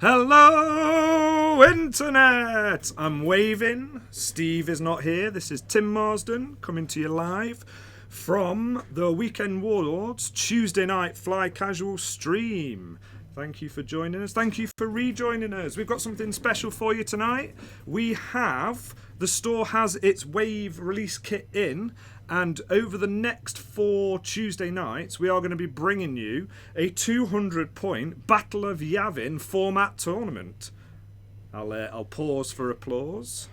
Hello, Internet! I'm waving. Steve is not here. This is Tim Marsden coming to you live from the Weekend Warlords Tuesday night Fly Casual stream. Thank you for joining us. Thank you for rejoining us. We've got something special for you tonight. The store has its Wave release kit in, and over the next 4 Tuesday nights, we are going to be bringing you a 200-point Battle of Yavin format tournament. I'll pause for applause.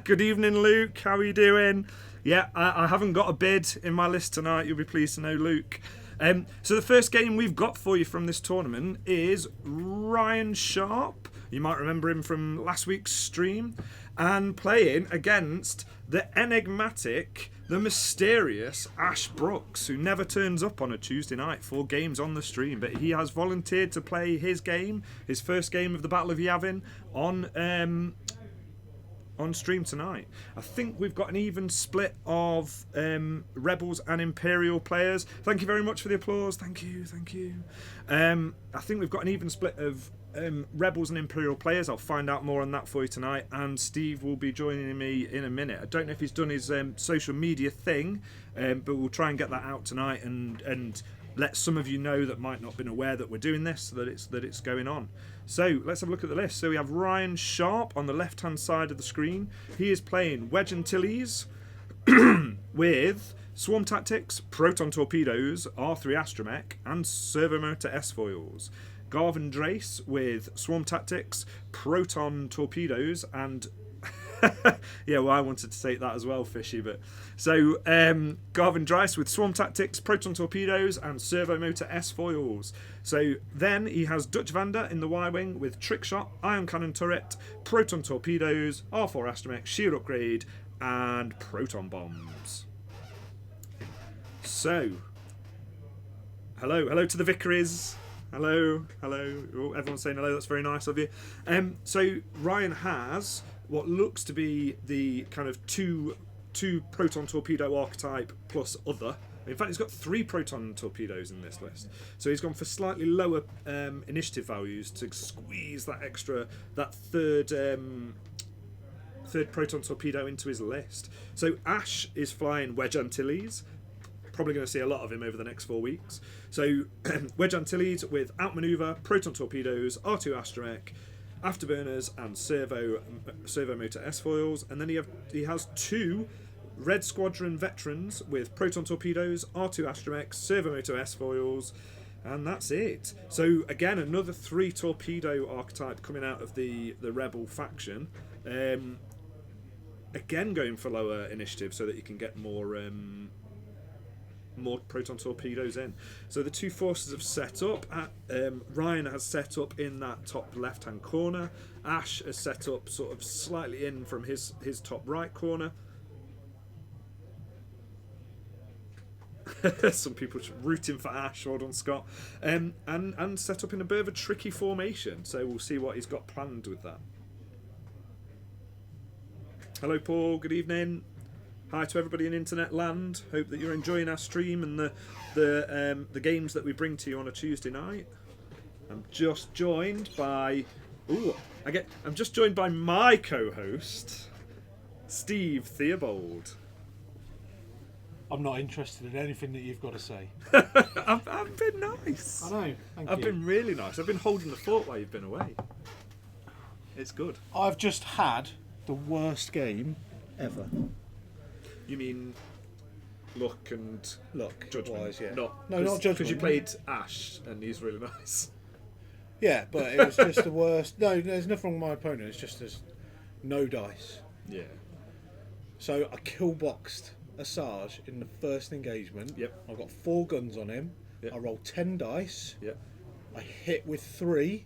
Good evening, Luke. How are you doing? Yeah, I haven't got a bid in my list tonight. You'll be pleased to know, Luke. So the first game we've got for you from this tournament is Ryan Sharp. You might remember him from last week's stream. And playing against the enigmatic, the mysterious Ash Brooks, who never turns up on a Tuesday night for games on the stream. But he has volunteered to play his game, his first game of the Battle of Yavin, on stream tonight. I think we've got an even split of Rebels and Imperial players. Thank you very much for the applause. Thank you. I think we've got an even split of Rebels and Imperial players. I'll find out more on that for you tonight, and Steve will be joining me in a minute. I don't know if he's done his social media thing, but we'll try and get that out tonight and let some of you know that might not have been aware that we're doing this, that it's going on. So let's have a look at the list. So we have Ryan Sharp on the left hand side of the screen. He is playing Wedge Antilles with Swarm Tactics, Proton Torpedoes, R3 Astromech, and Servomotor S-Foils. Garvin Drace with Swarm Tactics, Proton Torpedoes, and yeah, well, I wanted to take that as well, Fishy. But so Garvin Drace with Swarm Tactics, Proton Torpedoes, and Servomotor S-Foils. So then he has Dutch Vander in the Y-Wing with Trick Shot, Ion Cannon Turret, Proton Torpedoes, R4 Astromech, Shield Upgrade, and Proton Bombs. So, hello to the Vicaries. Hello. Oh, everyone's saying hello. That's very nice of you. So Ryan has what looks to be the kind of two Proton Torpedo archetype plus other. In fact, he's got 3 Proton Torpedoes in this list. So he's gone for slightly lower initiative values to squeeze that third Proton Torpedo into his list. So Ash is flying Wedge Antilles. Probably going to see a lot of him over the next 4 weeks. So Wedge Antilles with Outmaneuver, Proton Torpedoes, R2 Astromech, Afterburners, and Servomotor S-Foils. And then he has 2 Red Squadron Veterans with Proton Torpedoes, R2 Astromech, Servomotor S-Foils, and that's it. So again, another 3 torpedo archetype coming out of the Rebel faction. Again, going for lower initiative so that you can get more Proton Torpedoes in. So the 2 forces have set up. Ryan has set up in that top left hand corner. Ash has set up sort of slightly in from his top right corner. Some people rooting for Ash, well done, Scott. And set up in a bit of a tricky formation. So we'll see what he's got planned with that. Hello Paul, good evening. Hi to everybody in internet land. Hope that you're enjoying our stream and the games that we bring to you on a Tuesday night. I'm just joined by my co-host, Steve Theobald. I'm not interested in anything that you've got to say. I've been nice. I know. Thank I've you. been really nice. I've been holding the fort while you've been away. It's good. I've just had the worst game ever. You mean luck judgment? Wise, yeah. No, not judgment. Because you played Ash and he's really nice. Yeah, but it was just the worst. No, there's nothing wrong with my opponent. It's just there's no dice. Yeah. So I killboxed Asajj in the first engagement. Yep. I've got 4 guns on him. Yep. I rolled 10 dice. Yep. I hit with 3,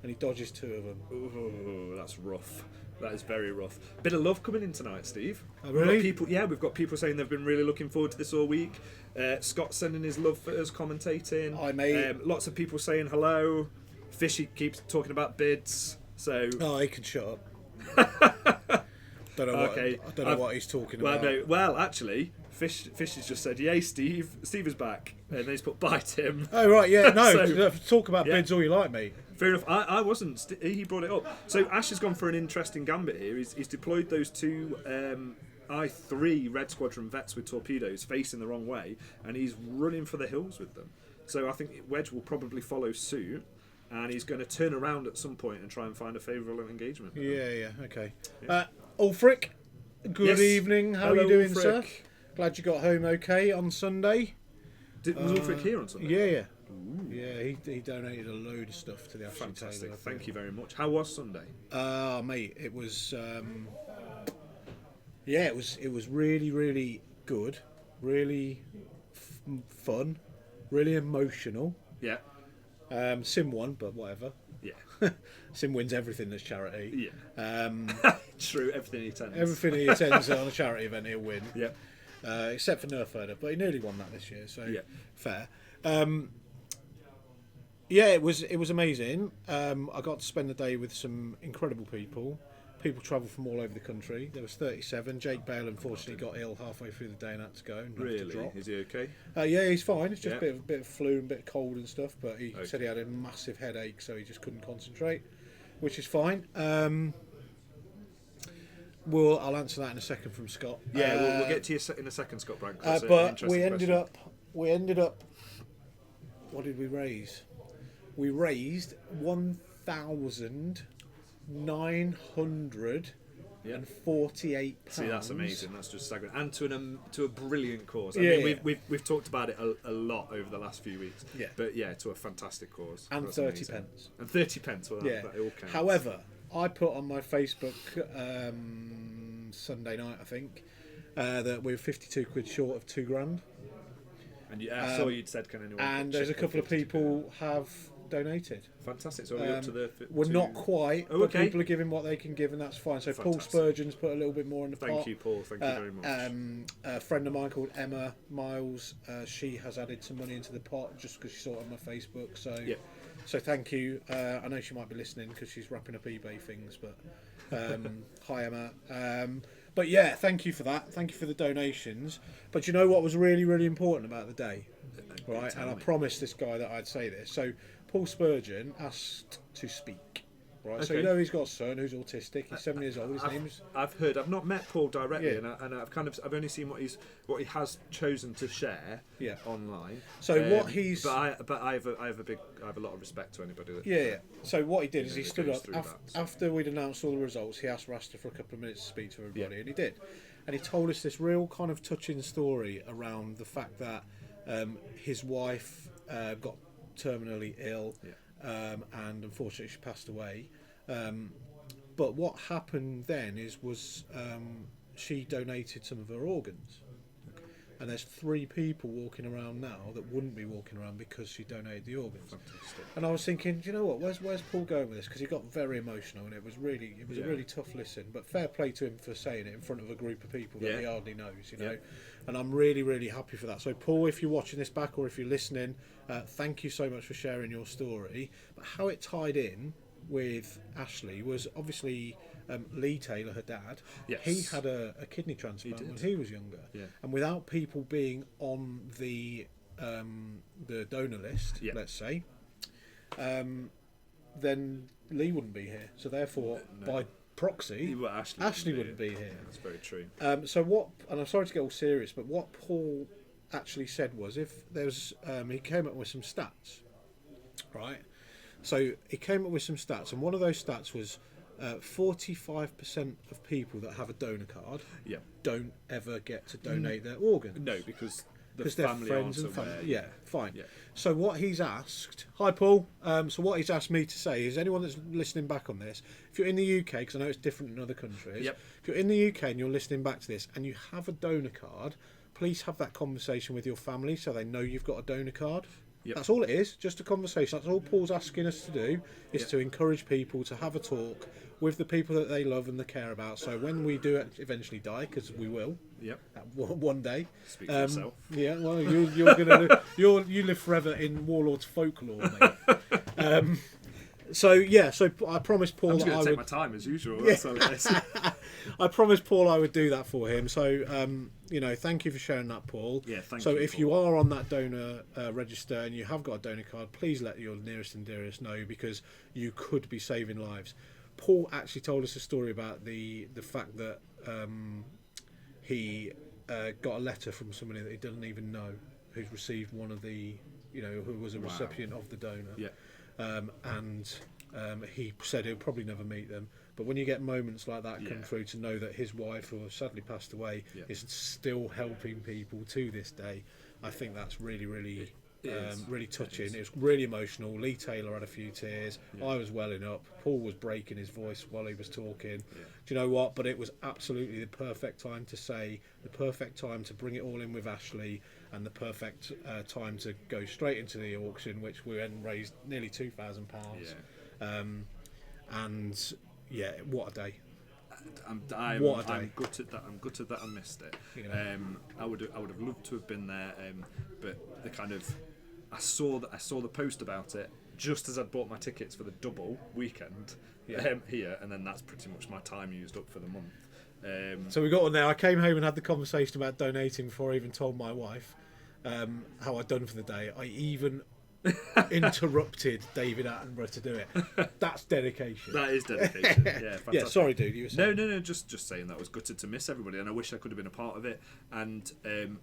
and he dodges 2 of them. Ooh, that's rough. That is very rough. Bit of love coming in tonight, Steve. Oh, really? We've got people saying they've been really looking forward to this all week. Scott sending his love for us commentating. Hi, mate. Lots of people saying hello. Fishy keeps talking about bids. So. Oh, he can shut up. I don't know what he's talking about. Well, actually, Fish has just said, "Yay, Steve! Steve is back," and then he's put, "Bye, Tim." Oh right, yeah, no. So- Talk about yeah. bids all you like, mate. Fair enough. I wasn't. He brought it up. So Ash has gone for an interesting gambit here. He's deployed those two I3 Red Squadron vets with torpedoes facing the wrong way, and he's running for the hills with them. So I think Wedge will probably follow suit, and he's going to turn around at some point and try and find a favourable engagement. Yeah, okay. Ulfric, good Yes. evening. How Hello, are you doing, Ulfric. sir? Glad you got home okay on Sunday. Was Ulfric here on Sunday? Yeah. Yeah, he donated a load of stuff to the Ashley Fantastic. Taylor. Thank you very much. How was Sunday? Mate, it was it was really, really good, really fun, really emotional. Yeah. Sim won, but whatever. Yeah. Sim wins everything that's charity. Yeah. True. Everything he attends. Everything he attends on a charity event, he'll win. Yeah. Except for Nerf Herder, but he nearly won that this year, so Yeah. fair. Yeah, it was amazing. I got to spend the day with some incredible people. People travelled from all over the country. There was 37. Jake Bale unfortunately got ill halfway through the day and had to go. And had to Really? drop. Is he okay? Yeah, he's fine. It's just Yeah. a bit of flu and a bit of cold and stuff. But he Okay. said he had a massive headache, so he just couldn't concentrate, which is fine. I'll answer that in a second from Scott. Yeah, we'll get to you in a second, Scott Brank. But we ended up. What did we raise? We raised £1,948. See, that's amazing. That's just staggering, and to a brilliant cause. I Yeah, mean, yeah. we've talked about it a lot over the last few weeks. Yeah. But yeah, to a fantastic cause. And That's 30 amazing. pence. And 30 pence. Well, Yeah. that all counts. However, I put on my Facebook Sunday night, I think, that we were 52 quid short of £2,000. and I saw you'd said, "Can anyone?" And there's a couple of people have donated. Fantastic. So we're up to the. We're not quite, Oh, but okay. people are giving what they can give, and that's fine. So Paul Fantastic. Spurgeon's put a little bit more in the pot. Thank you, Paul. Thank you very much. A friend of mine called Emma Miles, she has added some money into the pot just because she saw it on my Facebook. So, Yeah. so thank you. I know she might be listening because she's wrapping up eBay things. But hi Emma. But yeah, thank you for that. Thank you for the donations. But you know what was really, really important about the day, right? Tell And I me. promised this guy that I'd say this. So Paul Spurgeon asked to speak. Right, so you Okay. know he's got a son who's autistic. He's 7 years old. His name's I've heard. I've not met Paul directly, Yeah. and I've only seen what he has chosen to share Yeah. online. So what he's- But I have a lot of respect to anybody that. yeah. So what he did is he that stood goes up through that, so. after we'd announced all the results. He asked Rasta for a couple of minutes to speak to everybody, Yeah. and he did. And he told us this real kind of touching story around the fact that his wife got terminally ill, and unfortunately she passed away. But what happened then was she donated some of her organs. And there's 3 people walking around now that wouldn't be walking around because she donated the organs. Fantastic. And I was thinking, do you know what? Where's Paul going with this? Because he got very emotional, and it was a Yeah. really tough listen. But fair play to him for saying it in front of a group of people that Yeah. he hardly knows, you know. Yeah. And I'm really, really happy for that. So Paul, if you're watching this back or if you're listening, thank you so much for sharing your story. But how it tied in with Ashley was obviously Lee Taylor, her dad. Yes. He had a kidney transplant He when did. he was younger. Yeah. And without people being on the donor list, Yeah. let's say, then Lee wouldn't be here. So therefore, No. by proxy, Well, Ashley wouldn't be here. That's very true. So what? And I'm sorry to get all serious, but what Paul actually said was, if there's, he came up with some stats, right? So he came up with some stats, and one of those stats was 45% of people that have a donor card Yeah. don't ever get to donate their organs. No, because the Because they're family friends aren't and family. aware. Yeah, fine. Yeah. So what he's asked, hi Paul. So what he's asked me to say is, anyone that's listening back on this, if you're in the UK, because I know it's different in other countries. Yep. If you're in the UK and you're listening back to this, and you have a donor card, please have that conversation with your family so they know you've got a donor card. Yep. That's all it is, just a conversation. That's all Paul's asking us to do, is Yep. to encourage people to have a talk with the people that they love and they care about. So when we do eventually die, because we will, Yep. one day. Speak for yourself. Yeah, well, you're gonna you live forever in Warlords folklore, mate. So yeah, so I promised Paul I'm just that going I to take would. my time as usual. Yeah. That's all it is. I promised Paul I would do that for him. So thank you for sharing that, Paul. Yeah, thank so you. So if Paul. you are on that donor register and you have got a donor card, please let your nearest and dearest know, because you could be saving lives. Paul actually told us a story about the fact that he got a letter from somebody that he doesn't even know, who's received one of the, who was a recipient of the donor. Yeah. And he said he'll probably never meet them. But when you get moments like that come through, to know that his wife, who sadly passed away, is still helping people to this day, I think that's really, really, really touching. It was really emotional. Lee Taylor had a few tears. Yeah. I was welling up. Paul was breaking his voice while he was talking. Yeah. Do you know what? But it was absolutely the perfect time to say, the perfect time to bring it all in with Ashley, and the perfect time to go straight into the auction, which we then raised nearly £2,000. Yeah. And yeah, what a day! I'm gutted that I missed it. I would have loved to have been there, but the kind of I saw the post about it just as I'd bought my tickets for the double weekend here, and then that's pretty much my time used up for the month. So we got on there. I came home and had the conversation about donating before I even told my wife how I'd done for the day. I even interrupted David Attenborough to do it. That's dedication. That is dedication. Yeah, fantastic. Yeah, sorry, dude. You were saying. No. Just saying that I was gutted to miss everybody, and I wish I could have been a part of it. And I'm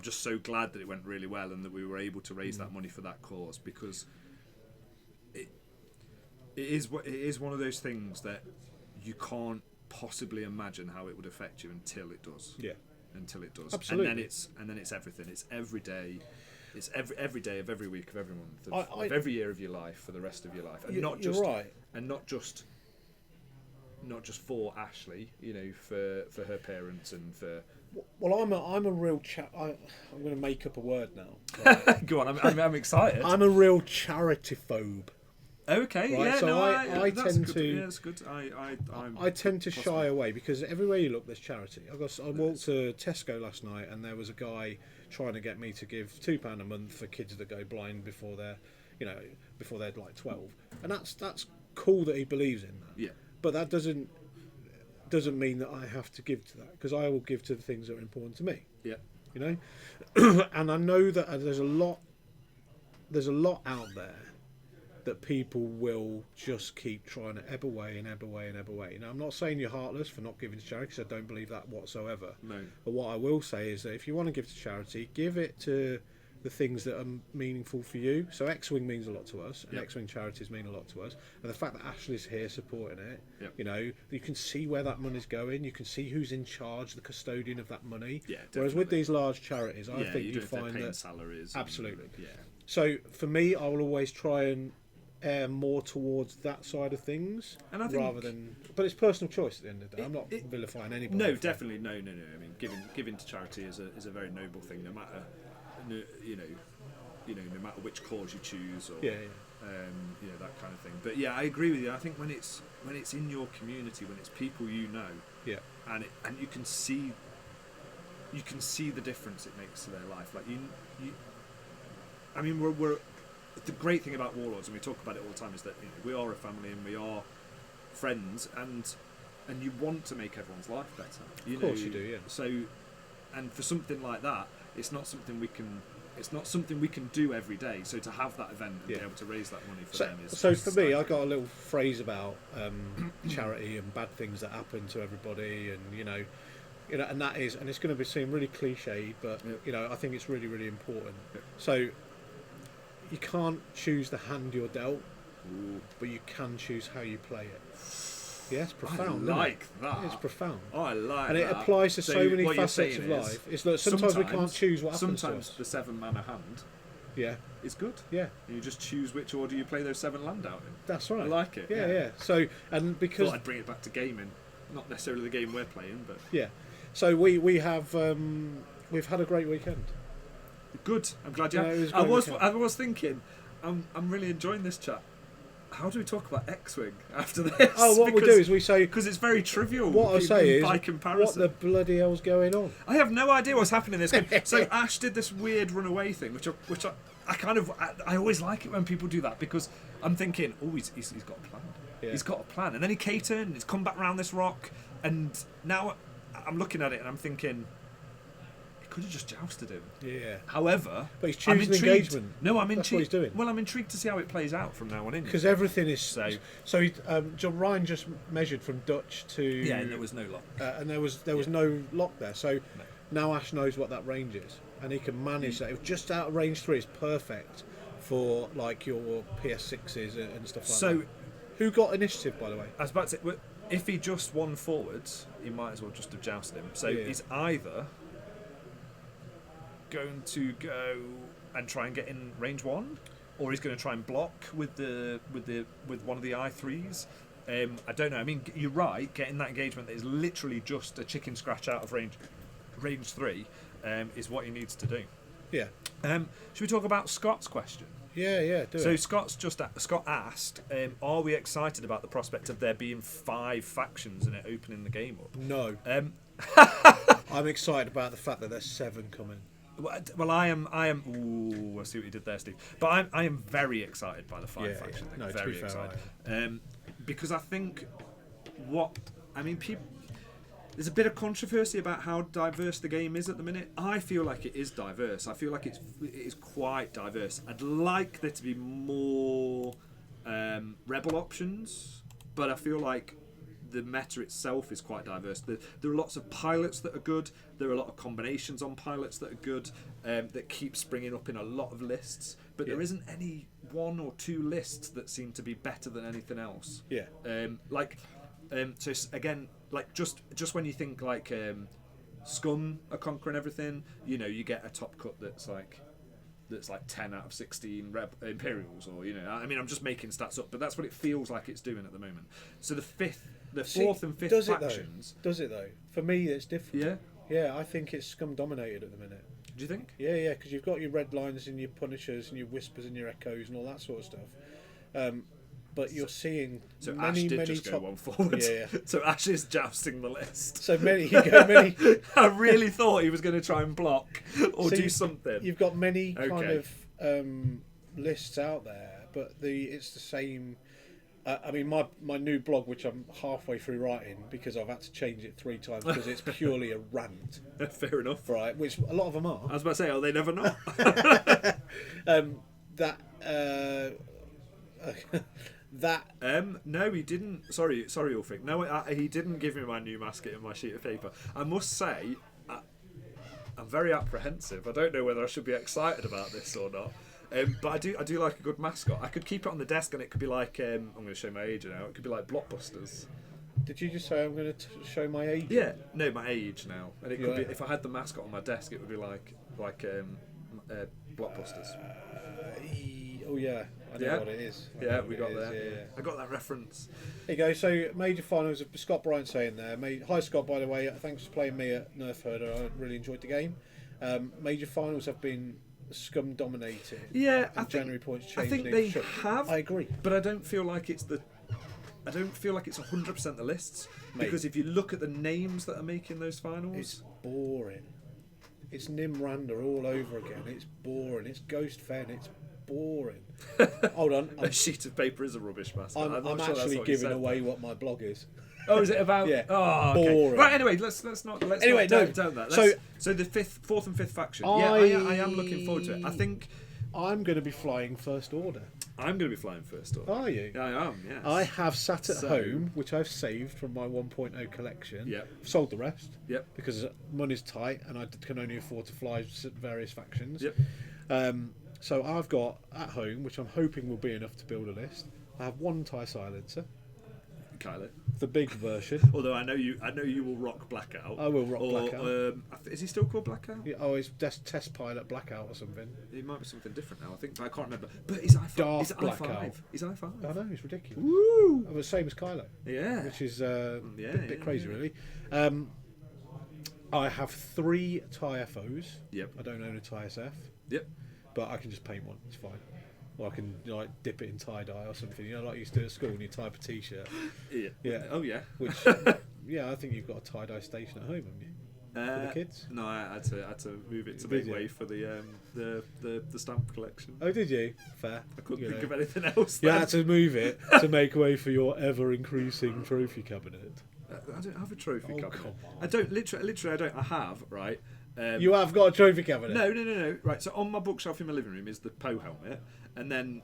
just so glad that it went really well and that we were able to raise that money for that cause, because it is one of those things that you can't possibly imagine how it would affect you until it does. Yeah. Until it does. Absolutely. And then it's everything. It's every day. It's every day of every week of every month of every year of your life for the rest of your life, and not just for Ashley, for her parents and for. Well, I'm a real I'm going to make up a word now. Right? Go on, I'm excited. I'm a real charity phobe. Okay, right? yeah, So no, I tend good. to. Yeah, that's good. I tend to shy away, because everywhere you look, there's charity. I walked to Tesco last night, and there was a guy trying to get me to give £2 a month for kids that go blind before they're like 12, and that's cool that he believes in that. Yeah. But that doesn't mean that I have to give to that, because I will give to the things that are important to me. Yeah. And I know that there's a lot out there that people will just keep trying to ebb away and ebb away and ebb away. Now, I'm not saying you're heartless for not giving to charity, because I don't believe that whatsoever. No. But what I will say is that if you want to give to charity, give it to the things that are meaningful for you. So X-Wing means a lot to us, and X-Wing charities mean a lot to us. And the fact that Ashley's here supporting it, you can see where that money's going. You can see who's in charge, the custodian of that money. Yeah, whereas with these large charities, I think you find that salaries. Absolutely. Yeah. So for me, I will always try and err more towards that side of things, and I think, rather than. But it's personal choice at the end of the day. I'm not vilifying anybody. No, definitely no. I mean, giving to charity is a very noble thing, no matter no matter which cause you choose, or that kind of thing. But yeah, I agree with you. I think when it's in your community, when it's people and you can see the difference it makes to their life. Like I mean, we're the great thing about Warlords, and we talk about it all the time, is that we are a family and we are friends, and you want to make everyone's life better. Of course you do, yeah. So, and for something like that, it's not something we can do every day. So to have that event and be able to raise that money for them is. So for me, I got a little phrase about charity and bad things that happen to everybody, and and that is, and it's going to seem really cliched, but I think it's really, really important. So you can't choose the hand you're dealt, but you can choose how you play it. Yeah, it's profound. I like that. It's profound. I like that. And it applies to so many facets of life. It's that sometimes we can't choose what happens to us. Sometimes the 7 mana hand is good. Yeah. You just choose which order you play those 7 land out in. That's right. I like it. Yeah. So, and because... I thought I'd bring it back to gaming. Not necessarily the game we're playing, but... Yeah. So we have... we've had a great weekend. Good. I'm glad you have. I was thinking, I'm really enjoying this chat. How do we talk about X-Wing after this? Oh, what we do is we say... Because it's very trivial. What I say is, by comparison. what the bloody hell's going on? I have no idea what's happening in this game. So Ash did this weird runaway thing, which I always like it when people do that, because I'm thinking, oh, he's got a plan. Yeah. He's got a plan. And then he K-turned and he's come back around this rock, and now I'm looking at it and I'm thinking, he could have just jousted him. Yeah. However, but he's choosing engagement. No, I'm intrigued. That's what he's doing. Well, I'm intrigued to see how it plays out from now on in. Because everything is so. John Ryan just measured from Dutch to and there was no lock. And there was no lock there. So now Ash knows what that range is, and he can manage that. It was just out of range 3 is perfect for like your PS6s and stuff like that. So, who got initiative, by the way? I was about to say, if he just won forwards, he might as well just have jousted him. So he's either going to go and try and get in range 1, or he's going to try and block with one of the I3s. I don't know. I mean, you're right. Getting that engagement that is literally just a chicken scratch out of range 3 is what he needs to do. Yeah. Should we talk about Scott's question? Yeah, do it. So Scott asked, are we excited about the prospect of there being 5 factions and it opening the game up? No. I'm excited about the fact that there's 7 coming. Well, I am. Ooh, I see what you did there, Steve. But I am very excited by the 5 faction thing. No, very excited. Because I think people. There's a bit of controversy about how diverse the game is at the minute. I feel like it is diverse. I feel like it is quite diverse. I'd like there to be more rebel options, but I feel like the meta itself is quite diverse. There are lots of pilots that are good. There are a lot of combinations on pilots that are good, that keep springing up in a lot of lists. But there isn't any 1 or 2 lists that seem to be better than anything else. Yeah. So again, like just when you think like Scum are conquering everything, you get a top cut that's like 10 out of 16 Imperials, or I mean, I'm just making stats up, but that's what it feels like it's doing at the moment. So the 4th and 5th factions. Does it though? For me, it's different. Yeah. Yeah, I think it's Scum dominated at the minute. Do you think? Yeah, because you've got your red lines and your punishers and your whispers and your echoes and all that sort of stuff. But you're seeing many just go 1 forward. Yeah. So Ash is jousting the list. So many. I really thought he was going to try and block or do something. You've got many kind of lists out there, but it's the same. I mean, my new blog, which I'm halfway through writing because I've had to change it 3 times because it's purely a rant. Fair enough. Right, which a lot of them are. I was about to say, they never not? No, he didn't. Sorry, Ulfric. No, he didn't give me my new mascot and my sheet of paper. I must say, I'm very apprehensive. I don't know whether I should be excited about this or not. But I do like a good mascot. I could keep it on the desk and it could be like, I'm going to show my age now. It could be like Blockbusters. Did you just say I'm going to show my age? Yeah, no, my age now. And it could be, if I had the mascot on my desk, it would be like Blockbusters. Oh yeah, I know what it is. We got there. Yeah. I got that reference. There you go. So major finals of Scott Bryant saying there. Hi Scott, by the way. Thanks for playing me at Nerf Herder. I really enjoyed the game. Major finals have been Scum dominated. Yeah, January points changed. I think they have. I agree, but I don't feel like it's 100% the lists. Because if you look at the names that are making those finals, it's boring. It's Nim Randa all over again. It's boring. It's Ghost Fen. It's boring. Hold on. A sheet of paper is a rubbish mascot. I'm actually giving away what my blog is. Oh, is it about? Yeah. Oh, okay. Boring. Right. Anyway, let's not down that. So the 4th and 5th faction. I am looking forward to it. I think I'm going to be flying First Order. I'm going to be flying First Order. Are you? I am. Yes. I have sat at home, which I've saved from my 1.0 collection. Yep. Sold the rest. Yep. Because money's tight and I can only afford to fly various factions. Yep. So I've got at home, which I'm hoping will be enough to build a list. I have 1 TIE silencer. Kylo. The big version. Although I know you will rock Blackout. I will rock Blackout. Is he still called Blackout? Yeah, he's test pilot Blackout or something. It might be something different now, I think, but I can't remember. But is I5? Darth is it Blackout. I5? Is I5? I know, it's ridiculous. Woo! The same as Kylo. Yeah. Which is a bit crazy, really. I have 3 TIE FOs. Yep. I don't own a TIE SF. Yep. But I can just paint one. It's fine. Or I can like dip it in tie dye or something. You know, like you used to do at school when you tie up a t-shirt. Yeah. Yeah. Oh yeah. Which, yeah, I think you've got a tie dye station at home, haven't you? For the kids? No, I had to move it to Did make you? way for the stamp collection. Oh, did you? Fair. I couldn't You think know. of anything else. You then. had to move it to make way for your ever-increasing trophy cabinet. I don't have a trophy Oh, cabinet. come on. I don't literally. I don't. I have right. You have got a trophy cabinet? No. Right. So on my bookshelf in my living room is the Poe helmet, and then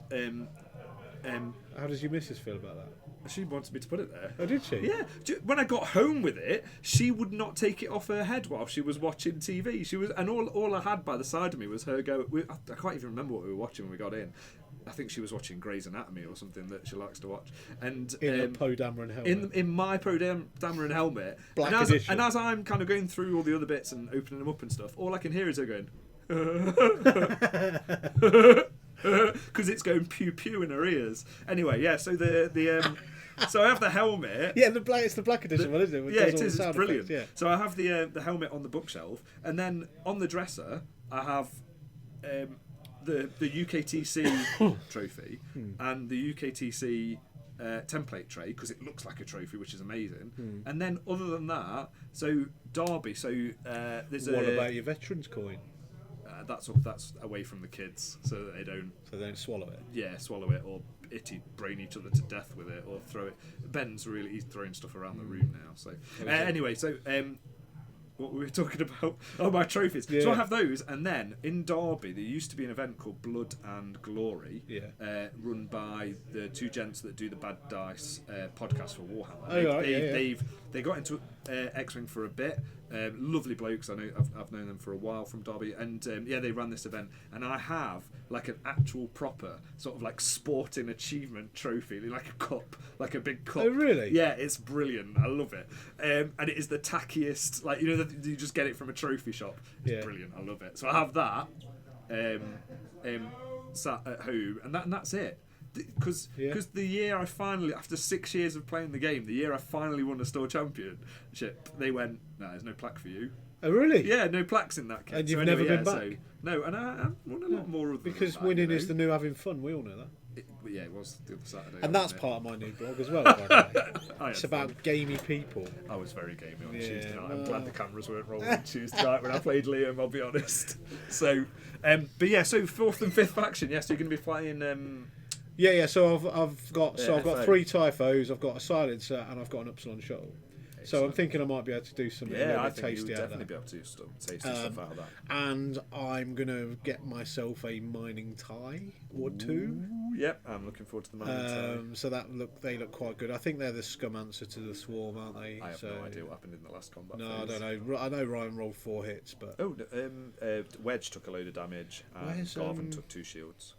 How does your missus feel about that? she wanted me to put it there. Oh, did she? Yeah. When I got home with it, she would not take it off her head while she was watching TV. She was, and all I had by the side of me was her go. I can't even remember what we were watching when we got in. I think she was watching Grey's Anatomy or something that she likes to watch. And In a Poe Dameron helmet. in my Poe Dameron helmet, Black and edition. as I'm kind of going through all the other bits and opening them up and stuff, all I can hear is her going. Because it's going pew pew in her ears. Anyway, yeah. So so I have the helmet. Yeah, it's the black edition one, isn't it? Yeah, does it all the is. It's sound brilliant. effects, yeah. So I have the helmet on the bookshelf, and then on the dresser I have the UKTC trophy and the UKTC template tray because it looks like a trophy, which is amazing. And then other than that, so Derby. So there's What about your veterans coin? that's away from the kids, so that they don't. So they don't swallow it. Yeah, swallow it or brain each other to death with it or throw it. Ben's he's throwing stuff around the room now. So anyway, so what were we talking about? Oh, my trophies. Yeah. So I have those, and then in Derby there used to be an event called Blood and Glory, run by the two gents that do the Bad Dice podcast for Warhammer. Oh, right, They got into X-Wing for a bit. Lovely blokes. I know I've known them for a while from Derby, and they ran this event, and I have like an actual proper sort of like sporting achievement trophy, like a cup, like a big cup. Oh, really? Yeah, it's brilliant. I love it, and it is the tackiest. Like you you just get it from a trophy shop. It's brilliant. I love it. So I have that sat at home, and that's it. Because the year I finally, after 6 years of playing the game, the year I finally won a store championship, they went, no, there's no plaque for you. Oh, really? Yeah, no plaques in that kit. And you've never been back? So, no, and I've won a lot more of them. Because than that, winning you is know. the new having fun. We all know that. It was the other Saturday. And that's part of my new blog as well, by the way. It's about gamey people. I was very gamey on Tuesday night. I'm glad the cameras weren't rolling on Tuesday night when I played Liam, I'll be honest. So, but yeah, so 4th and 5th faction, yes, you're going to be flying... Yeah. So I've got FO. 3 typhos, I've got a silencer, and I've got an Upsilon shuttle. So I'm thinking I might be able to do something a little I bit think you would tasty out of definitely that. be able to do some tasty stuff out of that. And I'm gonna get myself a mining tie or 2. Ooh, yep, I'm looking forward to the moment. So they look quite good. I think they're the scum answer to the swarm, aren't they? I have no idea what happened in the last combat. No, phase. I don't know. I know Ryan rolled 4 hits, but Oh, Wedge took a load of damage, and Where's, Garvin took 2 shields.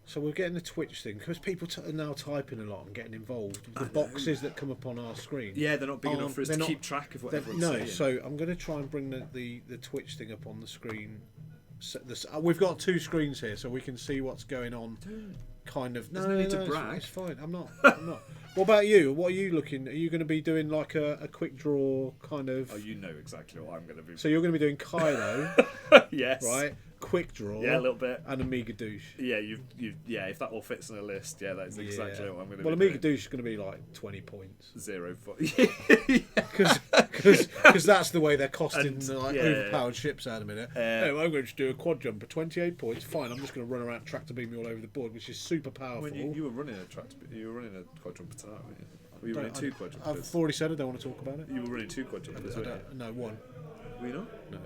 so we're getting the Twitch thing because people are now typing a lot and getting involved. The boxes that come up on our screen. Yeah, they're not big enough for us to keep track of what everyone's No, saying. so I'm going to try and bring the Twitch thing up on the screen. So we've got 2 screens here, so we can see what's going on. Kind of. There's no need to brag. It's fine. I'm not. What about you? What are you looking? Are you going to be doing like a quick draw kind of? Oh, you know exactly what I'm going to be. So you're going to be doing Kylo, yes. right? Quick draw. Yeah, a little bit. And Amiga douche. Yeah, if that all fits in a list, that's exactly what I'm going to Well, be Amiga doing. douche is going to be like 20 points. 0 for Because that's the way they're costing And, overpowered ships out a minute. I'm going to do a quad jump for 28 points. Fine, I'm just going to run around tractor beam me all over the board, which is super powerful. When you were running a quadrumper tonight, weren't you? Were you running 2 quadrumpers? I've already said I don't want to talk about it. You were running 2 quadrumpers, weren't you? No, 1. Were you not? No.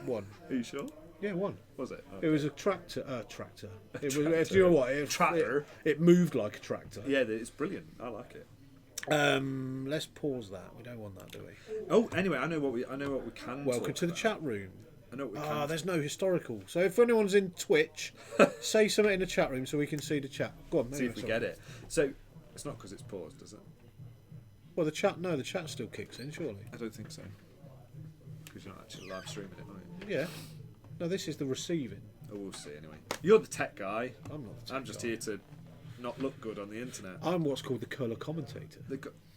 1. Are you sure? Yeah, 1. Was it? It was a tractor. Tractor. It was. Tractor. Do you know what? Tractor. It moved like a tractor. Yeah, it's brilliant. I like it. Let's pause that. We don't want that, do we? Oh, anyway, I know what we can. Welcome talk to the about. chat room. I know what we can. There's no historical. So if anyone's in Twitch, say something in the chat room so we can see the chat. Go on, See if we get it. So it's not because it's paused, is it? Well, the chat still kicks in, surely. I don't think so. Because you're not actually live streaming it, are you? Yeah. No, this is the receiving. Oh, we'll see anyway. You're the tech guy. I'm not the tech I'm just guy. here to not look good on the internet. I'm what's called the colour commentator.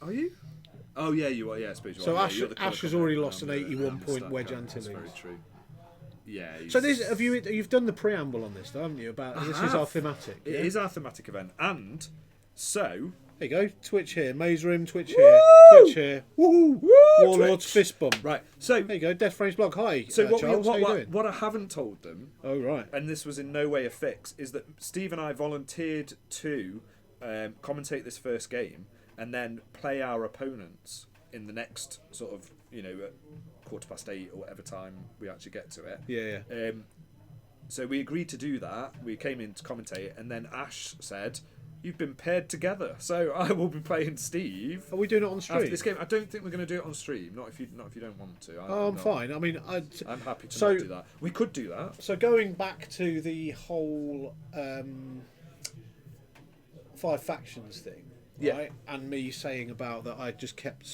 Are you? Oh yeah, you are. Yeah, I suppose you So are. Ash, You're the Ash has colour already commentator. lost an I'm the 81-point stat wedge guy. Antilles. That's very true. Yeah. So you've done the preamble on this, though, haven't you? About this is our thematic. It is our thematic event, and so there you go. Twitch here, Maze Room. Twitch Woo! here, Twitch here. Woohoo! Woo! Warlords Twitch. fist bump. Right. So there you go. Death Frames blog. Hi. So Charles, how you doing? what I haven't told them, Oh right. and this was in no way a fix, is that Steve and I volunteered to commentate this first game and then play our opponents in the next sort of, at 8:15 or whatever time we actually get to it. Yeah. So we agreed to do that. We came in to commentate, and then Ash said, "You've been paired together, so I will be playing Steve." Are we doing it on stream? After this game, I don't think we're going to do it on stream. Not if you don't want to. I'm fine. I mean, I'm happy to not do that. We could do that. So going back to the whole 5 factions thing, Yeah. right? And me saying about that I just kept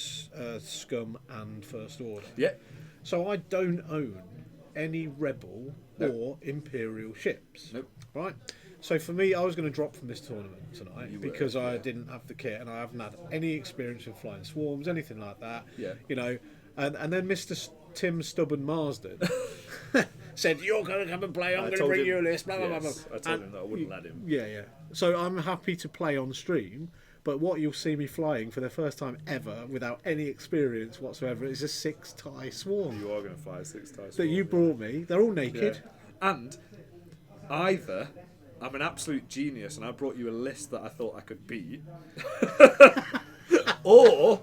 Scum and First Order. Yeah. So I don't own any Rebel No. or Imperial ships. Nope. Right? So for me, I was going to drop from this tournament tonight You were, because I yeah. didn't have the kit and I haven't had any experience with flying swarms, anything like that. Yeah. And then Mr. Tim Stubborn Marsden said, "You're going to come and play. I'm going to bring you a list." Blah blah blah. Yes, I told him that I wouldn't let him. Yeah. So I'm happy to play on stream, but what you'll see me flying for the first time ever, without any experience whatsoever, is a 6-tie swarm You are going to fly a 6-tie that you brought me. They're all naked. Yeah. And either I'm an absolute genius and I brought you a list that I thought I could beat, or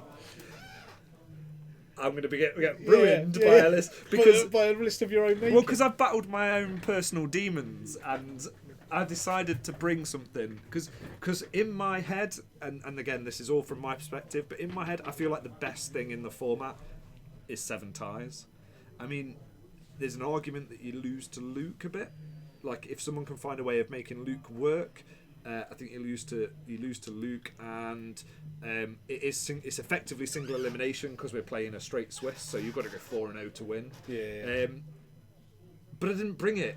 I'm going to get ruined by a list because by a list of your own naked. well, because I've battled my own personal demons and I decided to bring something because in my head, and again this is all from my perspective, but in my head I feel like the best thing in the format is 7 ties. I mean, there's an argument that you lose to Luke a bit. Like if someone can find a way of making Luke work, I think you lose to Luke, and it's effectively single elimination because we're playing a straight Swiss, so you've got to go 4-0 to win. Yeah. But I didn't bring it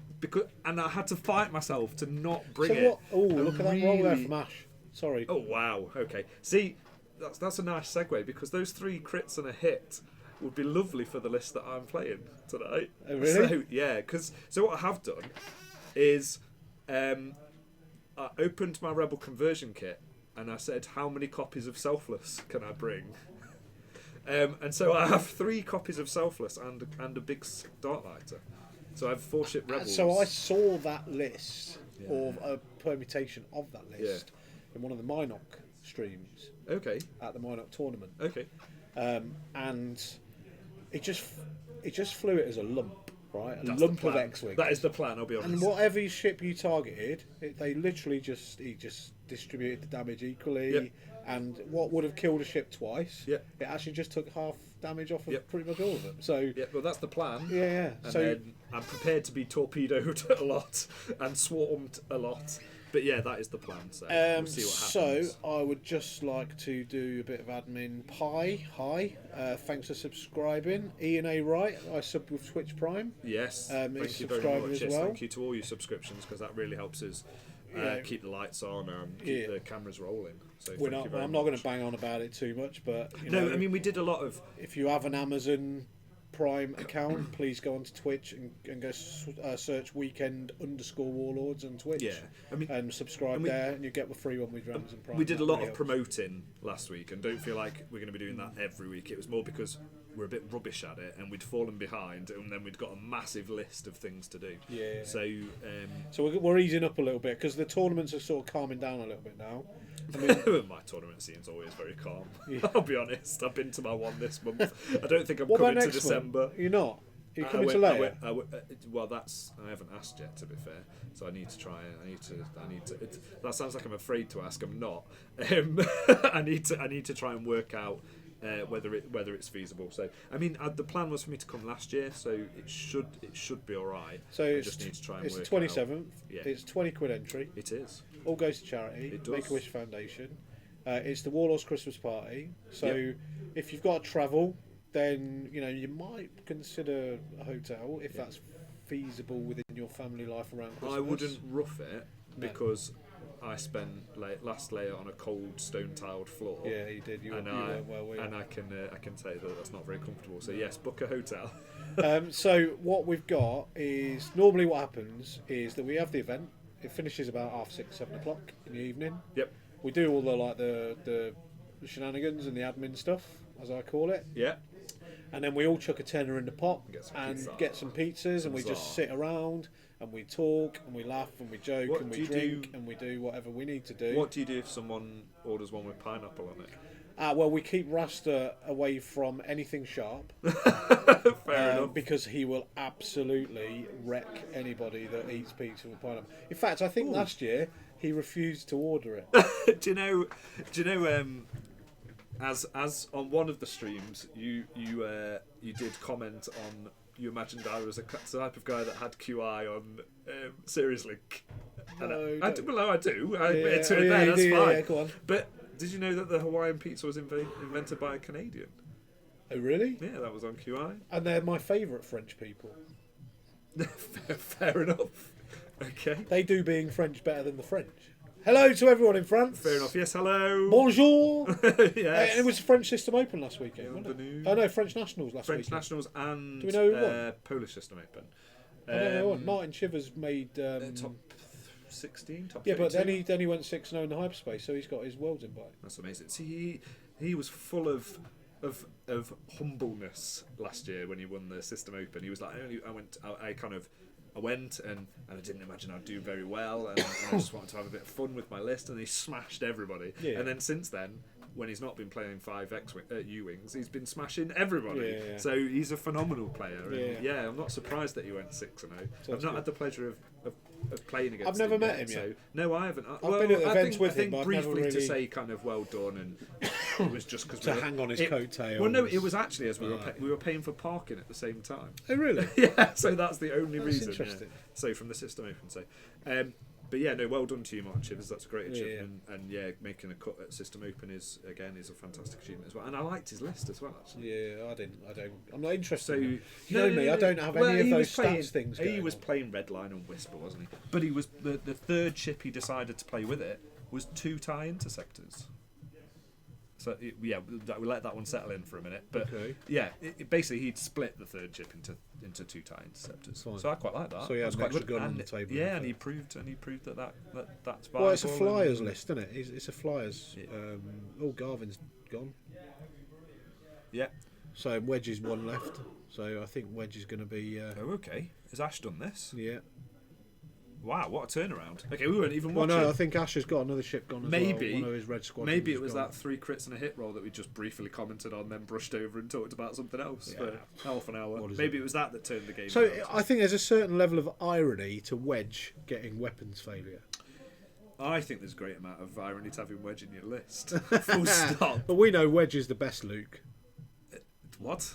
and I had to fight myself to not bring it. What? Oh, look at that roll there from Ash. Sorry. Oh wow. Okay. See, that's a nice segue because those 3 crits and a hit would be lovely for the list that I'm playing tonight. Oh, really? So yeah, so what I have done is I opened my Rebel conversion kit and I said, how many copies of Selfless can I bring? And so I have 3 copies of Selfless and a big Darklighter. So I have 4 ship Rebels. So I saw that list, or a permutation of that list, in one of the Minoc streams. Okay. At the Minoc tournament. Okay. And it just flew it as a lump, right? That's Lump the of plan. X-wing. That is the plan. I'll be honest. And whatever ship you targeted, he just distributed the damage equally. Yep. And what would have killed a ship twice, Yep. it actually just took half damage off of Yep. pretty much all of them. So Yeah, well, that's the plan. yeah. And So then I'm prepared to be torpedoed a lot and swarmed a lot. But yeah, that is the plan. So we'll see what happens. I would just like to do a bit of admin. Hi. Thanks for subscribing. Ian A. Wright, I sub with Twitch Prime. Yes, is thank you very subscribing much. as well. Thank you to all your subscriptions because that really helps us keep the lights on and keep the cameras rolling. So I'm not going to bang on about it too much, but I mean we did a lot of. If you have an Amazon Prime account, please go onto Twitch and go search weekend_warlords on Twitch. Yeah, I mean, and subscribe there, and you get the free one with Amazon Prime. We did a lot of helps. promoting last week, and don't feel like we're going to be doing that every week. It was more because we're a bit rubbish at it, and we'd fallen behind, and then we'd got a massive list of things to do. Yeah. So. So we're easing up a little bit because the tournaments are sort of calming down a little bit now. I mean, my tournament scene's always very calm. I'll be honest. I've been to my one this month. I don't think I'm what about coming to next December. month? You're not. You're coming to later. later. Well, I haven't asked yet. To be fair, so I need to try. I need to. That sounds like I'm afraid to ask. I'm not. I need to try and work out whether it's feasible. So I mean, the plan was for me to come last year, so it should be all right. So I it's just need to try and it's work the it out. 27th. Yeah. It's £20 entry. It is. All goes to charity. It does. Make-A-Wish Foundation. It's the Warlords Christmas party. So Yep. if you've got to travel, then you might consider a hotel if that's feasible within your family life around Christmas. I wouldn't rough it because I spent last layer on a cold stone-tiled floor. Yeah, you did. You and weren't well, were you? and I can say that that's not very comfortable. So yes, book a hotel. So what we've got is normally what happens is that we have the event. It finishes about 6:30, 7 o'clock in the evening. Yep. We do all the shenanigans and the admin stuff, as I call it. Yeah. And then we all chuck a tenner in the pot and get some pizzas, and we just sit around and we talk and we laugh and we joke and we drink and we do whatever we need to do. What do you do if someone orders one with pineapple on it? Well, we keep Rasta away from anything sharp. Fair enough. Because he will absolutely wreck anybody that eats pizza with pineapple. In fact, I think last year he refused to order it. Do you know? As on one of the streams, you did comment on. You imagined I was a type of guy that had QI on Serious Link. I do. I admit to it there. That's fine. Yeah, go on. But did you know that the Hawaiian pizza was invented by a Canadian? Oh, really? Yeah, that was on QI. And they're my favourite French people. Fair enough. Okay. They do being French better than the French. Hello to everyone in France. Fair enough. Yes, hello. Bonjour. Yes. It was French System Open last weekend, wasn't it? Bienvenue. Oh no, French Nationals last French weekend. Nationals and Do we know who won? Polish System Open. I don't know who won. Martin Chivers made top 16, top 32. yeah, but then he went 6-0 in the hyperspace, so he's got his worlds invite. That's amazing. See, he was full of humbleness last year when he won the System Open. He was like, I went and I didn't imagine I'd do very well, and I just wanted to have a bit of fun with my list, and he smashed everybody. Yeah. And then since then, when he's not been playing 5 U-Wings, he's been smashing everybody. Yeah. So he's a phenomenal player. And Yeah. I'm not surprised that he went 6-0. So I've not had the pleasure of playing against I've never him met yet, him yet. No, I haven't. I've been at events with him, but I've briefly never to really... say kind of well done, and it was just because to hang on his coattails. Well, no, it was actually as we were paying for parking at the same time. Oh, really? Yeah, so that's the only reason. Interesting. Yeah. So from the System Open, so. But yeah, no, well done to you, Martin Chivers. That's a great achievement, and making a cut at System Open is a fantastic achievement as well. And I liked his list as well, actually. Yeah, I don't. I'm not interested. So you know me, I don't have any of those stats things. He was playing Redline and Whisper, wasn't he? But he was the third chip he decided to play with it was 2 TIE interceptors. So we let that one settle in for a minute. But basically he'd split the third chip into 2 TIE interceptors. Fine. So I quite like that. So he had an extra gun on the table. Yeah, and he proved that's viable. Well, it's a Flyers list, isn't it? It's a Flyers. Yeah. Garvin's gone. Yeah. So Wedge is one left. So I think Wedge is going to be. Okay. Has Ash done this? Yeah. Wow, what a turnaround. Okay, we weren't even watching. Well, no, I think Ash has got another ship gone as well. One of his red squadrons. Maybe it was that 3 crits and a hit roll that we just briefly commented on, then brushed over and talked about something else for half an hour. Maybe it was that turned the game around. So I think there's a certain level of irony to Wedge getting weapons failure. I think there's a great amount of irony to having Wedge in your list. Full stop. But we know Wedge is the best Luke. What?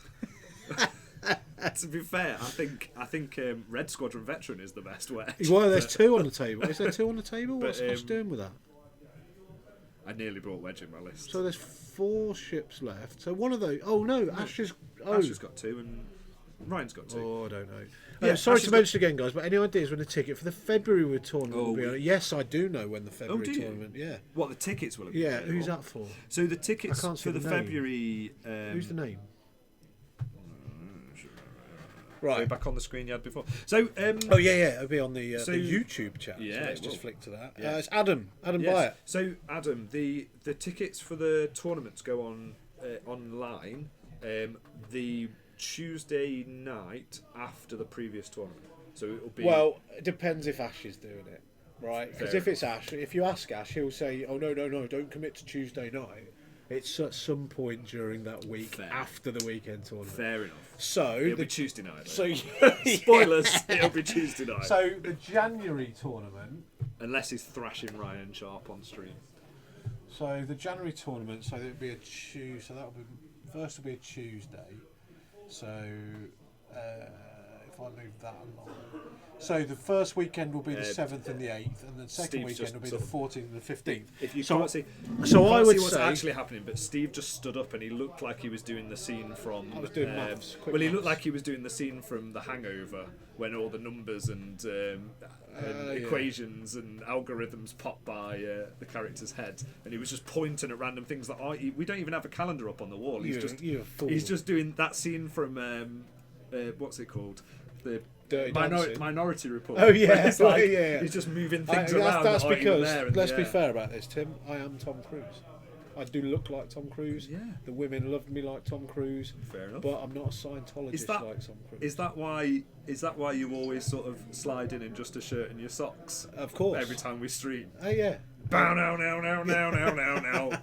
To be fair, I think Red Squadron Veteran is the best Wedge. Well, there's 2 on the table. Is there 2 on the table? What's Ash doing with that? I nearly brought Wedge in my list. So there's 4 ships left. So one of those. Oh no, Ash has. Ash has got 2 and Ryan's got 2. Oh, I don't know. Sorry to mention again, guys, but any ideas when the ticket for the February tournament will be on? Yes, I do know when the February tournament. Yeah. What, the tickets will be? Yeah, who's that for? So the tickets for the February. Who's the name? Right, back on the screen you had before. So, it'll be on the YouTube chat. Yeah, so let's just flick to that. Yeah. It's Adam Byatt. So, Adam, the tickets for the tournaments go on online the Tuesday night after the previous tournament. So it'll be. Well, it depends if Ash is doing it, right? Because if it's Ash, if you ask Ash, he'll say, "Oh no, don't commit to Tuesday night." It's at some point during that week after the weekend tournament. Fair enough. So it'll be Tuesday night. So spoilers, it'll be Tuesday night. So the January tournament, unless he's thrashing Ryan Sharp on stream. So the January tournament, so it'll be a Tuesday. So that'll be first. Will be a Tuesday. So if I move that along, So the first weekend will be the 7th and the 8th, and the second Steve's weekend will be the just 14th and the 15th. If you So- can't see, so you I can't would see what's say- actually happening, but Steve just stood up and he looked like he was doing the scene from. I was doing maths, quick Well, he looked maths. like he was doing the scene from The Hangover when all the numbers and yeah. equations and algorithms pop by the character's head, and he was just pointing at random things like, we don't even have a calendar up on the wall. He's You're a fool. he's just doing that scene from what's it called? The Dirty Dancing. Minority Report. Oh, yeah. Where it's like, Yeah. he's just moving things around. That's that aren't even because, there in let's the be air. fair about this, Tim. I am Tom Cruise. I do look like Tom Cruise. Yeah. The women loved me like Tom Cruise. Fair enough. But I'm not a Scientologist like Tom Cruise. Is that why you always sort of slide in just a shirt and your socks? Of course. Every time we stream. Oh, yeah. Bow now now now now now now now.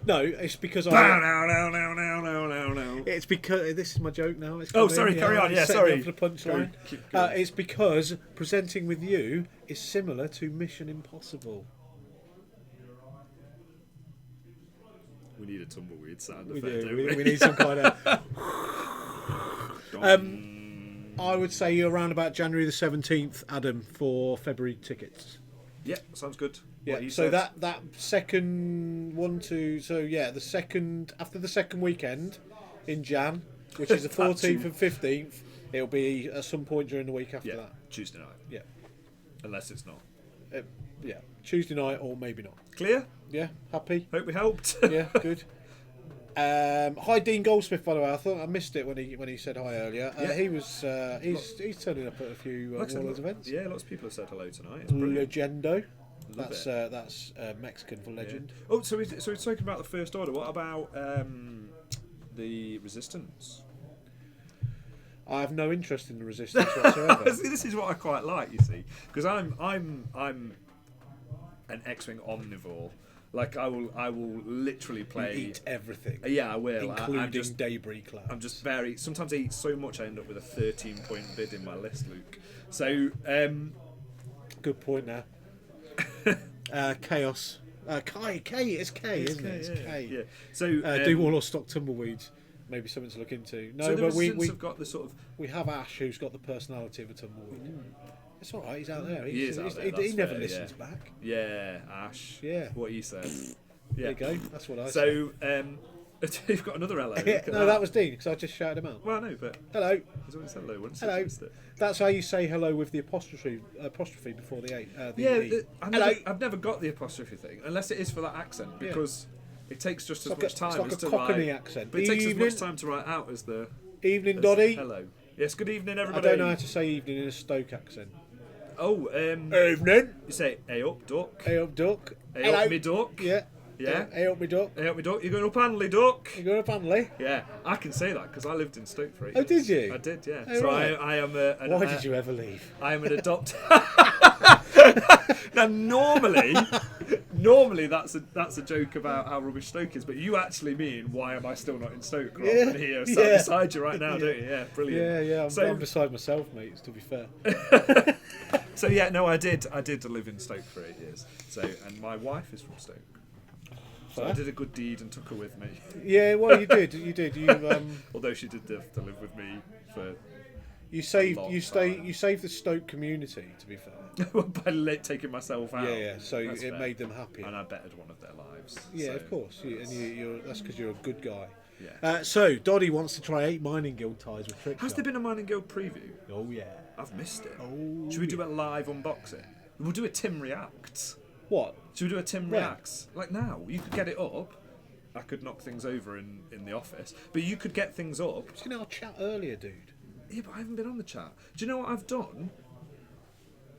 No, it's because Bow now now now now now now now. It's because this is my joke now. It's Oh, coming, sorry, carry on. Yeah, setting sorry. up for the punchline. Keep going. It's because presenting with you is similar to Mission Impossible. We need a tumbleweed sound We effect. do. Don't We need some kind of. Dong. I would say you're around about January the 17th, Adam, for February tickets. Yeah, sounds good. Yeah. What you So said. that second the second after the second weekend in Jan, which is the 14th and 15th, it'll be at some point during the week after Yeah, that. Tuesday night. Yeah. Unless it's not. Yeah. Tuesday night or maybe not. Clear? Yeah. Happy. Hope we helped. Yeah, good. Hi, Dean Goldsmith. By the way, I thought I missed it when he said hi earlier. Yeah. He was he's turning up at a few Like I said, Warlords events. Yeah, lots of people have said hello tonight. It's brilliant. Legendo. Love That's Mexican for legend. Yeah. Oh, so we're talking about the First Order. What about the Resistance? I have no interest in the Resistance whatsoever. See, this is what I quite like. You see, because I'm an X-wing omnivore. Like I will literally play. You eat everything. Yeah, I will. Including I'm just, debris clouds. I'm just very. Sometimes I eat so much I end up with a 13-point bid in my list, Luke. So. Good point now. Chaos. K. It's K, isn't it? It's K. Yeah. So Do Warlord stock tumbleweeds? Maybe something to look into. No, so the but Resistance have got the sort of. we have Ash, who's got the personality of a tumbleweed. It's all right. He's out there. He is out there, He that's never fair, listens yeah. back. Yeah, Ash. Yeah. What you said. There you go. That's what I said. So you've got another hello. Yeah, no, that was Dean because I just shouted him out. Well, no, but Hello. he's already said hello once. Hello. It. That's how you say hello with the apostrophe before the A. The Yeah, E. I've never got the apostrophe thing unless it is for that accent because it takes just as It's much time like as a to Cockney write. accent. But it takes as Evening. much time to write out as the Evening, as Doddy. hello. Yes, good evening, I everybody. don't know how to say evening in a Stoke accent. Oh, Evening. you say "Hey up, duck." Hey up, duck. Hey Hello. up, me duck. Yeah. Yeah. Hey up, me duck. Hey up, me duck. You going up, Hanley, duck? You going to Hanley? Yeah, I can say that because I lived in Stoke for 8 Oh, years. did you? I did, yeah. Oh, so right. I am Why did you ever leave? I am an adopted. Now, normally that's a joke about how rubbish Stoke is, but you actually mean why am I still not in Stoke rather than here, sat beside you right now, don't you? Yeah, brilliant. Yeah. So- I'm beside myself, mate. To be fair. So yeah, no, I did live in Stoke for 8 years. So, and my wife is from Stoke. So I Fair. did a good deed and took her with me. Yeah. Well, you did. You did. You Although she did have to live with me for you saved. Long You time. You saved the Stoke community. To be fair. by taking myself out. Yeah. So That's it fair. made them happy. And I bettered one of their lives. Yeah, so, of course. You're that's because you're a good guy. Yeah. So Doddy wants to try 8 mining guild ties with Trick Has there been a Mining Guild preview? Oh yeah. I've missed it. Oh, Should we do a live unboxing? We'll do a Tim Reacts. What? Should we do a Tim When? Reacts? Like now. You could get it up. I could knock things over in the office. But you could get things up. Seen our chat earlier, dude. Yeah, but I haven't been on the chat. Do you know what I've done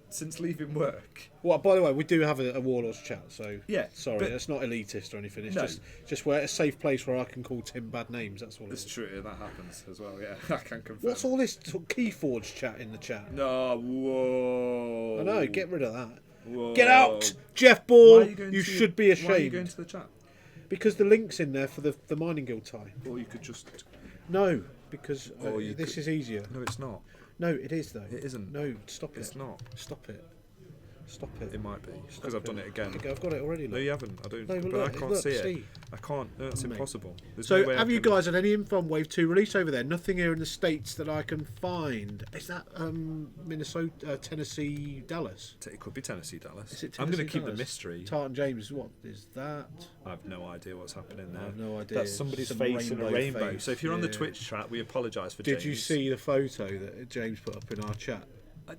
since leaving work? Well, by the way, we do have a Warlords chat, so Yeah, sorry, but- it's not elitist or anything. It's No. just where a safe place where I can call Tim bad names. That's all it It's is. true, that happens as well, yeah. I can confirm. What's all this Keyforge chat in the chat? No, whoa. I know, get rid of that. Whoa. Get out, Jeff Why Ball. are going You to- should be Why are you going ashamed to the chat? because the link's in there for the mining guild tie. Or you could just... No, because Or you this could- is easier. No, it's not. No, it is though. It isn't. No, stop it. It's not. Stop it. Stop it. It might be because I've done it again. I've got it already. No, Look. you haven't. I don't. No, but but look, I can't look, see it. see. I can't. No, that's impossible. There's So, no way have I you can- guys had any info on Wave 2 release over there? Nothing here in the States that I can find. Is that Minnesota, Tennessee, Dallas? It could be Tennessee, Dallas. Is it I'm going to Tennessee, keep the Dallas? mystery. Tartan James, what is that? I have no idea what's happening there. I have no idea. That's somebody's Some face in a rainbow. face. So if you're on the Yeah. Twitch chat, we apologise for James. Did you see the photo that James put up in our chat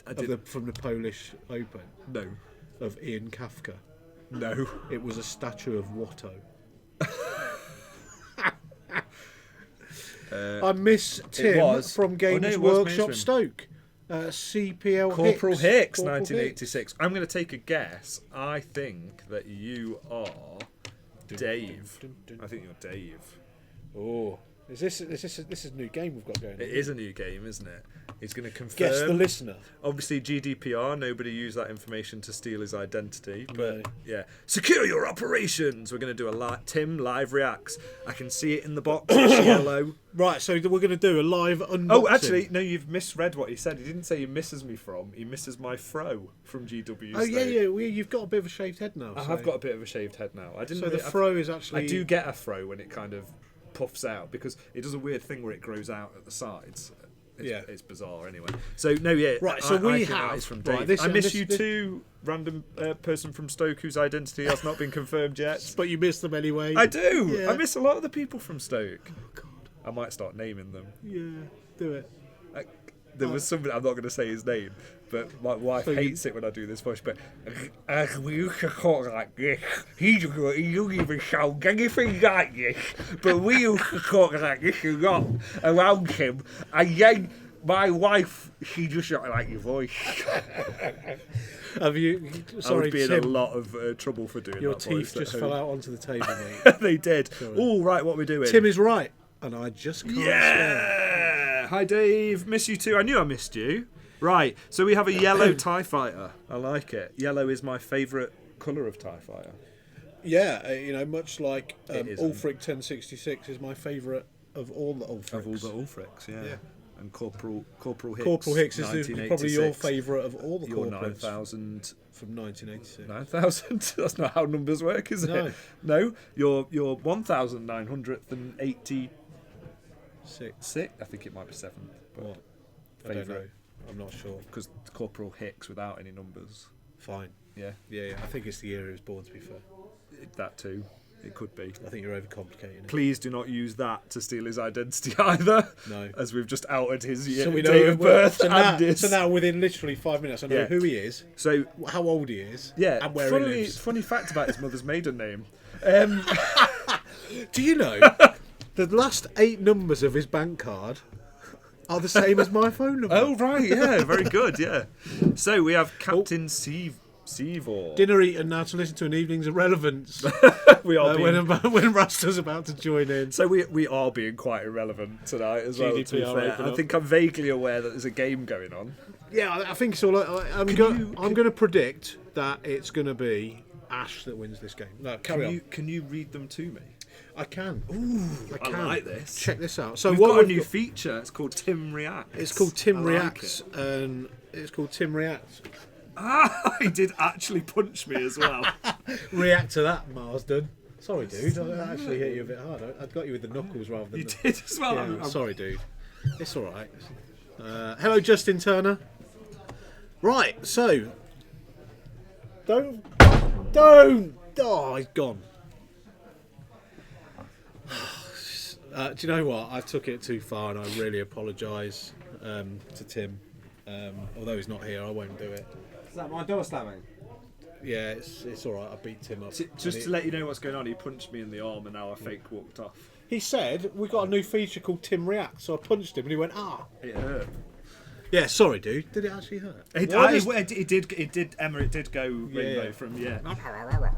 I did. from the Polish Open No. of Ian Kafka? No. It was a statue of Watto. I miss Tim was. from Games it was Workshop Mason. Stoke. CPL Corporal Hicks, Corporal 1986. I'm going to take a guess. I think that you are Dave. I think you're Dave. Oh, this is a new game we've got going? It is a new game, isn't it? He's going to confirm. Guess the listener. Obviously, GDPR. Nobody use that information to steal his identity. But No. yeah, secure your operations. We're going to do a Tim live reacts. I can see it in the box. It's yellow. Right, so we're going to do a live unboxing. Oh, actually, no. You've misread what he said. He didn't say he misses me from. He misses my fro from GW. Oh yeah. You've got a bit of a shaved head now. I have got a bit of a shaved head now. I didn't. So the fro is actually. I do get a fro when it kind of puffs out because it does a weird thing where it grows out at the sides. It's bizarre anyway. So no, yeah. Right, so I we think that have is from right, Dave. this, I miss this, you this, too, random person from Stoke whose identity has not been confirmed yet. But you miss them anyway. I do. Yeah. I miss a lot of the people from Stoke. Oh God. I might start naming them. Yeah, do it. There was somebody, I'm not going to say his name, but my wife hates it when I do this voice. But we used to talk like this. He don't even sound anything like this. But we used to talk like this a lot around him. And then my wife, she just don't like your voice. Have you? I Sorry, would be in Tim. a lot of trouble for doing Your that teeth voice at just home. fell out onto the table, mate. They did. Oh, right, what are we doing? Tim is right, and I just can't swear. Yeah! Hi, Dave. Miss you too. I knew I missed you. Right, so we have a yellow TIE fighter. I like it. Yellow is my favourite colour of TIE fighter. Yeah, much like It is, Ulfric 1066 is my favourite of all the Ulfrics. Of all the Ulfrics, yeah. And Corporal Hicks. Corporal Hicks is probably your 1986. favourite of all the Your corporates 9,000. from 1986. 9,000? That's not how numbers work, is it? No. Your 1,986. I think it might be 7th. But What? I don't know. favourite. I'm not sure. Because Corporal Hicks without any numbers. Fine. Yeah, Yeah. I think it's the year he was born, to be fair. that too. It could be. I think you're overcomplicating it. Please do not use that to steal his identity either. No. As we've just outed his So we know date of birth so and his... so now, within literally 5 minutes, I know Yeah. who he is, So, how old he is, yeah, and where he lives. funny fact about his mother's maiden name. Do you know the last 8 numbers of his bank card are the same as my phone number? Oh, right, yeah, very good, yeah. So we have Captain Seavor. Dinner eaten now to listen to an evening's irrelevance We are being... when Rasta's about to join in. So we are being quite irrelevant tonight as well, to be GDPR fair. open I up. think I'm vaguely aware that there's a game going on. Yeah, I think so. I'm going to predict that it's going to be Ash that wins this game. No, carry on. Can you read them to me? I can. Ooh, I can. like this. Check this out. So We've what got a we've new got- feature. It's called Tim Reacts. It's called Tim I like Reacts, it. and it's called Tim Reacts. Ah, he did actually punch me as well. React to that, Marsden. Sorry, dude. I actually hit you a bit hard. I got you with the knuckles rather than You the... did as well. Yeah, I'm sorry, dude. It's all right. Hello, Justin Turner. Right, so... Don't... Oh, he's gone. Do you know what? I took it too far, and I really apologise to Tim. Although he's not here, I won't do it. Is that my door slamming? Yeah, it's all right. I beat Tim up. Just to let you know what's going on, he punched me in the arm and now I fake walked off. He said we got a new feature called Tim Reacts, so I punched him and he went, ah. It hurt. Yeah, sorry, dude. Did it actually hurt? It did, Emma, it did go rainbow yeah. from, yeah.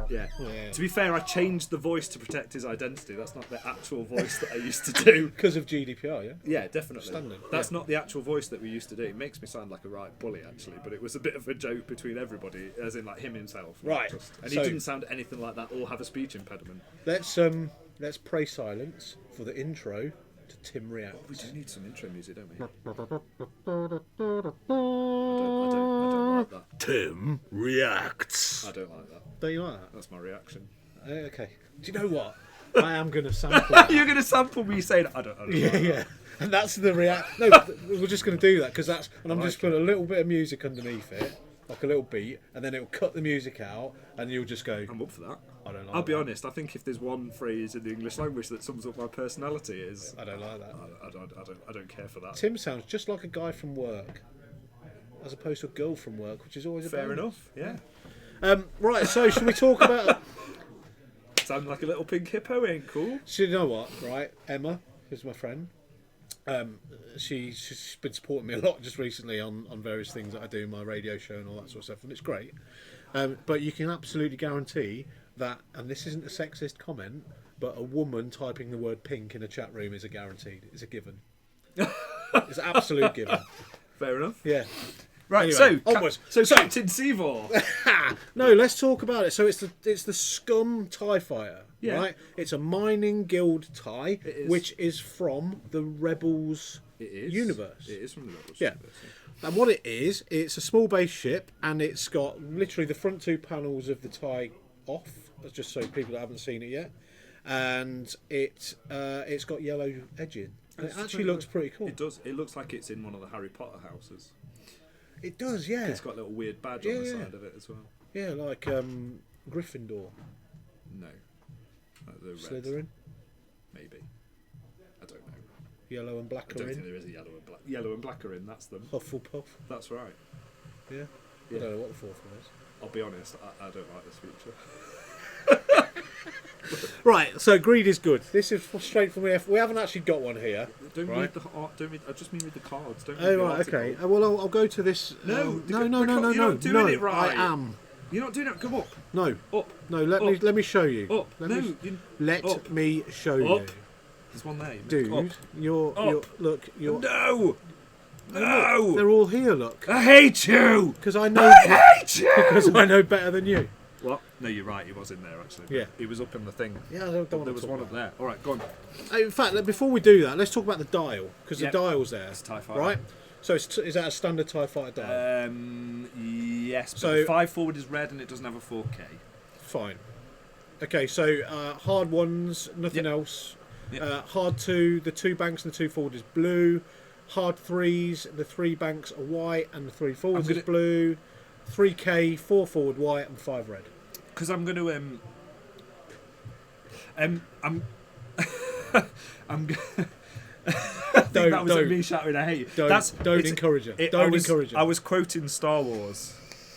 Yeah. To be fair, I changed the voice to protect his identity. That's not the actual voice that I used to do. Because of GDPR, yeah? Yeah, definitely. Standard, That's not the actual voice that we used to do. It makes me sound like a right bully, actually, but it was a bit of a joke between everybody, as in like him himself. Right. And So- he didn't sound anything like that or have a speech impediment. Let's pray silence for the intro to Tim Reacts. We do need some intro music, don't we? I don't like that. Tim reacts. I don't like that. Don't you like that? That's my reaction. Okay. Do you know what? I am going to sample that. You're going to sample me saying, I don't Yeah, like yeah. And that's the react. No, we're just going to do that because that's. And I'm just putting a little bit of music underneath it, like a little beat, and then it'll cut the music out, and you'll just go. I'm up for that. I don't like. I'll be honest. I think if there's one phrase in the English language that sums up my personality, is I don't like that. I don't care for that. Tim sounds just like a guy from work, as opposed to a girl from work, which is always a Fair bonus. enough. Yeah. Right. So should we talk about? Sound like a little pink hippo, ain't cool. So you know what? Right, Emma, who's my friend. She's been supporting me a lot just recently on various things that I do, my radio show and all that sort of stuff, and it's great. But you can absolutely guarantee that, and this isn't a sexist comment, but a woman typing the word pink in a chat room is a guaranteed. It's a given. It's an absolute given. Fair enough. Yeah. Right. Anyway, so, onwards. so Captain Seavor. No, let's talk about it. So it's the Scum TIE Fighter. Yeah. Right? It's a mining guild TIE, It is. which is from the Rebels universe. It is from the Rebels Yeah. universe. And what it is, it's a small base ship, and it's got literally the front two panels of the TIE off, just so people that haven't seen it yet. And it's got yellow edging. And it actually looks pretty cool. It does. It looks like it's in one of the Harry Potter houses. It does, yeah. It's got a little weird badge on the side of it as well. Yeah, like Gryffindor. No. Like the Reds. Slytherin. Maybe. I don't know. Yellow and black I are don't think in. there is a yellow and black are in. That's them. Hufflepuff. That's right. Yeah. Yeah. I don't know what the fourth one is. I'll be honest. I don't like this feature. Right, so greed is good. This is straight from the We haven't actually got one here. Don't Right. read the art. Don't read. I just mean read the cards. Don't read Oh, the right, article. okay. Well, I'll go to this. No, no. you're not doing it right. I am. You're not doing it. Come up. No. Up. No, let Up. me show you. Up. Let No. me, let Up. me show Up. you. There's one there. Dude, Up. you're look, you're No. Look, No. they're all here, look. I hate you. Because I know I hate you. because I know better than you. What? No, you're right. He was in there actually. Yeah. He was up in the thing. Yeah, I don't want There to was talk one about up there. All right, go on. In fact, before we do that, let's talk about the dial, because Yep. the dial's there. It's a TIE fighter. Right? So is that a standard TIE Fighter dial? Yes. But So- the 5 forward is red and it doesn't have a 4K. Fine. Okay, so hard ones, nothing Yep. else. Yep. Hard 2, the 2 banks and the 2 forward is blue. Hard 3s, the 3 banks are white and the 3 forwards is blue. 3K, 4 forward white and 5 red. Because I'm going to I'm I think that was me shouting I hate you. Don't encourage her. Don't encourage her. I was quoting Star Wars.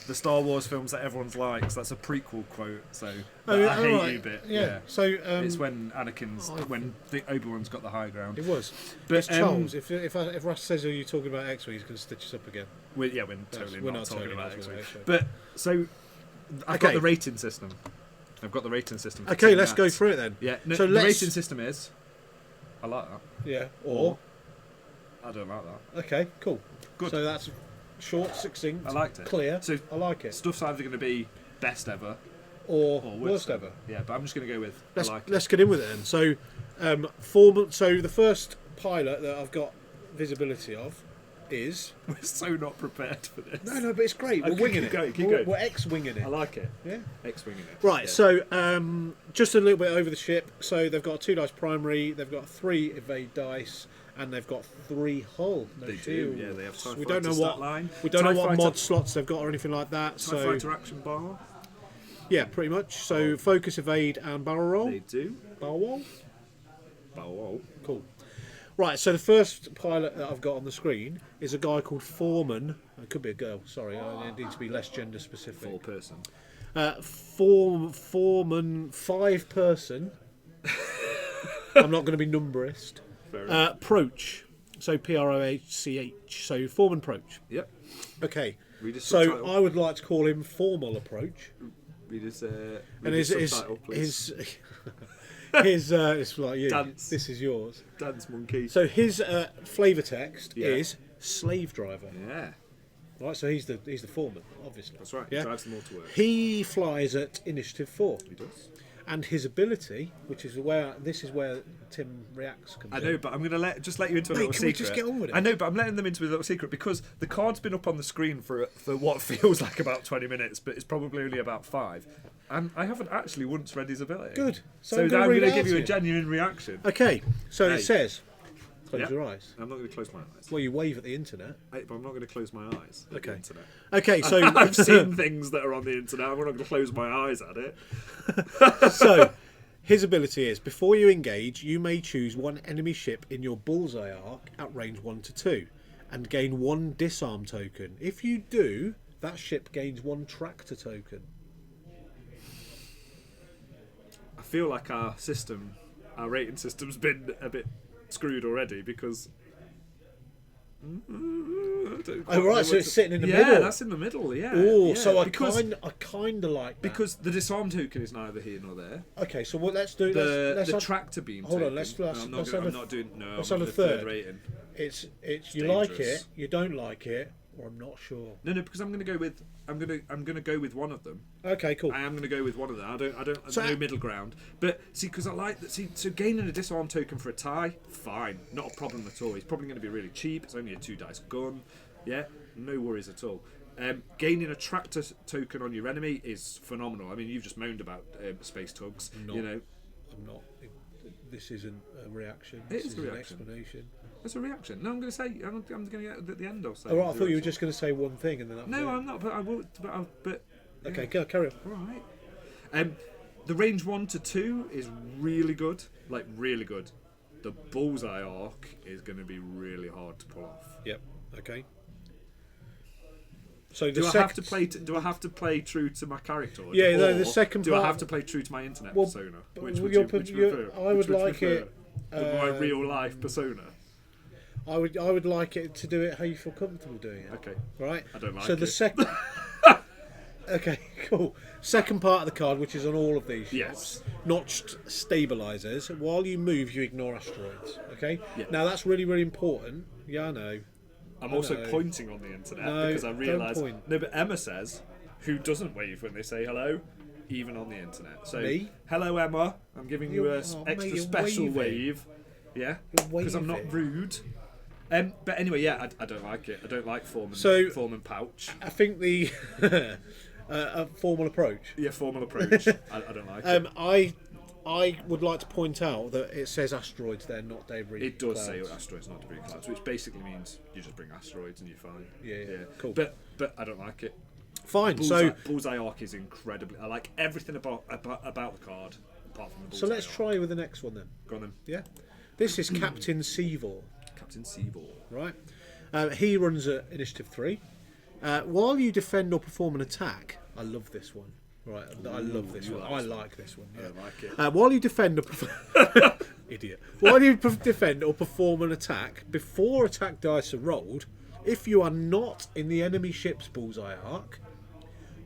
The Star Wars films that everyone likes. That's a prequel quote. So I hate right. you bit. Yeah. So it's when when Obi-Wan's got the high ground. it was. But It's Charles. If Russ says, "Are you talking about X-Wing?" He's going to stitch us up again. we're totally we're not not talking totally about not X-Wing. talking about But so I've Okay. got the rating system. I've got the rating system. for Okay, Team let's go Nats. through it then. Yeah. No, So the let's- rating system is. I like that. Yeah. Or I don't like that. okay, cool. Good. So that's short, succinct, I liked it. clear. So I like it. stuff's either going to be best ever Or or worst ever. Yeah, but I'm just going to go with Let's I like let's get in with it then. So, So the first pilot that I've got visibility of is it. We're so not prepared for this. no, but it's great. We're Okay, winging keep it. going, keep we're, going. we're X-winging it. I like it. Yeah. X-winging it. Right, Yeah. so just a little bit over the ship. So they've got a 2 dice primary, they've got 3 evade dice, and they've got 3 hull. No They do, shield. yeah, they have TIE We don't know fighter what stat line. we don't know TIE what fighter- mod slots they've got or anything like that. TIE So fighter action bar. yeah, pretty much. So focus, evade, and barrel roll. They do. Barrel roll. Oh, Cool. Right, so the first pilot that I've got on the screen is a guy called Foreman. It could be a girl. Sorry, I need to be less gender specific. 4 person. Foreman, 5 person. I'm not going to be numberist. Fair enough. Proach. So Proach. So Foreman Proach. Yep. Okay. Read his So subtitle. I would like to call him Formal Approach. Read his, And read his subtitle, please. it's like you. Dance. This is yours. Dance monkey. So his flavour text Yeah. is slave driver. Yeah, Right. So he's the foreman, obviously. that's right. Yeah. He drives them all to work. He flies at Initiative 4. He does. And his ability, which is where Tim reacts. Comes I know, in. but I'm going to let you into a Mate, little can we secret. just get on with it? I know, but I'm letting them into a little secret because the card's been up on the screen for what feels like about 20 minutes, but it's probably only about 5. And I haven't actually once read his ability. Good. So I'm now I'm going going to to give you a genuine reaction. Okay, so Hey. it says, close Yeah. your eyes. I'm not going to close my eyes. Well, you wave at the internet. But I'm not going to close my eyes at Okay. the internet. Okay, so I've seen things that are on the internet. I'm not going to close my eyes at it. So, his ability is, before you engage, you may choose one enemy ship in your bullseye arc at range 1 to 2 and gain 1 disarm token. If you do, that ship gains 1 tractor token. I feel like our rating system's been a bit screwed already because... Oh, right, so it's sitting in the yeah, middle. Yeah, that's in the middle, yeah. Oh, yeah, so I because, kind of like that. Because the disarm token is neither here nor there. Okay, so what? Let's do The tractor beam hold token. on, let's No, have I'm not doing a the third rating. It's you dangerous. like it, you don't like it, or I'm not sure. No, because I'm going to go with one of them. Okay, cool. I am going to go with one of them. I don't. So- no middle ground. But see, because I like that. See, so gaining a disarm token for a tie, fine, not a problem at all. It's probably going to be really cheap. It's only a 2 dice gun. Yeah, no worries at all. Gaining a tractor token on your enemy is phenomenal. I mean, you've just moaned about space tugs. Not- You know, I'm not. This isn't a reaction. It This is a an reaction. explanation. that's a reaction. No, I'm going to say. I'm going to get at the end. I'll say. Oh, right, I thought you were just going to say one thing and then that was No, it. I'm not. But I will. But Okay, go carry on. Right. The range 1 to 2 is really good. Like, really good. The bullseye arc is going to be really hard to pull off. Yep. Okay. So Do I have to play true to my character? Yeah, no, the or second do I part- have to play true to my internet Well, persona? but Which would you're- you prefer? you're- I would Which you like prefer? it, My real life persona. I would like it to do it how you feel comfortable doing it. Okay. Right. I don't like so the it. second. Okay, cool. Second part of the card, which is on all of these ships, Yes. notched stabilizers. While you move, you ignore asteroids. Okay. Yeah. Now that's really, really important. Yeah, I know. I'm I also know. pointing on the internet No, because I don't realise. point. No, but Emma says, who doesn't wave when they say hello, even on the internet. So, Me? hello, Emma. I'm giving you You're- a oh, mate, extra you're special waving. wave. Yeah, You're because I'm not waving. rude. But anyway, yeah, I don't like it. I don't like form and pouch. I think the a formal approach. Yeah, formal approach. I don't like it. I would like to point out that it says asteroids there, not debris. It does say clouds. asteroids, not debris clouds, which basically means you just bring asteroids and you're fine. Yeah, cool. But I don't like it. Fine. Bullseye arc is incredibly. I like everything about the card apart from the bullseye So let's arc. try with the next one then. Go on then. Yeah. This is Captain Seavor, Captain Seavor. right? He runs at Initiative 3. While you defend or perform an attack, I love this one. Right, I love this you one. like I this like this one. I Yeah. don't like it. While you defend or idiot. While you defend or perform an attack, before attack dice are rolled, if you are not in the enemy ship's bullseye arc,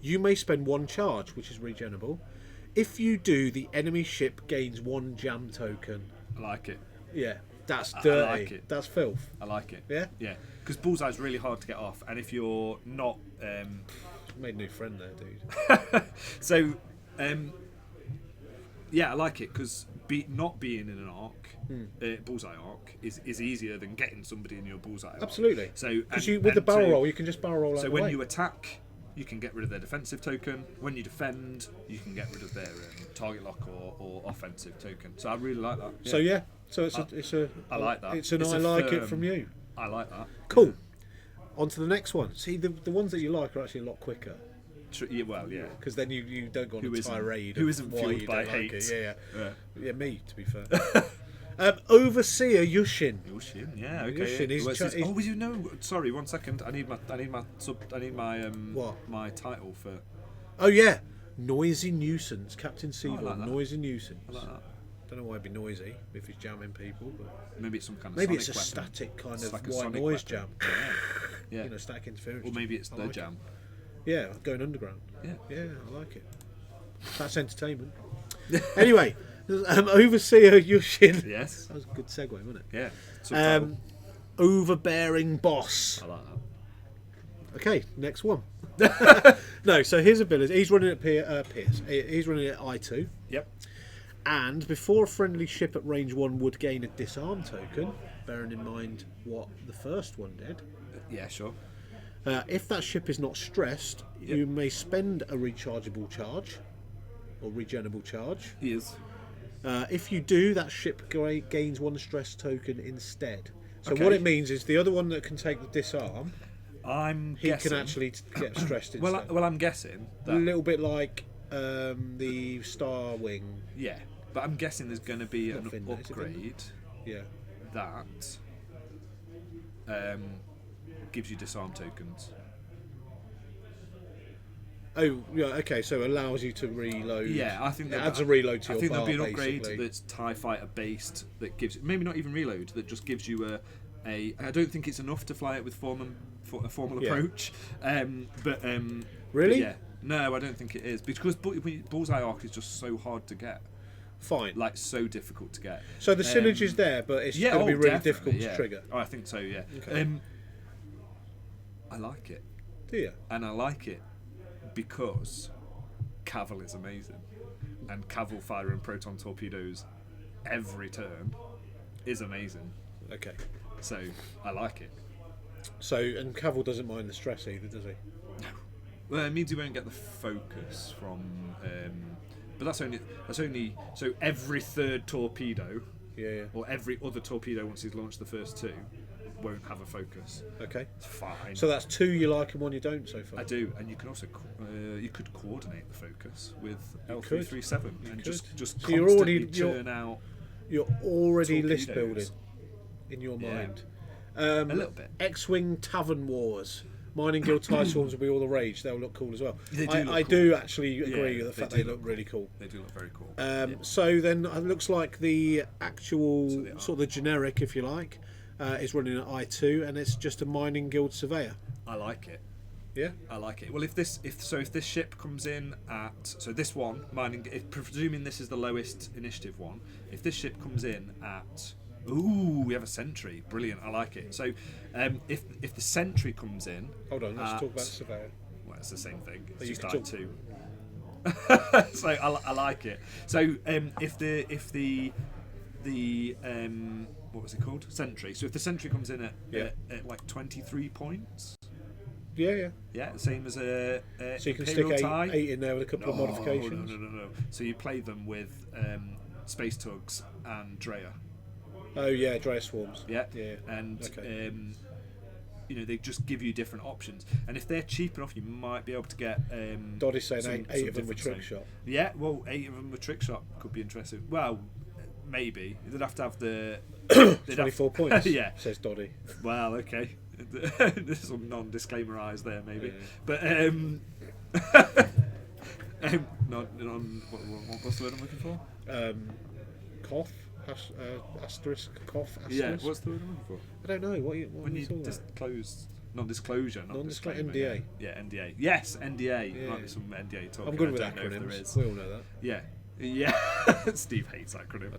you may spend 1 charge, which is regenerable. If you do, the enemy ship gains 1 jam token. I like it. Yeah, that's I dirty. like it. That's filth. I like it. Yeah? Yeah. Because bullseye's really hard to get off, and if you're not, Made a new friend there, dude. so, yeah, I like it because not being in an arc, bullseye arc, is easier than getting somebody in your bullseye arc. Absolutely. So Because and- with the and barrel so- roll, you can just barrel roll out So the when way. you attack, you can get rid of their defensive token. When you defend, you can get rid of their target lock or offensive token. So I really like that. So yeah, so it's a I like that. It's an It's I a like it firm- from you. I like that. Cool. On to the next one. See, the ones that you like are actually a lot quicker Yeah, well, yeah. because then you don't go on Who a isn't? tirade. Who of isn't why fueled you by don't like hate? it. Yeah. Yeah, me to be fair. Overseer Yushin. Yushin, yeah, okay. Yushin, he's What's cha- his- he's- oh, you know, sorry, 1 second. I need my What? my title for. Oh yeah, noisy nuisance. Captain Seagull, like that. noisy nuisance. I like that. Don't know why it'd be noisy if he's jamming people, but Maybe it's some kind of maybe sonic it's a weapon. static kind It's of like a white sonic noise weapon. jam. Yeah. You know, static interference. Or maybe it's I the like jam. it. Yeah, going underground. Yeah. Yeah, I like it. That's entertainment. Anyway, Overseer Yushin. Yes. That was a good segue, wasn't it? Yeah. Subtitle. Overbearing boss. I like Okay, next one. No, so his ability, he's running at Pierce. He's running at I2. Yep. And before a friendly ship at range 1 would gain a disarm token, bearing in mind what the first one did. Yeah, sure. If that ship is not stressed, you may spend a rechargeable charge or regenerable charge. He is. If you do, that ship gains 1 stress token instead. So Okay. what it means is the other one that can take the disarm, I'm he guessing. can actually get stressed instead. Well, I'm guessing A that. little bit like the Star Wing. Yeah, but I'm guessing there's going to be an Not Finland, is it upgrade Yeah. that gives you disarm tokens. Oh, yeah. Okay, so it allows you to reload. Yeah, I think it that- adds a reload to I your think bar, there'll be an upgrade basically. that's TIE Fighter based that gives maybe not even reload, that just gives you a I don't think it's enough to fly it with a formal Yeah. approach. But Really? yeah, no, I don't think it is, because Bullseye Arc is just so hard to get, Fine. like so difficult to get. So the synergy's there, but it's going to be really definitely, difficult yeah. to trigger. Oh, I think so. Yeah. Okay. I like it, Do you? and I like it because Cavill is amazing, and Cavill firing proton torpedoes every turn is amazing. Okay. So I like it. So, and Cavill doesn't mind the stress either, does he? Well, it means you won't get the focus from, but that's only so every third torpedo, Yeah. or every other torpedo once he's launched the first 2, won't have a focus. Okay. It's fine. So that's 2 you like and 1 you don't so far. I do, and you can also you could coordinate the focus with could. L337 You and could. just So you're constantly already- churn out You're already list torpedoes. building in your Yeah. mind. A little bit. X-Wing Tavern Wars. Mining Guild TIE Swarms will be all the rage. They'll look cool as well. They do look I cool. do actually agree Yeah, with the fact they they do look really cool. They do look very cool. So then it looks like the actual So they are. sort of the generic, if you like, is running at I2, and it's just a Mining Guild Surveyor. I like it. Yeah. I like it. Well, if this ship comes in at this one mining, presuming this is the lowest initiative one, if this ship comes in at we have a sentry, brilliant. I like it. So if the sentry comes in, Hold on, let's at- talk about Surveyor. well, it's the same thing. It's Oh, you just can I2. So I like it. So if the what was it called? Sentry. So if the sentry comes in at like 23 points. Yeah. Yeah, same as a So you can Imperial stick tie. eight in there with a couple of modifications. No. So you play them with Space Tugs and Drea. Oh yeah, Drea Swarms. Yeah. Yeah. And Okay. they just give you different options. And if they're cheap enough, you might be able to get. Doddy's saying some eight of them with different trick shot. Yeah, well, 8 of them with trick shot could be interesting. Well, maybe they'd have to have the 24 points. Yeah. Says Doddy. Well, okay. There's some non-disclaimer eyes there, maybe. Yeah. But what's the word I'm looking for? Cough. Asterisk. Cough. Asterisk. Yeah, what's the word I'm looking for? I don't know. What are When you you talking about? disclose, non-disclosure, Non-disclosure, non-disclaimer. NDA. Yeah, NDA. Yes, NDA. Yeah. Might be some NDA talk. I'm good with I don't know if there acronyms. is. We all know that. Yeah. Steve hates acronyms.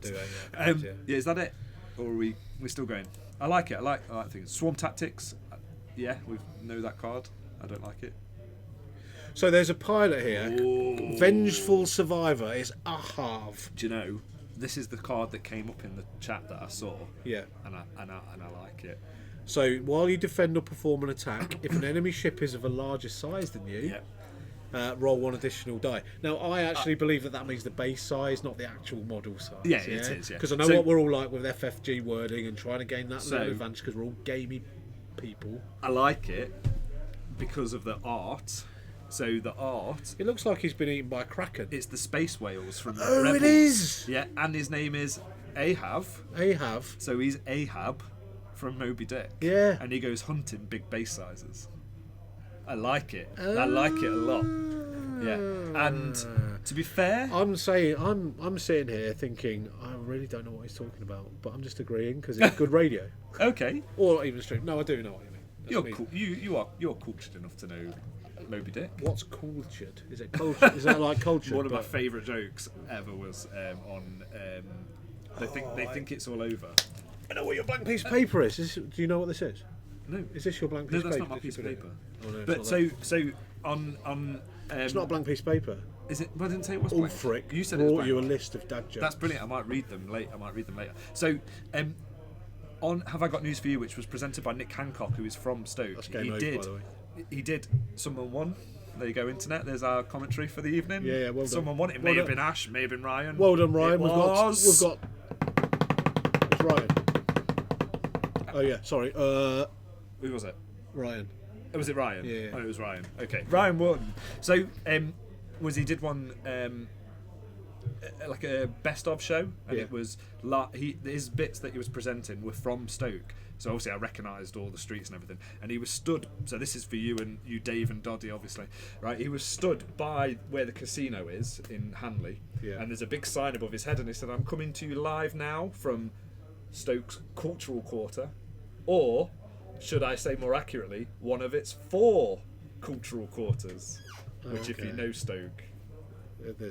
I do, yeah. Yeah, is that it? Or are we still going? I like it. I like things. Swarm Tactics. Yeah, we know that card. I don't like it. So there's a pilot here. Oh. Vengeful Survivor is Ahav. Do you know? This is the card that came up in the chat that I saw, Yeah. and I like it. So while you defend or perform an attack, if an enemy ship is of a larger size than you, roll 1 additional die. Now I actually believe that means the base size, not the actual model size. Yeah, it is, yeah. Because I know So- what we're all like with FFG wording and trying to gain that So- little advantage because we're all gamey people. I like it because of the art. So the art, It looks like he's been eaten by a kraken. it's the space whales from Oh, Rebels. it is! Yeah, and his name is Ahab. Ahav. So he's Ahab from Moby Dick. Yeah. And he goes hunting big base sizes. I like it. I like it a lot. Yeah. And to be fair, I'm sitting here thinking I really don't know what he's talking about, but I'm just agreeing because it's good radio okay, or even stream. No, I do know what you mean. That's you're me. cool. You're cultured enough to know Moby Dick. What's cultured? Is it cultured? Is that like culture? One of my favourite jokes ever was on. They think it's all over. I know what your blank piece of paper is. Do you know what this is? No. Is this your blank No, piece of that's paper? not my piece of paper. Oh, no, it's But not so on. it's not a blank piece of paper. Is it? Well, I didn't say it was All blank. frick. You said it was brought blank. you a list of dad jokes. That's brilliant. I might read them later. So, on Have I Got News for You, which was presented by Nick Hancock, who is from Stoke. That's game over, by the way. He did. Someone won. There you go, internet. There's our commentary for the evening. Yeah, well done. Someone won. It Well may have done. been Ash, may have been Ryan. Well done, Ryan. It We've was. got. It's Ryan. Oh yeah, sorry. Who was it? Ryan. Oh, was it Ryan? Yeah. Oh, it was Ryan. Okay, Ryan won. So, he did one like a best of show, and Yeah. it was his bits that he was presenting were from Stoke. So obviously I recognised all the streets and everything, and he was stood. So this is for you and you, Dave and Doddy, obviously, right? He was stood by where the casino is in Hanley, and there's a big sign above his head, and he said, "I'm coming to you live now from Stoke's cultural quarter, or should I say more accurately, one of its 4 cultural quarters." Which, if you know Stoke,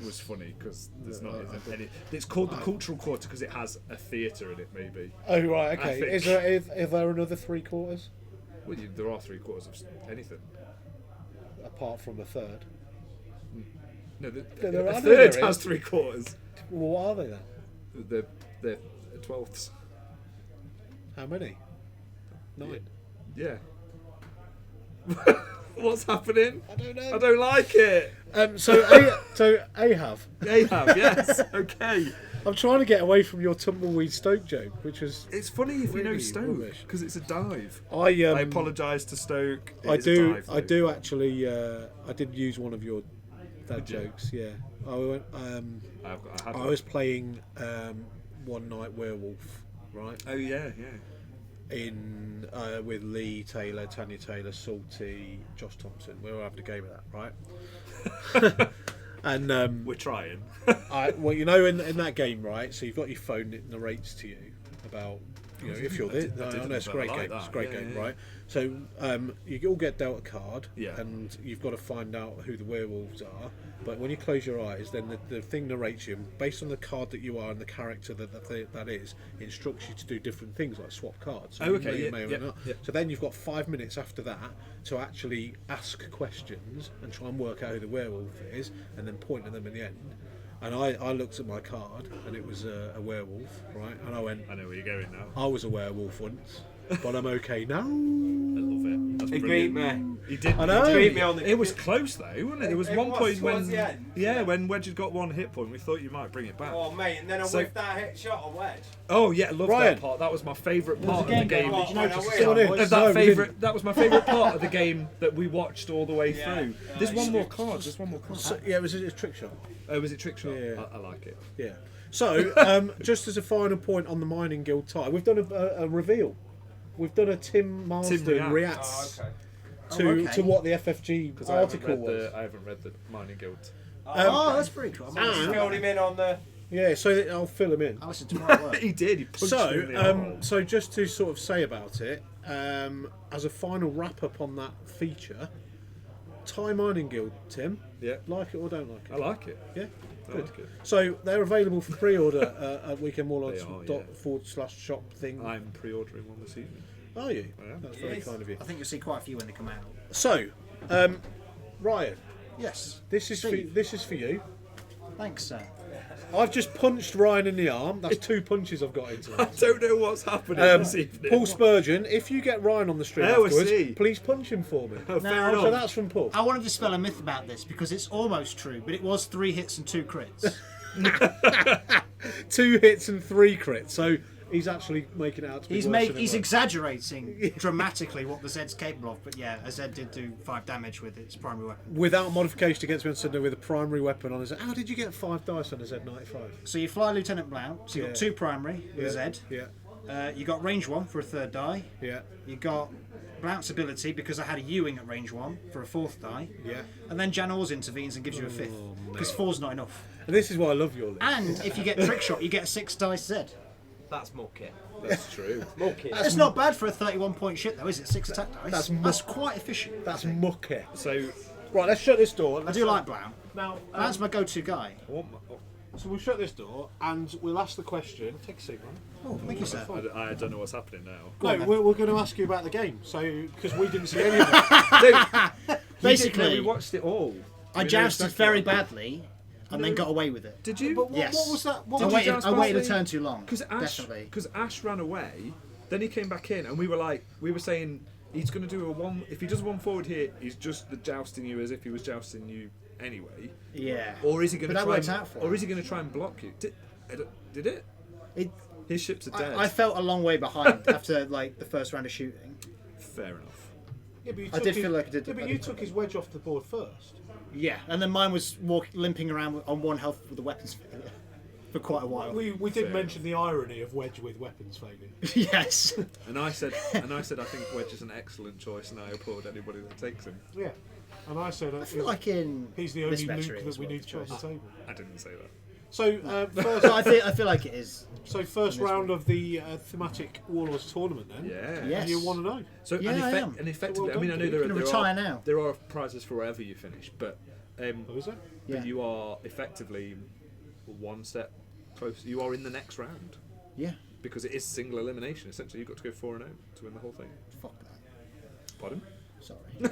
was funny because there's not any. It's called the cultural quarter because it has a theatre in it, maybe. Oh right, okay. I think- Is there another 3 quarters Well, there are 3/4 of anything. apart from a third? No, there a are, third there has is. 3/4. Well, what are they then? The 12ths. How many? 9. Yeah. What's happening? I don't know. I don't like it. So Ahab. Ahab, yes. Okay. I'm trying to get away from your tumbleweed Stoke joke, which was. It's funny if you know Really Stoke rubbish. because it's a dive. I apologise to Stoke. I It's a dive, I though. do actually. I did use one of your dad jokes. Yeah. I went. I was playing One Night Werewolf, right? Oh yeah. In with Lee Taylor, Tanya Taylor, Salty, Josh Thompson. We were having a game of that, right? And We're trying. well, you know, in that game, right? So you've got your phone; it narrates to you about, you know, if you're this. It's a great like game. that. It's a great Yeah, game, yeah. right? So you all get dealt a card, Yeah. and you've got to find out who the werewolves are. But when you close your eyes, then the thing narrates you, and based on the card that you are and the character that is, it instructs you to do different things like swap cards. So Oh, you okay, may or yeah, may yeah, not. yeah. So then you've got 5 minutes after that to actually ask questions and try and work out who the werewolf is, and then point at them in the end. And I looked at my card, and it was a werewolf, right? And I went, I know where you're going now. I was a werewolf once, but I'm okay now. I love it. That's He brilliant. beat me. He did. I know. Beat me on the. It was close though, wasn't it? There was It one was point towards when, the end. when Wedge had got 1 hit point, we thought you might bring it back. Oh mate, and then I So- whiffed that hit shot on Wedge. Oh yeah, I loved Ryan. that part. That was my favourite part of the game. Oh, Did you notice when I the win. sound Of voice? that That we favourite. That was my favourite part of the game that we watched all the way Yeah. through. There's one more card. There's one more card. So, yeah, it was a trick shot. Oh, was it trick shot? Yeah. I like it. Yeah. So, just as a final point on the Mining Guild tie, we've done a reveal. We've done a Tim Marsden Reacts. reacts Oh, okay. to what the FFG Because I haven't article read was. I haven't read the Mining Guild. Oh, that's pretty cool. I Just might filled him in on the. Yeah, so I'll fill him in. I'll listen to my work. He did. He punched me in the arm. So just to sort of say about it, as a final wrap up on that feature, Thai Mining Guild, Tim, Yeah. like it or don't like I it? like it. Yeah, I good. like it. So they're available for pre-order at Weekend They are, /shop thing. I'm pre-ordering one this evening. Are you? I am. That's very Yes. kind of you. I think you'll see quite a few when they come out. So, Ryan, Yes. this is Steve. for you. Thanks, sir. I've just punched Ryan in the arm. That's 2 punches I've got into I him. don't know what's happening this evening. Paul Spurgeon, if you get Ryan on the stream Oh, I afterwards, see. please punch him for me. Oh, fair No, enough. So that's from Paul. I want to dispel a myth about this because it's almost true, but it was 3 hits and 2 crits. 2 hits and 3 crits. So he's actually making it out to be He's worse than it he's was. exaggerating dramatically what the Zed's capable of, but yeah, a Zed did do 5 damage with its primary weapon. Without modification against Vincent with a primary weapon on his. How did you get 5 dice on a Z95? So you fly Lieutenant Blount, so you've Yeah. got 2 primary with a Zed. Yeah, You got range 1 for a 3rd die. yeah, You got Blount's ability because I had a Ewing at range 1 for a 4th die. yeah. And then Jan Ors intervenes and gives you a 5th because 4's not enough. And this is why I love your list. And if you get trick shot, you get a 6 dice Zed. That's more kit. That's true. More kit. It's not bad for a 31 point shit though, is it? 6 attack dice. That's quite efficient. That's mucky. So, Right, let's shut this door. I do like Blount. Now, Blount's my go-to guy. I want my, So we'll shut this door and we'll ask the question. Take a seat, man. Oh, thank you, sir. I don't know what's happening now. No, we're going to ask you about the game. So because we didn't see any of it. Basically, we watched it all. I jousted very badly and then got away with it. Did you? But Yes. what was that? What I was waited, that? I waited a turn too long. Because Definitely. Ash ran away, then he came back in, and we were saying he's going to do a one. If he does one forward here, he's just jousting you as if he was jousting you anyway. Yeah. Or is he going But to that try? worked out for Or him. is he going to try and block you? Did it? His ships are dead. I felt a long way behind after like the first round of shooting. Fair enough. Yeah, but you I took did his- feel like I did- Yeah, but I you did took quite his wedge off the board first. Yeah, and then mine was limping around on one health with the weapons failure for quite a while. We did Fair mention the irony of wedge with weapons failing. Yes. And I said I think Wedge is an excellent choice, and I applaud anybody that takes him. Yeah, and I said I feel like in he's the this only veteran Luke is that we one need of to the put on the choices. table. I didn't say that. So first, So I feel like it is. so first round of the thematic Warlords tournament then. Yeah. Yes. And you want to know. So Yeah, I am. and effectively, So well I mean, I done, know Pete. there Gonna are retire now. there are prizes for wherever you finish, but Oh, is it? Yeah. but you are effectively one step close. You are in the next round Yeah. because it is single elimination. Essentially, you've got to go 4-0 to win the whole thing. Fuck that. Pardon? Sorry.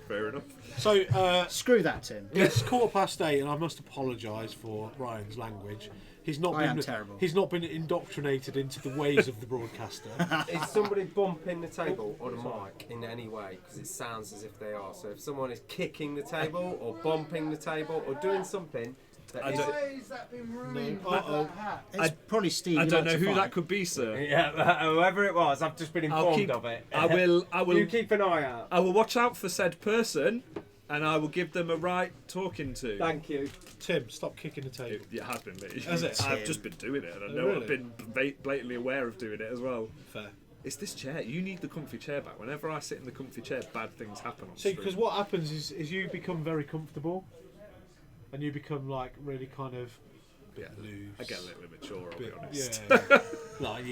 Fair enough. So Screw that, Tim. it's 8:15, and I must apologise for Ryan's language. He's not I been am terrible. He's not been indoctrinated into the ways of the broadcaster. Is somebody bumping the table on a mic in any way? Because it sounds as if they are. So if someone is kicking the table or bumping the table or doing something that I is... don't- Uh-oh. It's probably Steve. I you don't like know to who fight. that could be, sir. Yeah, whoever it was, I've just been informed of it. I will. You keep an eye out. I will watch out for said person, and I will give them a right talking to. Thank you. Tim, stop kicking the table. It has been me. Has it? I've just been doing it, and I Oh, know really? I've been blatantly aware of doing it as well. Fair. It's this chair. You need the comfy chair back. Whenever I sit in the comfy chair, bad things happen on See, stream. because what happens is you become very comfortable, and you become like really kind of Yeah, loose. I get a little immature, I'll be honest. Yeah, like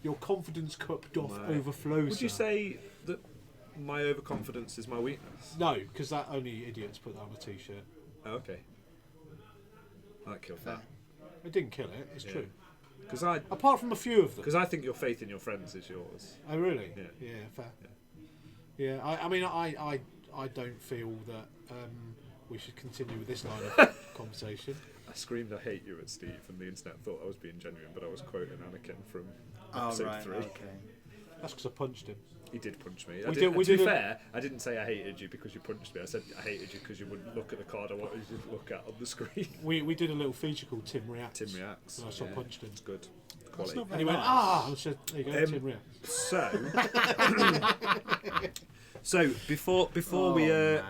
your confidence cup doth My- overflow. Would you sir. say that my overconfidence is my weakness? No, because that only idiots put that on a t-shirt. Oh, okay. I killed that. It didn't kill it. It's Yeah. true. Because I Apart from a few of them. Because I think your faith in your friends is yours. Oh really? Yeah. Yeah, fair. Yeah, I mean, I don't feel that we should continue with this line of conversation. I screamed I hate you at Steve, and the internet thought I was being genuine, but I was quoting Anakin from Oh, episode right. 3. Okay. That's because I punched him. He did punch me. We To did be a- fair, I didn't say I hated you because you punched me. I said I hated you because you wouldn't look at the card I wanted you to look at on the screen. We did a little feature called Tim Reacts. Tim reacts. And I sort of punched him. It's good. Quality. not And he went, Nice. ah! And I said, there you go, Um, Tim Reacts. So before Oh, man.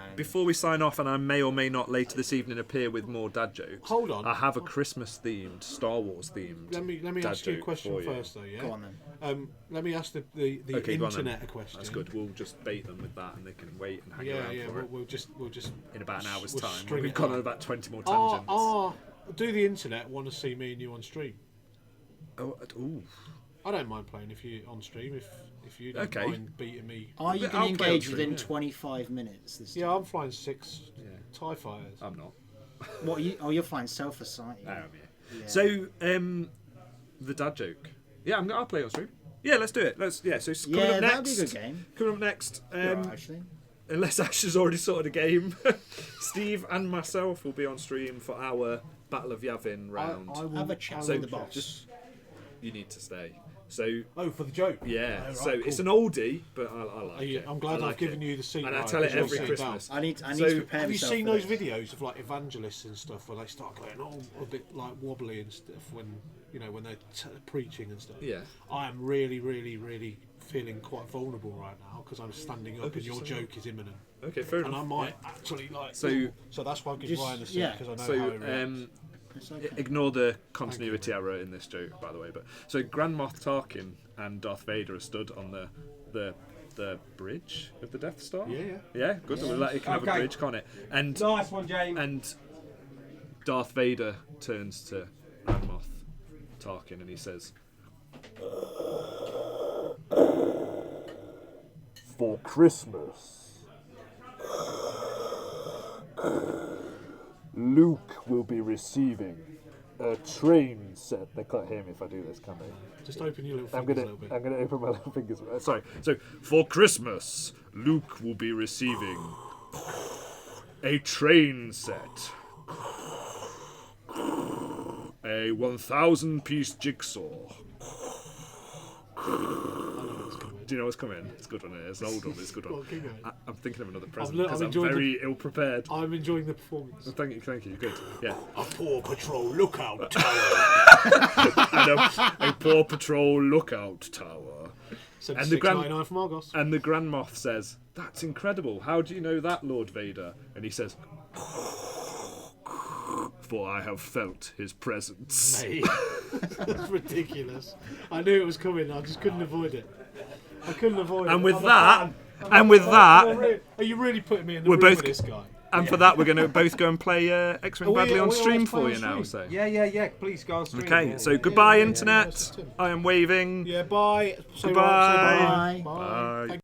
we sign off, and I may or may not later this evening appear with more dad jokes. Hold on. I have a Christmas themed, Star Wars themed. Let me dad ask you a joke question for you. first, though, yeah? Go on then. Let me ask the Okay, go on then. internet a question. That's good. We'll just bait them with that, and they can wait and hang Yeah, around yeah, for it. we'll just In about an hour's we'll time, string we've it gone on. on about 20 more tangents. Do the internet want to see me and you on stream? Ooh. I don't mind playing if you on stream if you don't Okay. mind beating me. Are you I'll going to play on engage stream, within yeah. 25 minutes this time? Yeah, I'm flying 6 Yeah. TIE fighters. I'm not. What? You're flying Selfless, aren't you? I am, yeah. Yeah. So, the dad joke. Yeah, I'll play on stream. Yeah, let's do it. So it's coming Yeah, up next. that'd be a good game. Coming up next. Right, actually. Unless Ash has already sorted a game, Steve and myself will be on stream for our Battle of Yavin round. I will, Have a chat I with will the boss. just- You need to stay. So Oh, for the joke. yeah, Oh, right, so it's cool. an oldie, but I like it. I'm glad I like I've given it. you the seat. And I right, tell it 'cause you'll every sit Christmas. down. I need to So, prepare Have you myself seen for those this. videos of like evangelists and stuff where they start going all a bit like wobbly and stuff when when they're preaching and stuff? Yeah. I am really, really, really feeling quite vulnerable right now because I'm standing up could and you your say joke is imminent, Okay, fair and I enough. might actually like. So- so that's why I'm giving Just- Ryan the seat yeah. because I know how So it reacts. It's okay. ignore the continuity error in this joke, by the way. But so Grand Moff Tarkin and Darth Vader are stood on the bridge of the Death Star. Yeah. Yeah, good. Yeah. We'll let it can have a Okay. bridge, can't it? And Nice one, James. and Darth Vader turns to Grand Moff Tarkin and he says, For Christmas, Luke will be receiving a train set. They can't hear me if I do this, can they? Just open your little I'm fingers gonna, a little bit. I'm gonna open my little fingers. Sorry. So for Christmas, Luke will be receiving a train set, a 1,000-piece jigsaw. Do you know what's coming? It's a good one. It's an old one, but it's a good one. Well, keep going. I'm thinking of another present I'm because I'm enjoying very ill prepared. I'm enjoying the performance. Thank you. Good. Yeah. A Paw Patrol lookout tower. And a Paw Patrol lookout tower. And the grand- $6.99 from Argos. And the Grand Moff says, "That's incredible. How do you know that, Lord Vader?" And he says, "For I have felt his presence." Mate, that's ridiculous. I knew it was coming. I just couldn't avoid it. I couldn't avoid it. And with I'm a that, fan. and with that, Are you really putting me in the We're room both- with this guy? and for that, we're going to both go and play X-Wing Badly on stream for you now. So. Yeah. Please go on stream. Okay, so goodbye, yeah, internet. that's Tim. I am waving. Yeah, bye. Say Goodbye. Say bye. Bye. Thank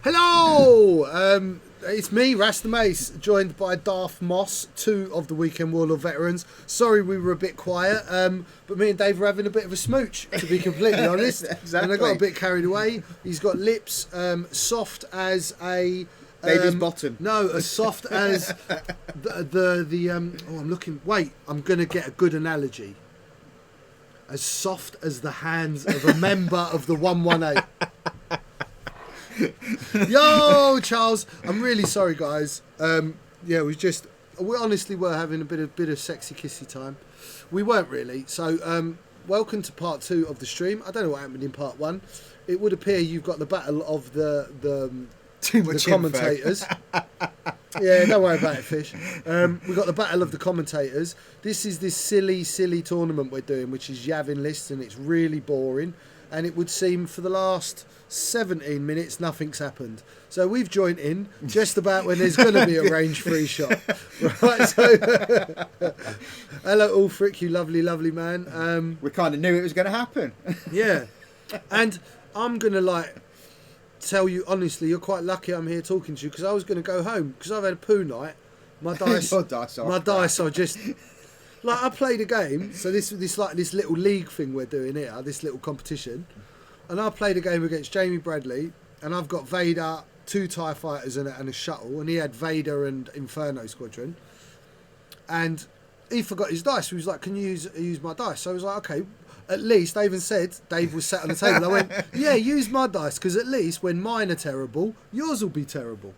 Hello! It's me, Rasta Mace, joined by Darth Moss, 2 of the Weekend Warlord veterans. Sorry we were a bit quiet, but me and Dave were having a bit of a smooch, to be completely honest. Exactly. And I got a bit carried away. He's got lips soft as a... Baby's bottom. No, as soft as I'm looking... Wait, I'm going to get a good analogy. As soft as the hands of a member of the 118. Yo, Charles, I'm really sorry, guys. We honestly were having a bit of sexy kissy time. We weren't really. So, welcome to part 2 of the stream. I don't know what happened in part 1. It would appear you've got the battle of the Too much commentators. Yeah, don't worry about it, Fish. We've got the battle of the commentators. This is this silly tournament we're doing, which is Yavin lists, and it's really boring. And it would seem for the last 17 minutes nothing's happened. So we've joined in just about when there's going to be a range free shot. Right, so hello Ulfric, you lovely man. We kind of knew it was going to happen. Yeah, and I'm going to tell you honestly, you're quite lucky I'm here talking to you, because I was going to go home because I've had a poo night. My dice are just... I played a game, so this little league thing we're doing here, this little competition, and I played a game against Jamie Bradley, and I've got Vader, 2 TIE fighters and a shuttle, and he had Vader and Inferno Squadron, and he forgot his dice. He was like, "Can you use my dice?" So I was like, "Okay." At least, I even said, Dave was sat on the table. I went, "Yeah, use my dice, because at least when mine are terrible, yours will be terrible."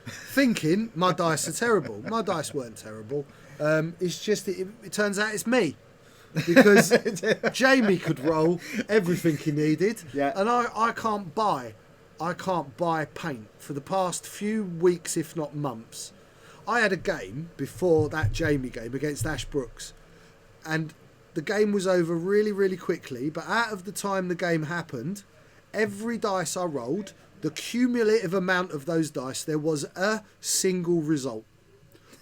Thinking my dice are terrible. My dice weren't terrible. It's just it turns out it's me, because Jamie could roll everything he needed, and I can't buy paint for the past few weeks, if not months. I had a game before that Jamie game against Ash Brooks, and the game was over really quickly, but out of the time the game happened, every dice I rolled, the cumulative amount of those dice, there was a single result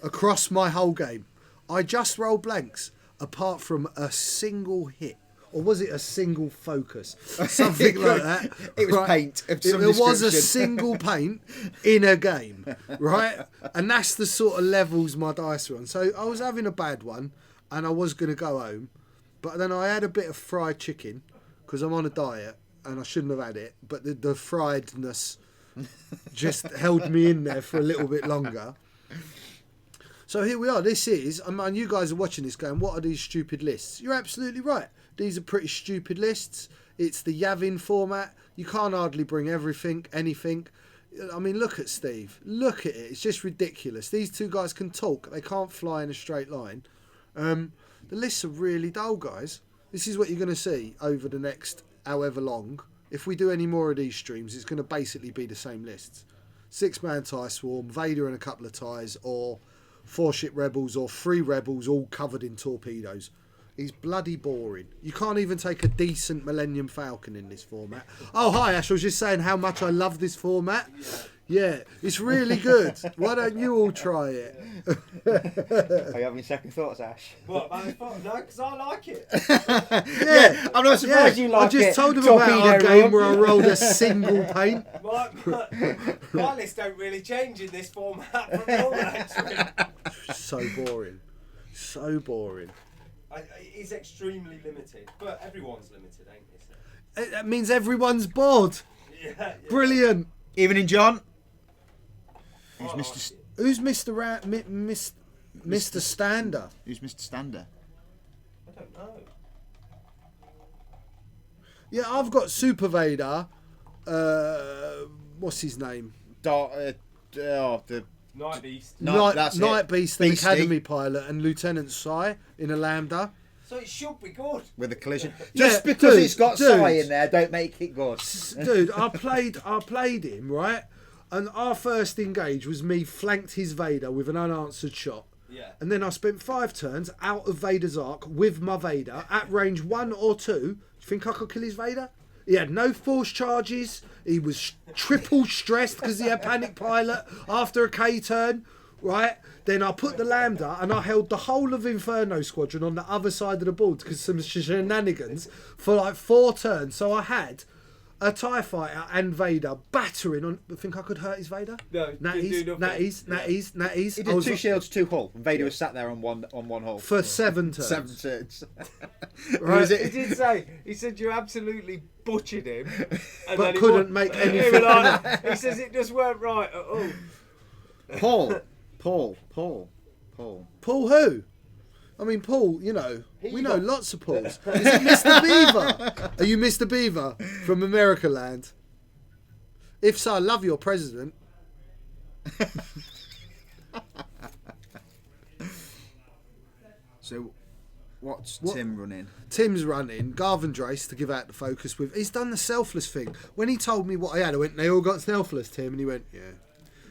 across my whole game. I just rolled blanks, apart from a single hit. Or was it a single focus? Something like that. It was paint of some It was a description. single paint in a game, right? And that's the sort of levels my dice are on. So I was having a bad one, and I was going to go home. But then I had a bit of fried chicken, because I'm on a diet, and I shouldn't have had it. But the friedness just held me in there for a little bit longer. So here we are. This is, and you guys are watching this going, what are these stupid lists? You're absolutely right. These are pretty stupid lists. It's the Yavin format. You can't hardly bring anything. I mean, look at Steve. Look at it. It's just ridiculous. These 2 guys can talk. They can't fly in a straight line. The lists are really dull, guys. This is what you're going to see over the next however long. If we do any more of these streams, it's going to basically be the same lists. 6-man TIE Swarm, Vader and a couple of TIEs, or 4-ship Rebels, or 3 Rebels all covered in torpedoes. It's bloody boring. You can't even take a decent Millennium Falcon in this format. Oh, hi, Ash. I was just saying how much I love this format. Yeah, it's really good. Why don't you all try it? Are you having second thoughts, Ash? What, no, because I like it. Yeah, I'm not surprised you like I just it. told him about our Torpedo game run. where I rolled a single paint. My list don't really change in this format from your actually. So boring. So boring. It's extremely limited, but everyone's limited, ain't it? That means everyone's bored. Yeah. Brilliant. Evening, John. Who's Mr. Who's Mr. Stander? Who's Mr. Stander? I don't know. Yeah, I've got Super Vader. What's his name? The Night Beast. that's Night it. Beast, the Beastie. Academy pilot, and Lieutenant Sai in a Lambda. So it should be good. With a collision. Yeah, Just because dude, it's got dude. Sai in there, don't make it good. Dude, I played him, right? And our first engage was me flanked his Vader with an unanswered shot. Yeah. And then I spent 5 turns out of Vader's arc with my Vader at range 1 or 2. Do you think I could kill his Vader? He had no force charges. He was triple stressed because he had panic pilot after a K turn. Right? Then I put the Lambda and I held the whole of Inferno Squadron on the other side of the board because some shenanigans for like 4 turns. So I had a TIE fighter and Vader battering on. Think I could hurt his Vader? No, Natties. He I did was 2 shields, 2 hull, and Vader was sat there on one hull. for 7 turns. 7 turns. Right. He did say, he said you absolutely butchered him. And But then he couldn't wa- make he anything was like- He says it just weren't right at all. Paul. Paul who? I mean, Paul, you know, we know lots of Pauls. Is it Mr. Beaver? Are you Mr. Beaver from America Land? If so, I love your president. So, what's Tim running? Tim's running. Garvin Drace to give out the focus with. He's done the selfless thing. When he told me what I had, I went, they all got selfless, Tim. And he went, yeah.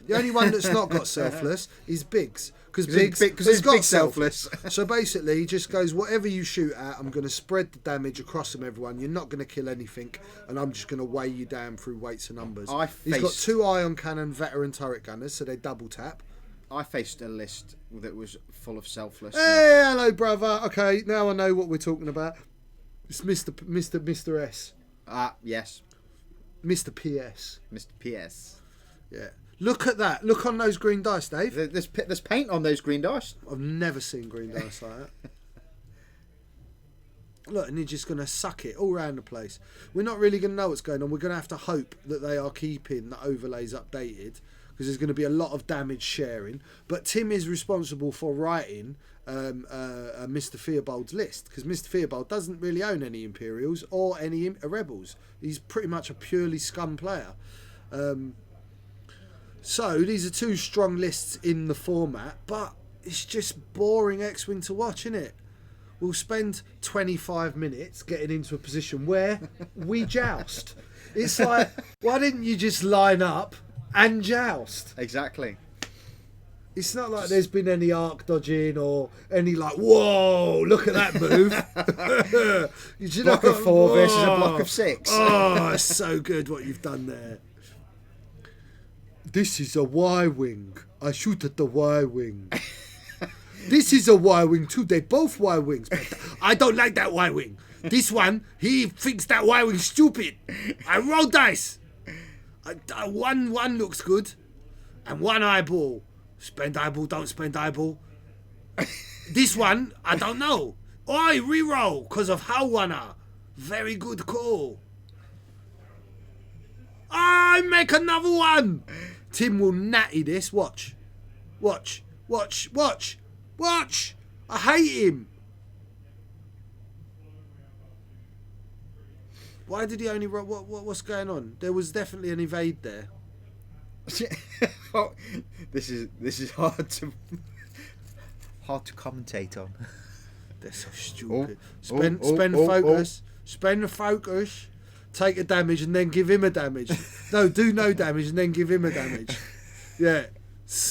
The only one that's not got selfless is Biggs. Because Biggs has got Biggs selfless. So basically, he just goes, whatever you shoot at, I'm going to spread the damage across them, everyone. You're not going to kill anything. And I'm just going to weigh you down through weights and numbers. He's got 2 ion cannon veteran turret gunners, so they double tap. I faced a list that was full of selfless. Hey, hello, brother. Okay, now I know what we're talking about. It's Mr. S. Yes. Mr. PS. Mr. PS. Yeah. Look at that. Look on those green dice, Dave. There's paint on those green dice. I've never seen green dice like that. Look, and you're just going to suck it all around the place. We're not really going to know what's going on. We're going to have to hope that they are keeping the overlays updated, because there's going to be a lot of damage sharing. But Tim is responsible for writing Mr. Theobald's list, because Mr. Theobald doesn't really own any Imperials or any Rebels. He's pretty much a purely scum player. So these are 2 strong lists in the format, but it's just boring X-Wing to watch, isn't it? We'll spend 25 minutes getting into a position where we joust. It's like, why didn't you just line up and joust? Exactly. It's not like there's been any arc dodging or any like, whoa, look at that move. Block of 4 versus a block of 6. Oh, it's so good what you've done there. This is a Y-wing. I shoot at the Y-wing. This is a Y-wing too. They both Y-wings. But I don't like that Y-wing. This one, he thinks that Y-wing's stupid. I roll dice. One looks good. And 1 eyeball. Spend eyeball, don't spend eyeball. This one, I don't know. I re-roll because of how wanna. Very good call. I make another one. Tim will natty this. Watch. I hate him. Why did he only roll? What's going on? There was definitely an evade there. This is hard to commentate on. They're so stupid. Oh, Spend focus. Spend the focus. Take a damage and then give him a damage. No, do no damage and then give him a damage. Yeah.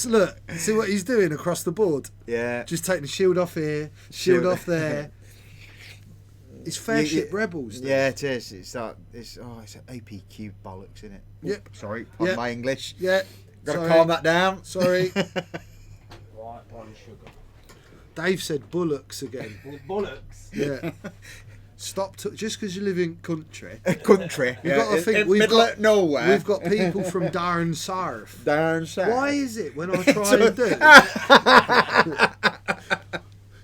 Look, see what he's doing across the board? Yeah. Just taking the shield off here, shield off there. It's fair ship rebels. Though. Yeah, it is. It's an APQ bollocks, isn't it? Yep. Sorry, pardon my English. Yeah. Got to calm that down. Sorry. White on sugar. Dave said bullocks again. Bullocks. Yeah. Stop. Just because you live in country. Country. You've got to think we've got nowhere. We've got people from Darren Sarf. Darren Sarf. Why is it when I try and do?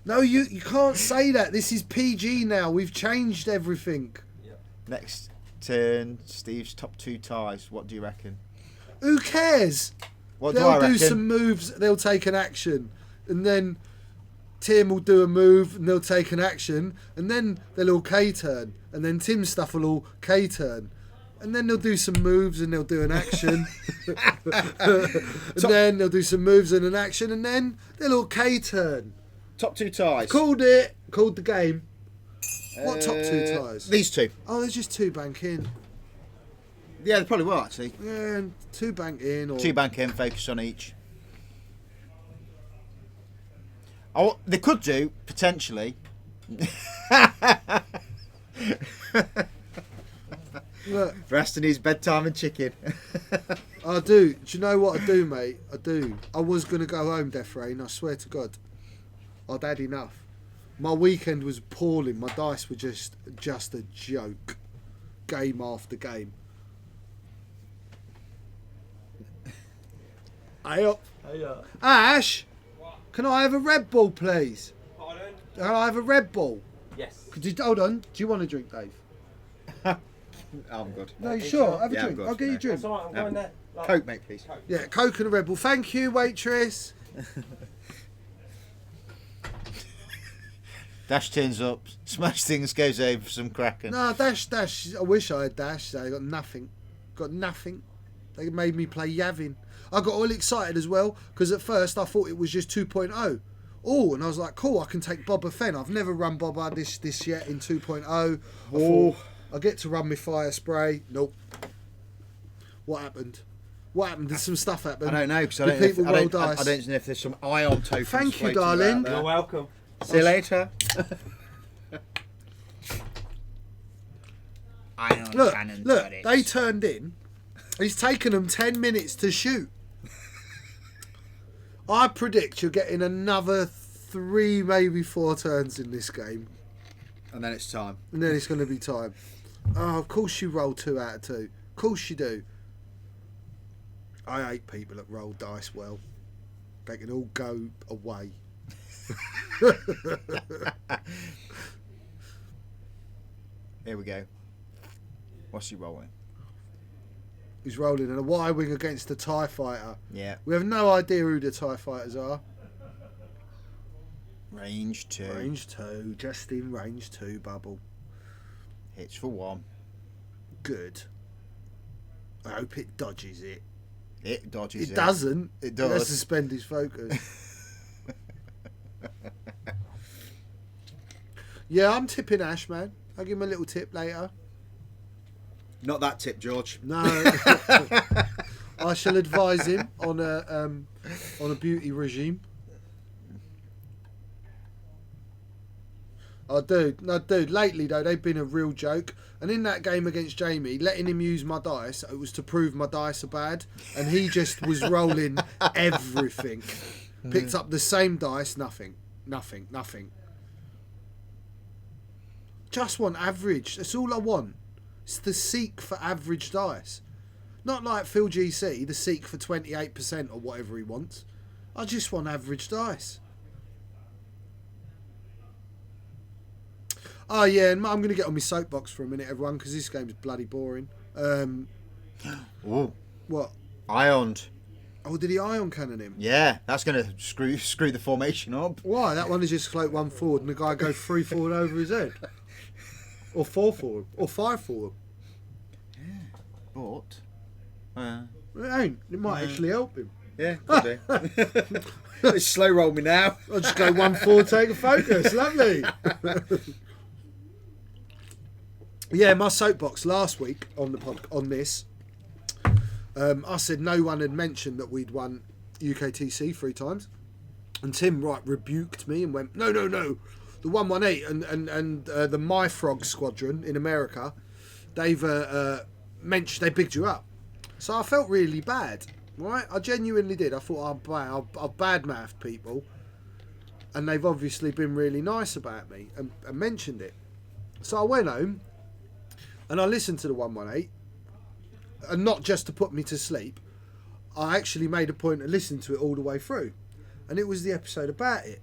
No, you can't say that. This is PG now. We've changed everything. Next turn, Steve's top 2 ties. What do you reckon? Who cares? What They'll do I do reckon? some moves. They'll take an action, and then Tim will do a move, and they'll take an action, and then they'll all K turn, and then Tim's stuff will all K turn, and then they'll do some moves, and they'll do an action, and then they'll do some moves and an action, and then they'll all K turn. Top 2 ties. Called it. Called the game. What top 2 ties? These 2. Oh, there's just 2 bank in. Yeah, they probably will actually. Yeah, and 2 bank in. Or 2 bank in, focus on each. Oh, they could do potentially. Look, Reston needs bedtime and chicken. I do. Do you know what I do, mate? I do. I was going to go home, Death Rain. I swear to God. I'd had enough. My weekend was appalling. My dice were just a joke. Game after game. Hey up. Ash, can I have a Red Bull, please? Pardon? Can I have a Red Bull? Yes. Hold on. Do you want a drink, Dave? I'm good. No, you sure? Have a Yeah, I'm drink. good. I'll get you a That's drink. alright, I'm going there. Like, Coke, mate, please. Yeah, Coke and a Red Bull. Thank you, waitress. Dash turns up, smash things, goes over for some cracking. No, Dash. I wish I had Dash. They got nothing. They made me play Yavin. I got all excited as well because at first I thought it was just 2.0. Oh, and I was like, cool, I can take Boba Fett. I've never run Boba this yet in 2.0. Oh, I get to run my fire spray. Nope. What happened? Did some stuff happen? I don't know because I Did don't, people know roll if, I dice? don't know if there's some ion tokens. Thank you, floating darling. about there. You're welcome. See you later. Ion Look, cannon turrets. they turned in. He's taken them 10 minutes to shoot. I predict you're getting another 3, maybe 4 turns in this game. And then it's time. And then it's going to be time. Oh, of course you roll 2 out of 2. Of course you do. I hate people that roll dice well. They can all go away. Here we go. What's he rolling? He's rolling a Y-wing against a TIE fighter. Yeah. We have no idea who the TIE fighters are. Range 2. Range 2. Just in range 2, Bubble. Hits for 1. Good. I hope it dodges it. It dodges it. It doesn't. It He has to does. suspend his focus. Yeah, I'm tipping Ash, man. I'll give him a little tip later. Not that tip, George. No. I shall advise him on a beauty regime. Oh, dude. Lately, though, they've been a real joke. And in that game against Jamie, letting him use my dice, it was to prove my dice are bad. And he just was rolling everything. Picked up the same dice, nothing. Just want average. That's all I want. It's the seek for average dice. Not like Phil GC, the seek for 28% or whatever he wants. I just want average dice. Oh yeah, and I'm going to get on my soapbox for a minute, everyone, because this game's bloody boring. Ooh. What? Ioned. Oh, did he ion cannon him? Yeah, that's going to screw the formation up. Why? That one is just float 1 forward and the guy go 3 forward over his head. Or 4 forward. Or 5 forward. But... It ain't. It might actually help him. yeah, could do. It's slow roll me now. I'll just go 1 forward, take a focus. Lovely. Yeah, my soapbox last week on the on this, I said no one had mentioned that we'd won UKTC 3 times, and Tim rebuked me and went, no, the 118 and the My Frog Squadron in America, they've mentioned they bigged you up, so I felt really bad. Right, I genuinely did. I thought I'll badmouth people, and they've obviously been really nice about me and mentioned it. So I went home and I listened to the 118, and not just to put me to sleep. I actually made a point to listen to it all the way through, and it was the episode about it.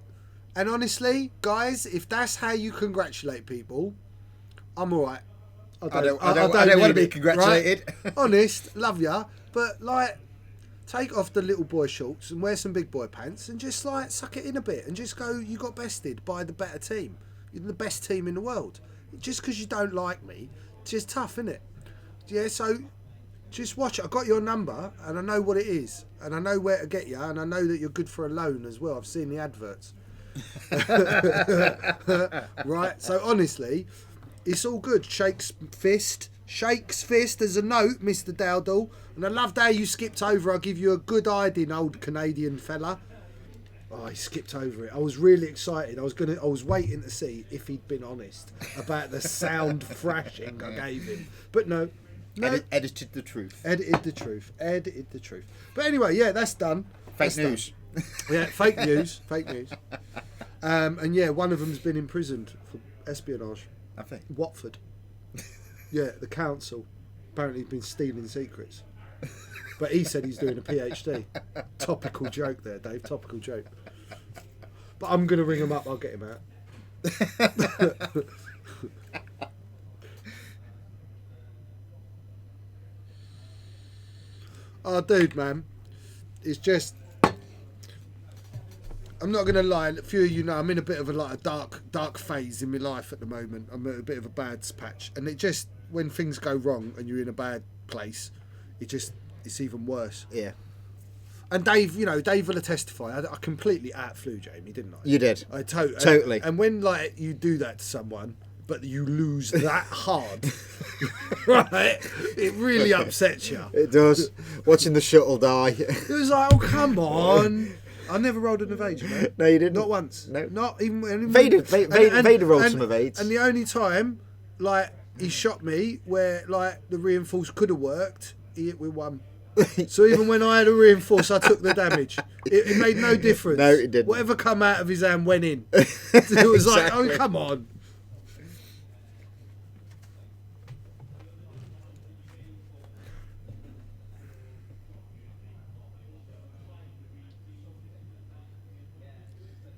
And honestly, guys, if that's how you congratulate people, I'm all right. I don't want to be congratulated. Right? Honest, love ya, but like, take off the little boy shorts and wear some big boy pants and just like suck it in a bit and just go, you got bested by the better team. You're the best team in the world. Just because you don't like me, it's just tough, isn't it? Yeah, so just watch it. I got your number and I know what it is and I know where to get you and I know that you're good for a loan as well. I've seen the adverts. Right, so honestly, it's all good. Shakes fist as a note, Mr. Dowdall. And I loved how you skipped over. I'll give you a good hiding, old Canadian fella. Oh, he skipped over it. I was really excited. I was waiting to see if he'd been honest about the sound thrashing I gave him. But no. Edited the truth. Edited the truth. But anyway, yeah, that's done. Fake news. Yeah, fake news. And yeah, one of them's been imprisoned for espionage. I think. Watford. Yeah, the council. Apparently he's been stealing secrets. But he said he's doing a PhD. Topical joke there, Dave. Topical joke. But I'm going to ring him up. I'll get him out. Oh, dude, man. It's just... I'm not going to lie. A few of you know I'm in a bit of a dark phase in my life at the moment. I'm at a bit of a bad patch. And it just... When things go wrong and you're in a bad place, it's even worse. Yeah. And Dave, Dave will testify. I completely outflew Jamie, didn't I? You did. I Totally. And when you do that to someone, but you lose that hard, right? It really upsets you. It does. Watching the shuttle die. It was like, oh come on! I never rolled an evasion, mate. No, you didn't. Not once. No. Not even. Vader rolled some evades. And the only time, he shot me where the reinforce could have worked, he hit with one. So even when I had a reinforce, I took the damage. It made no difference. No, it didn't. Whatever come out of his hand went in. It was like, oh come on.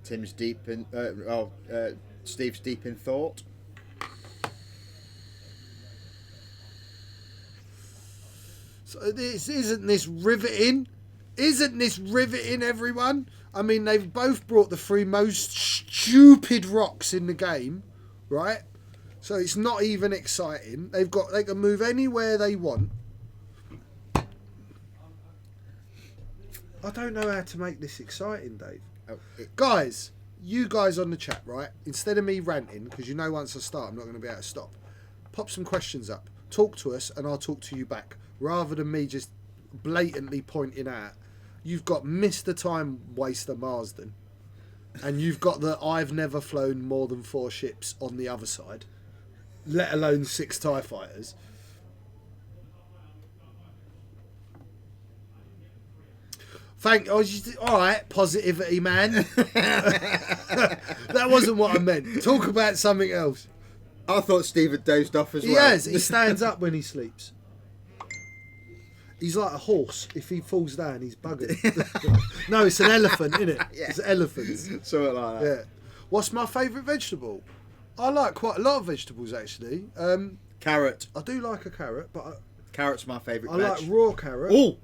Tim's deep in. Steve's deep in thought. So isn't this riveting? Isn't this riveting, everyone? I mean, they've both brought the 3 most stupid rocks in the game, right? So it's not even exciting. They can move anywhere they want. I don't know how to make this exciting, Dave. Guys, you guys on the chat, right? Instead of me ranting, because once I start, I'm not going to be able to stop. Pop some questions up. Talk to us, and I'll talk to you back. Rather than me just blatantly pointing out, you've got Mr. Time Waster Marsden, and you've got the I've never flown more than 4 ships on the other side, let alone 6 TIE fighters. All right, positivity, man. That wasn't what I meant. Talk about something else. I thought Steve had dozed off as well. He has. He stands up when he sleeps. He's like a horse. If he falls down, he's buggered. No, it's an elephant, isn't it? Yeah. It's elephants. Something like that. Yeah. What's my favourite vegetable? I like quite a lot of vegetables, actually. Carrot. I do like a carrot, but Carrot's my favourite I veg. like raw carrot. Oh!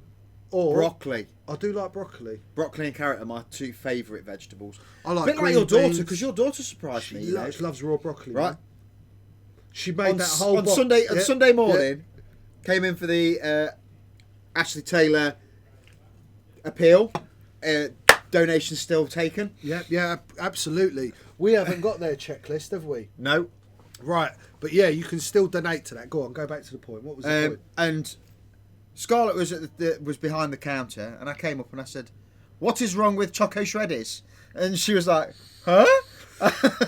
Or Broccoli. I do like broccoli. Broccoli and carrot are my 2 favourite vegetables. I like a bit like green your daughter, beans. because your daughter surprised me. She loves raw broccoli. Right. Man. She made that whole on box. Sunday. Yeah. On Sunday morning, came in for the Ashley Taylor appeal. Donation still taken. Yeah, absolutely. We haven't got their checklist, have we? No. Right, but yeah, you can still donate to that. Go on, go back to the point. What was the point? And Scarlett was behind the counter, and I came up and I said, "What is wrong with Choco Shreddies?" And she was like, "Huh?"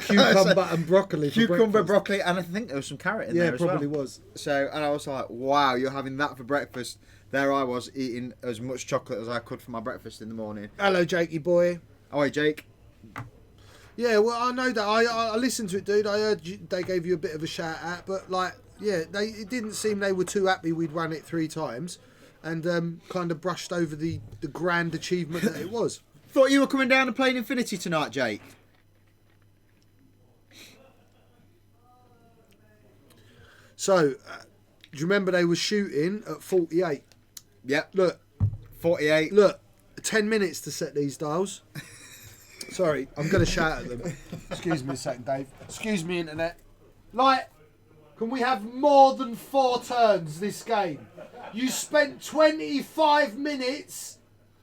Cucumber and broccoli. Cucumber, broccoli, and I think there was some carrot in there as well. Yeah, probably was. So, and I was like, "Wow, you're having that for breakfast." There I was eating as much chocolate as I could for my breakfast in the morning. Hello, Jakey boy. Oh, hey, Jake. Yeah, well, I know that. I listened to it, dude. I heard they gave you a bit of a shout out, but it didn't seem they were too happy we'd run it 3 times, and kind of brushed over the grand achievement that it was. Thought you were coming down and playing Infinity tonight, Jake. So, do you remember they were shooting at 48? Yep. Look, 48. Look, 10 minutes to set these dials. Sorry, I'm going to shout at them. Excuse me a second, Dave. Excuse me, internet. Can we have more than 4 turns this game? You spent 25 minutes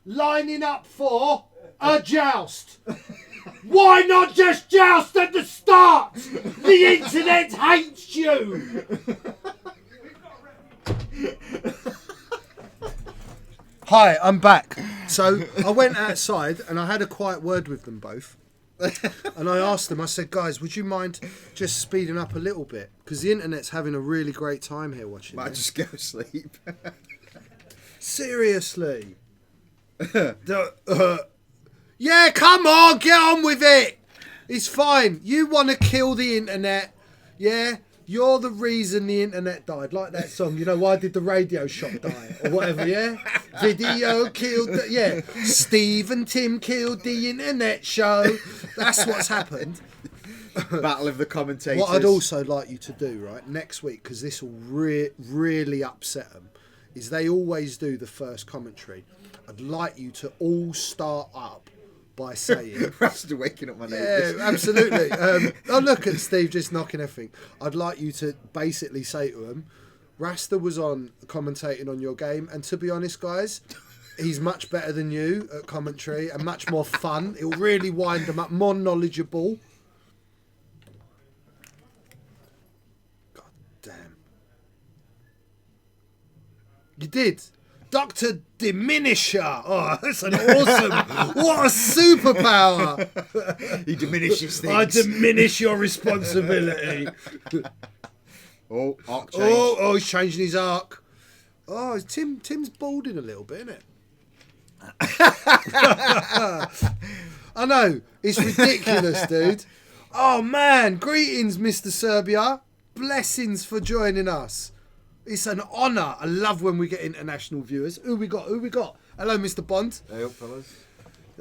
lining up for a joust. Why not just joust at the start? The internet hates you. Hi, I'm back. So I went outside and I had a quiet word with them both. And I asked them, I said, guys, would you mind just speeding up a little bit? Because the internet's having a really great time here watching Might this. just go to sleep. Seriously. Yeah, come on, get on with it. It's fine. You want to kill the internet. Yeah, You're the reason the internet died. Like that song, you know, why did the radio shop die? Or whatever, yeah? Video killed the... Yeah. Steve and Tim killed the internet show. That's what's happened. Battle of the commentators. What I'd also like you to do, right, next week, because this will really upset them, is they always do the first commentary. I'd like you to all start up by saying... Rasta waking up my neighbours. Yeah, absolutely. Oh, look at Steve just knocking everything. I'd like you to basically say to him, Rasta was on commentating on your game, and to be honest, guys, he's much better than you at commentary and much more fun. It'll really wind them up, more knowledgeable. God damn. You did. Dr. Diminisher. Oh, that's an awesome... What a superpower. He diminishes things. I diminish your responsibility. Oh, arc change. Oh, he's changing his arc. Oh, Tim's balding a little bit, isn't it? I know. It's ridiculous, dude. Oh, man. Greetings, Mr. Serbia. Blessings for joining us. It's an honour. I love when we get international viewers. Who we got? Hello, Mr. Bond. Hey up, fellas.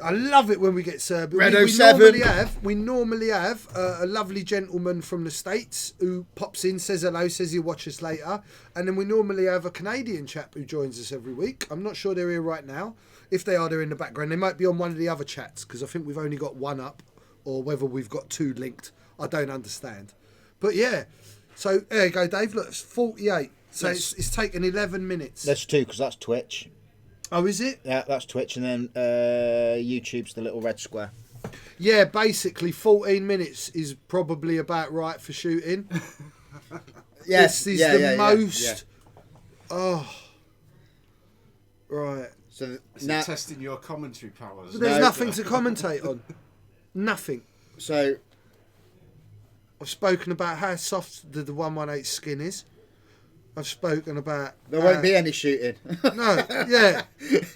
I love it when we get Serbia. Red we 07. normally have a lovely gentleman from the States who pops in, says hello, says he'll watch us later. And then we normally have a Canadian chap who joins us every week. I'm not sure they're here right now. If they are, they're in the background. They might be on one of the other chats because I think we've only got one up, or whether we've got two linked. I don't understand. But yeah. So there you go, Dave. Look, it's 48. So it's taken 11 minutes. That's 2 because that's Twitch. Oh, is it? Yeah, that's Twitch, and then YouTube's the little red square. Yeah, basically 14 minutes is probably about right for shooting. Yes, This is yeah, the yeah, most... yeah. Oh. Right. So Is now, it testing your commentary powers? There's No. nothing to commentate on. Nothing. so I've spoken about how soft the 118 skin is. I've spoken about... there won't be any shooting. No, yeah.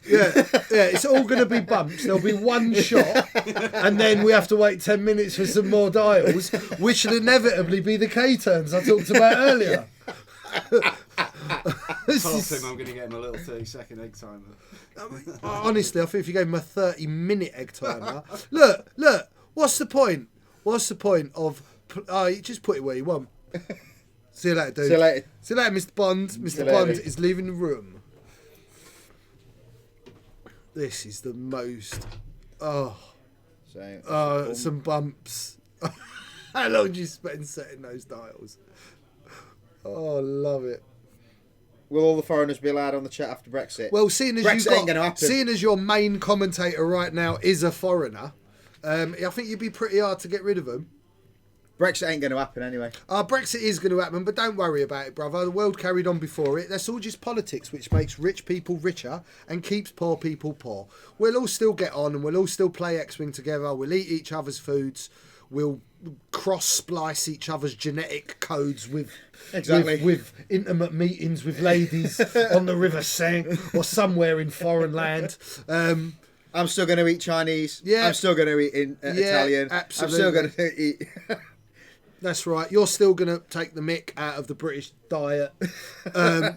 It's all going to be bumps. There'll be one shot, and then we have to wait 10 minutes for some more dials, which will inevitably be the K-turns I talked about earlier. Told him I'm going to get him a little 30-second egg timer. Honestly, I think if you gave him a 30-minute egg timer... Look, what's the point? What's the point of... you just put it where you want. See you later, dude. See you later. See you later, Mr. Bond. you Mr. later. Bond is leaving the room. This is the most... So some bumps. How long do you spend setting those dials? Oh, I love it. will all the foreigners be allowed on the chat after Brexit? Well, seeing as Brexit ain't gonna happen. seeing as your main commentator right now is a foreigner, I think you'd be pretty hard to get rid of him. Brexit ain't going to happen anyway. Brexit is going to happen, but don't worry about it, brother. The world carried on before it. That's all just politics, which makes rich people richer and keeps poor people poor. We'll all still get on, and we'll all still play X-Wing together. We'll eat each other's foods. We'll cross-splice each other's genetic codes with intimate meetings with ladies on the River Seine or somewhere in foreign land. I'm still going to eat Chinese. Yeah. I'm still going to eat Italian. absolutely. I'm still going to eat... That's right. You're still going to take the mick out of the British diet.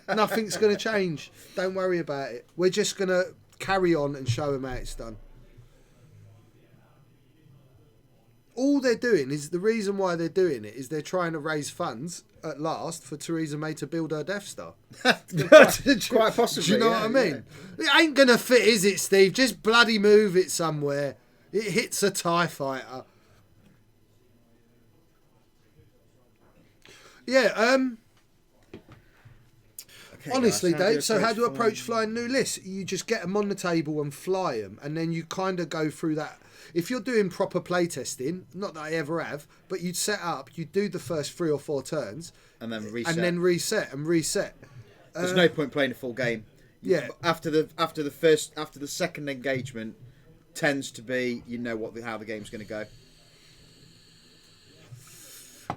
Nothing's going to change. Don't worry about it. We're just going to carry on and show them how it's done. All they're doing is, the reason why they're doing it is they're trying to raise funds at last for Theresa May to build her Death Star. Quite possibly. Do you know what I mean? It ain't going to fit, is it, Steve? Just bloody move it somewhere. It hits a TIE fighter. Yeah, Okay, honestly, guys, Dave, so how do you approach flying new lists? You just get them on the table and fly them, and then you kind of go through that. If you're doing proper playtesting, not that I ever have, but you'd set up, you'd do the first 3 or 4 turns, and then reset. And reset. There's no point playing a full game. Yeah. After the second engagement tends to be, you know how the game's going to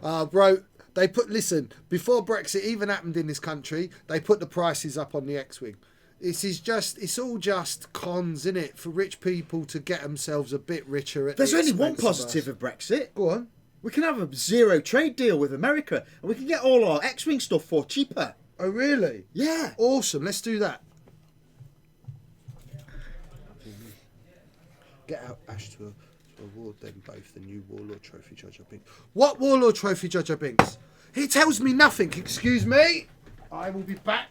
go. Bro, before Brexit even happened in this country, they put the prices up on the X-Wing. It's all just cons, isn't it? For rich people to get themselves a bit richer. There's only one positive of Brexit. Go on. We can have a zero trade deal with America, and we can get all our X-Wing stuff for cheaper. Oh, really? Yeah. Awesome. Let's do that. Get out Ash to award them both the new Warlord Trophy, Judge Binks. What Warlord Trophy, Judge Binks? He tells me nothing. Excuse me. I will be back.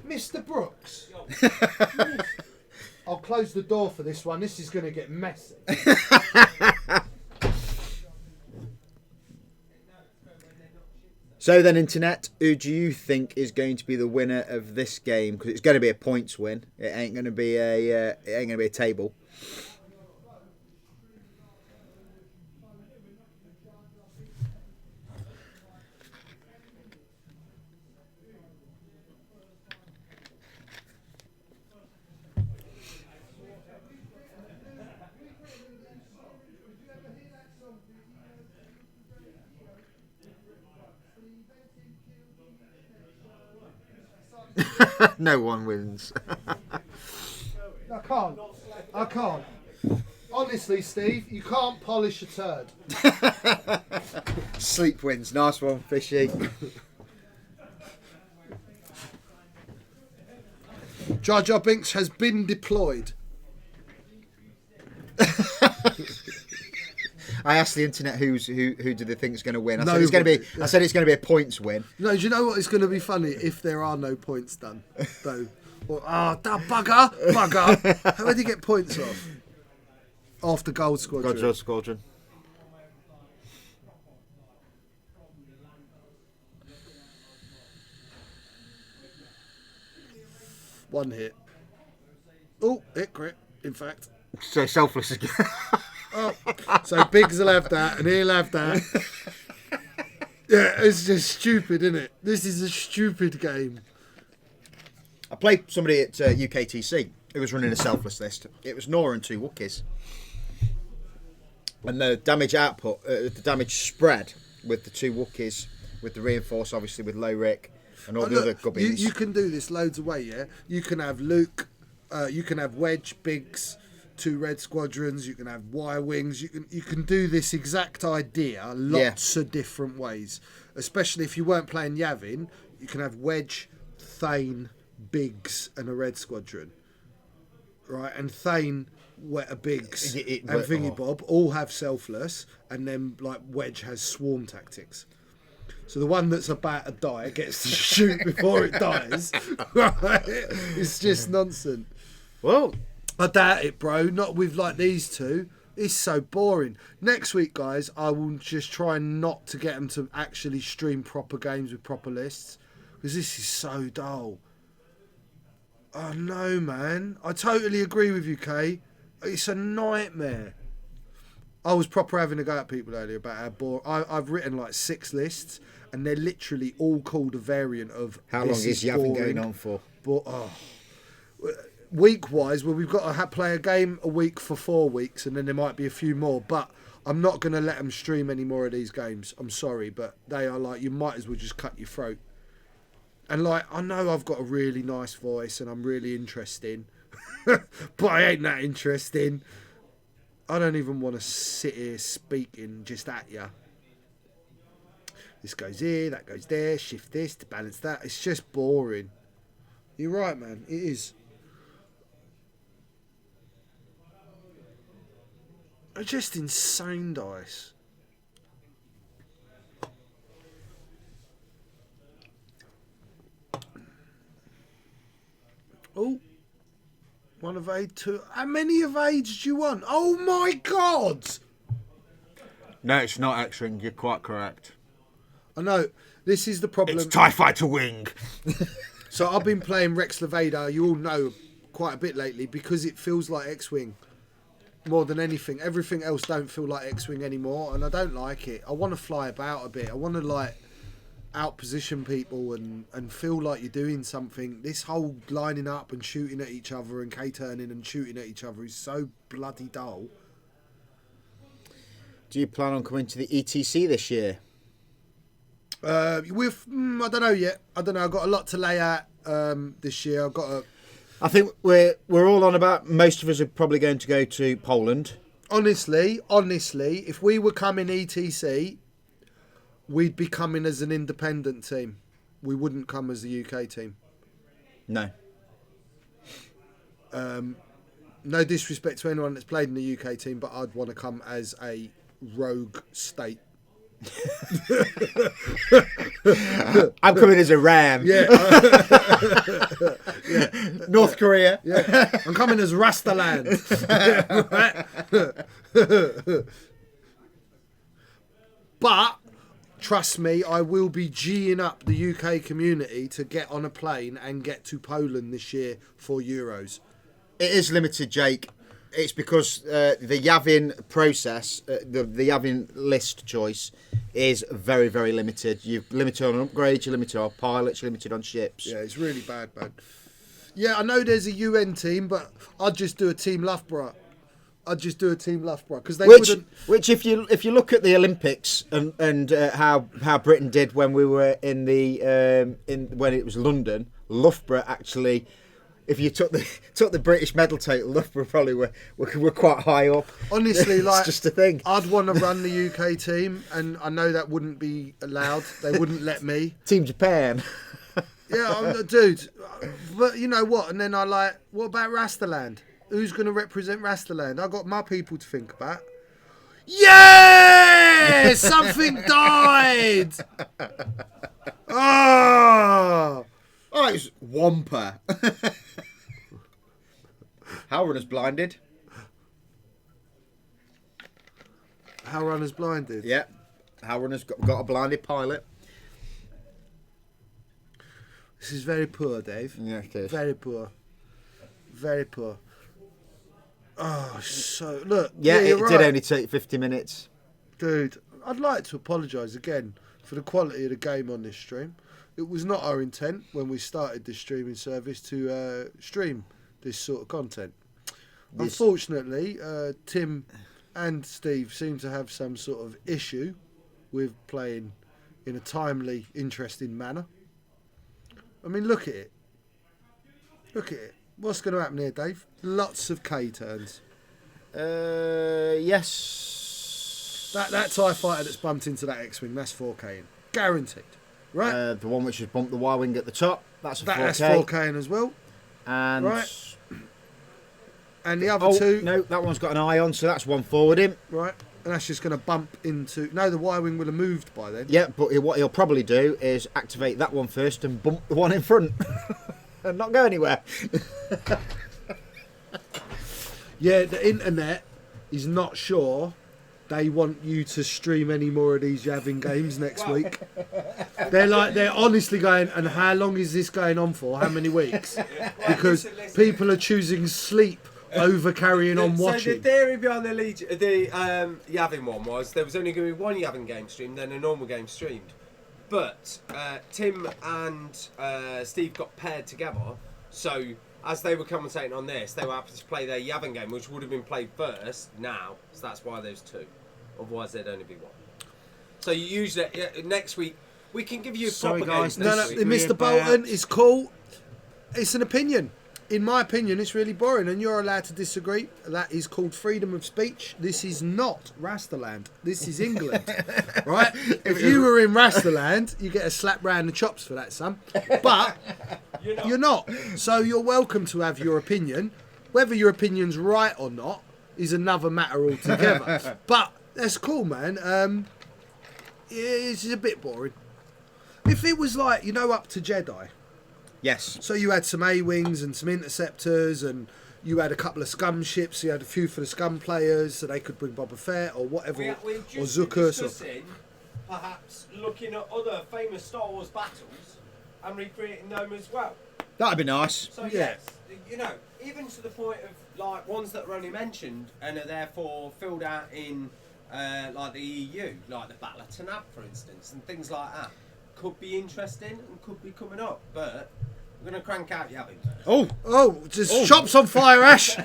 Mr. Brooks. I'll close the door for this one. This is going to get messy. So then, Internet, who do you think is going to be the winner of this game? Because it's going to be a points win. It ain't going to be a table. No one wins. I can't. Honestly, Steve, you can't polish a turd. Sleep wins. Nice one, Fishy. Jar Jar Binks has been deployed. I asked the Internet who do they think is going to win. I No, said it's going to be. but- I said it's going to be a points win. No, do you know what is going to be funny if there are no points done, though? Or, bugger. How would you get points off? After Gold Squadron. Gold Squadron. One hit. Oh, hit crit, in fact. So selfless again. Oh, so Biggs will have that, and he'll have that. Yeah, it's just stupid, isn't it? This is a stupid game. I played somebody at UKTC who was running a selfless list. It was Nora and 2 Wookiees. And the damage output, the damage spread with the 2 Wookiees, with the reinforce, obviously, with Low Rick and all the other gubbins. You can do this loads of way, yeah? You can have Luke, you can have Wedge, Biggs, 2 Red Squadrons, you can have Y-Wings, you can do this exact idea lots of different ways. Especially if you weren't playing Yavin, you can have Wedge, Thane, Biggs and a Red Squadron. Right, and Thane, Biggs and Thingy Bob all have selfless, and then like Wedge has swarm tactics. So the one that's about to die gets to shoot before it dies. Right? It's just nonsense. Well, I doubt it, bro. Not with like these two. It's so boring. Next week, guys, I will just try not to get them to actually stream proper games with proper lists, because this is so dull. Oh no, man. I totally agree with you, Kay. It's a nightmare. I was proper having a go at people earlier about how boring. I've written like 6 lists, and they're literally all called a variant of. How long is Yavin going on for? But week-wise, well, we've got to play a game a week for 4 weeks, and then there might be a few more. But I'm not going to let them stream any more of these games. I'm sorry, but they are like, you might as well just cut your throat. And like, I know I've got a really nice voice and I'm really interesting, but I ain't that interesting. I don't even want to sit here speaking just at you. This goes here, that goes there, shift this to balance that. It's just boring. You're right, man. It is. They're just insane dice. Oh, one of aid, 2. How many of aids do you want? Oh my God! No, it's not X-Wing. You're quite correct. I know. This is the problem. It's TIE Fighter Wing. So I've been playing Rex Levada, you all know, quite a bit lately, because it feels like X-Wing more than anything. Everything else don't feel like X-Wing anymore, and I don't like it. I want to fly about a bit. I want to like outposition people and feel like you're doing something. This whole lining up and shooting at each other and K-turning and shooting at each other is so bloody dull. Do you plan on coming to the ETC this year? I don't know yet. I don't know. I've got a lot to lay out this year. I think we're all on about. Most of us are probably going to go to Poland. Honestly, if we were coming ETC, we'd be coming as an independent team. We wouldn't come as the UK team. No. No disrespect to anyone that's played in the UK team, but I'd want to come as a rogue state. I'm coming as a ram. Yeah. North Korea. Yeah. I'm coming as Rastaland. But trust me, I will be G'ing up the UK community to get on a plane and get to Poland this year for Euros. It is limited, Jake. It's because the Yavin process, the Yavin list choice, is very, very limited. You're limited on upgrades, you're limited on pilots, you're limited on ships. Yeah, it's really bad, man. Yeah, I know there's a UN team, but I'd just do a Team Loughborough. Because they wouldn't. Which, if you look at the Olympics and how Britain did when we were in the when it was London, Loughborough actually. If you took the British medal total, Loughborough probably were quite high up. Honestly, it's like just a thing. I'd want to run the UK team, and I know that wouldn't be allowed. They wouldn't let me. Team Japan. Yeah, dude. But you know what? And then what about Rastaland? Who's going to represent Rastaland? I got my people to think about. Yeah, something died. Oh, It was Wampa. How runners blinded? How runners blinded? Yeah. How runners got a blinded pilot? This is very poor, Dave. Yeah, it is. Very poor. Very poor. Oh, so look. Yeah, it you're did right. only take 50 minutes. Dude, I'd like to apologise again for the quality of the game on this stream. It was not our intent when we started this streaming service to stream this sort of content. Unfortunately, Tim and Steve seem to have some sort of issue with playing in a timely, interesting manner. I mean, look at it. Look at it. What's going to happen here, Dave? Lots of K turns. Yes. That TIE fighter that's bumped into that X-Wing, that's 4K. Guaranteed. Right? The one which has bumped the Y-wing at the top, that's a 4K. That's 4K as well. And Right. And the other two... No, that one's got an eye on, so that's one forward him. Right. And that's just going to bump into... No, the Y-wing will have moved by then. Yeah, but what he'll probably do is activate that one first and bump the one in front. And not go anywhere. Yeah, the internet is not sure they want you to stream any more of these Yavin games next week. They're honestly going, and how long is this going on for? How many weeks? Because people are choosing sleep over carrying on So watching. the theory behind the Yavin one was there was only going to be one Yavin game streamed, then a normal game streamed. But Tim and Steve got paired together, so as they were commentating on this, they were happy to play their Yavin game, which would have been played first now, so that's why there's two. Otherwise, there'd only be one. So you usually next week we can give you a Sorry, proper guys, game. No, next week. Mr. Bolton, it's cool. It's an opinion. In my opinion, it's really boring, and you're allowed to disagree. That is called freedom of speech. This is not Rastaland. This is England, right? If you were in Rastaland, you get a slap round the chops for that, son. But you're not. So you're welcome to have your opinion. Whether your opinion's right or not is another matter altogether. But that's cool, man. It's a bit boring. If it was like, up to Jedi. Yes. So you had some A-Wings and some Interceptors, and you had a couple of Scum ships. You had a few for the Scum players, so they could bring Boba Fett or whatever, We're or just Zuckuss. discussing perhaps looking at other famous Star Wars battles and recreating them as well. That'd be nice. So Yeah. yes, even to the point of like ones that are only mentioned and are therefore filled out in like the EU, like the Battle of Tanab, for instance, and things like that, could be interesting and could be coming up. But we're going to crank out Yavin first. Oh, just chops on fire, Ash.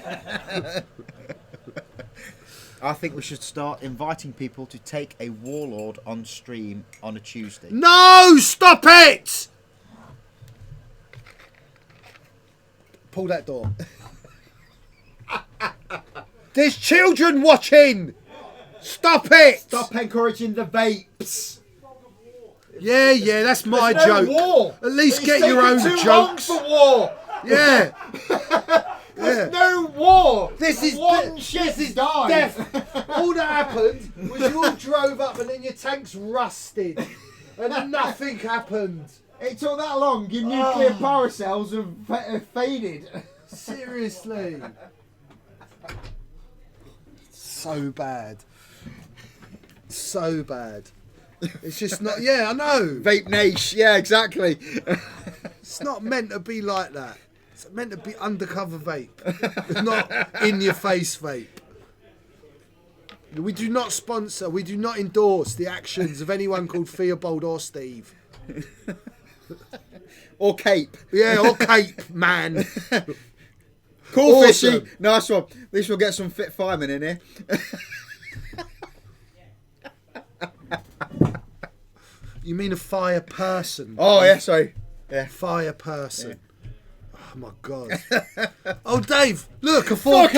I think we should start inviting people to take a Warlord on stream on a Tuesday. No, stop it! Pull that door. There's children watching. Stop it. Stop encouraging the vapes. Yeah, that's my There's no joke. war. At least It's get your own taken too long jokes. for war. Yeah. There's no war. This is one ship died. death. All that happened was you all drove up and then your tanks rusted. And nothing happened. It took that long. Your nuclear power cells have faded. Seriously. So bad. So bad. It's just not. Yeah, I know. Vape Nash. Yeah, exactly. It's not meant to be like that. It's meant to be undercover vape. It's not in your face vape. We do not sponsor, we do not endorse the actions of anyone called Theobald or Steve. Or Cape. Yeah, or Cape, man. Cool, Awesome. Fishy. Nice one. At least we'll get some fit firemen in here. You mean a fire person? Oh, yeah, sorry. Yeah. Fire person. Oh my god. Oh, Dave, look, a 4K.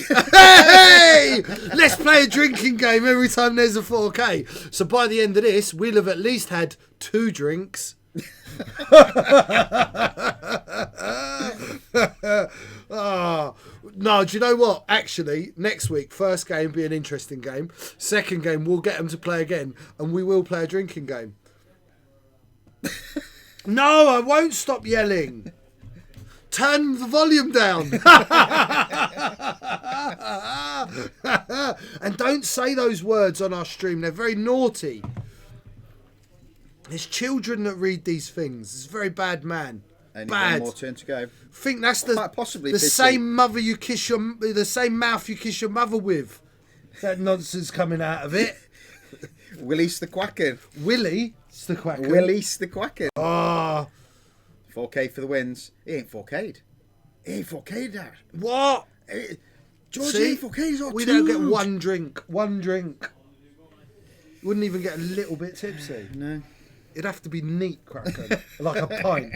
4K. Hey! Let's play a drinking game every time there's a 4K. So by the end of this, we'll have at least had 2 drinks. No, do you know what? Actually, next week, first game be an interesting game. Second game, we'll get them to play again, and we will play a drinking game. No, I won't stop yelling. Turn the volume down. And don't say those words on our stream. They're very naughty. There's children that read these things. It's a very bad man. Only Bad. one more turn to go. Think that's the Quite possibly the 50. same mother you kiss your the same mouth you kiss your mother with. That nonsense coming out of it. Willy's the Quacken. Willie, it's the quacker. Willy's the Quacken. Ah, 4K for the wins. He ain't 4K'd. He ain't 4K'd, Dad. what? George, See? he ain't 4K'd or We two. don't get one drink. One drink. Wouldn't even get a little bit tipsy. No. It'd have to be neat, Kraken, like a pint.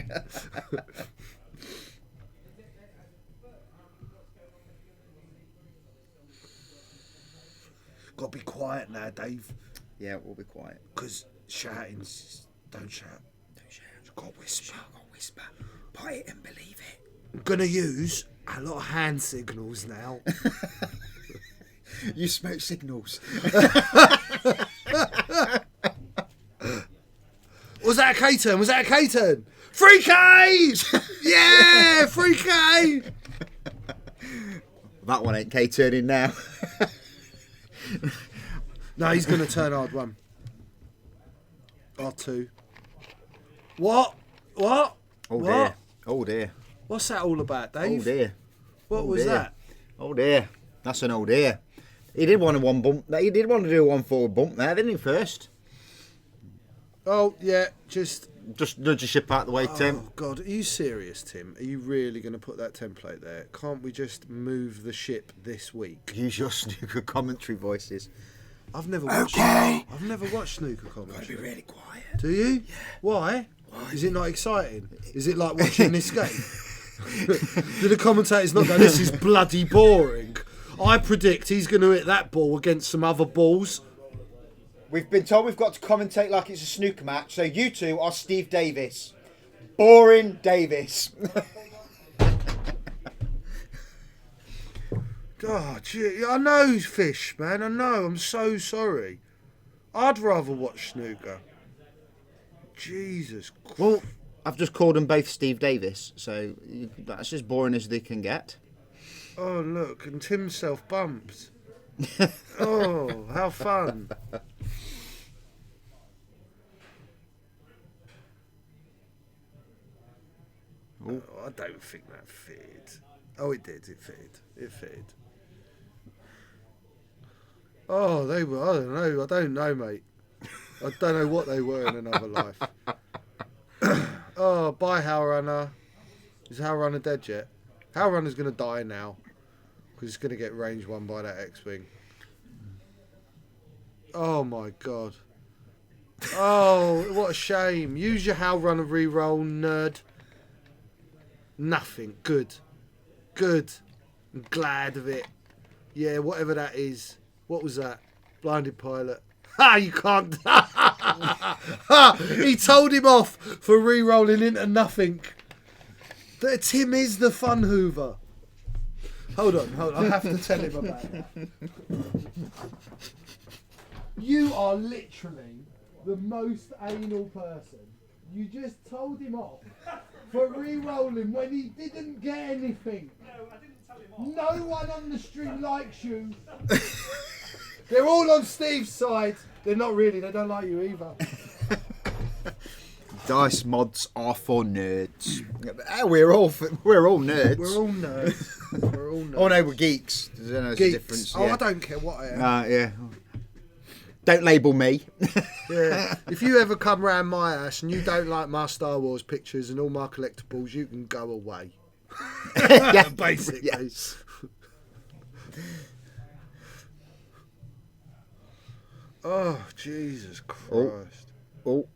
Got to be quiet now, Dave, Yeah, we'll be quiet. because shouting's don't shout. Don't shout. You've got to whisper. Whisper. Buy it and believe it. I'm gonna use a lot of hand signals now. You smoke signals. Was that a K turn? Was that a K turn? 3K! Yeah, 3K! That one ain't K turning now. No, he's going to turn hard one. R2. What? Oh What? dear. Oh dear. What's that all about, Dave? Oh dear. What Oh was dear. that? Oh dear. That's an oh dear. He did want a one bump. He did want to do a 1-forward bump there, didn't he, first? Oh, yeah, just... Just nudge the ship out the way, Tim. Oh, God, are you serious, Tim? Are you really going to put that template there? Can't we just move the ship this week? Use your snooker commentary voices. I've never watched... I've never watched snooker commentary. Be really quiet. Do you? Yeah. Why? Is it not exciting? Is it like watching this game? Do the commentators not go, this is bloody boring? I predict he's going to hit that ball against some other balls. We've been told we've got to commentate like it's a snooker match, so you two are Steve Davis. Boring Davis. God, gee, I know, Fish, man. I know. I'm so sorry. I'd rather watch snooker. Jesus Christ. Well, I've just called them both Steve Davis, so that's as boring as they can get. Oh, look, and Tim's self-bumped. Oh, how fun. Oh, I don't think that fitted. Oh, it did. It fitted. It fitted. Oh, they were. I don't know. I don't know, mate. I don't know what they were in another life. Oh, bye, Howlrunner. Is Howlrunner dead yet? Howlrunner's going to die now. Because he's going to get range 1 by that X-Wing. Oh, my God. Oh, what a shame. Use your Howlrunner reroll, nerd. Nothing. Good. Good. I'm glad of it. Yeah, whatever that is. What was that? Blinded Pilot. Ha! You can't. He told him off for re-rolling into nothing. That Tim is the fun hoover. Hold on. I have to tell him about that. You are literally the most anal person. You just told him off for re-rolling when he didn't get anything. No, I didn't tell him off. No one on the stream likes you. They're all on Steve's side. They're not really. They don't like you either. Dice mods are for nerds. We're all nerds. We're all nerds. We're all nerds. Oh no, we're geeks. I don't know, there's a difference. Oh, yeah. I don't care what I am. Yeah. Don't label me. Yeah. If you ever come round my house and you don't like my Star Wars pictures and all my collectibles, you can go away. Yeah, Basically. Yes. Oh, Jesus Christ. Oh.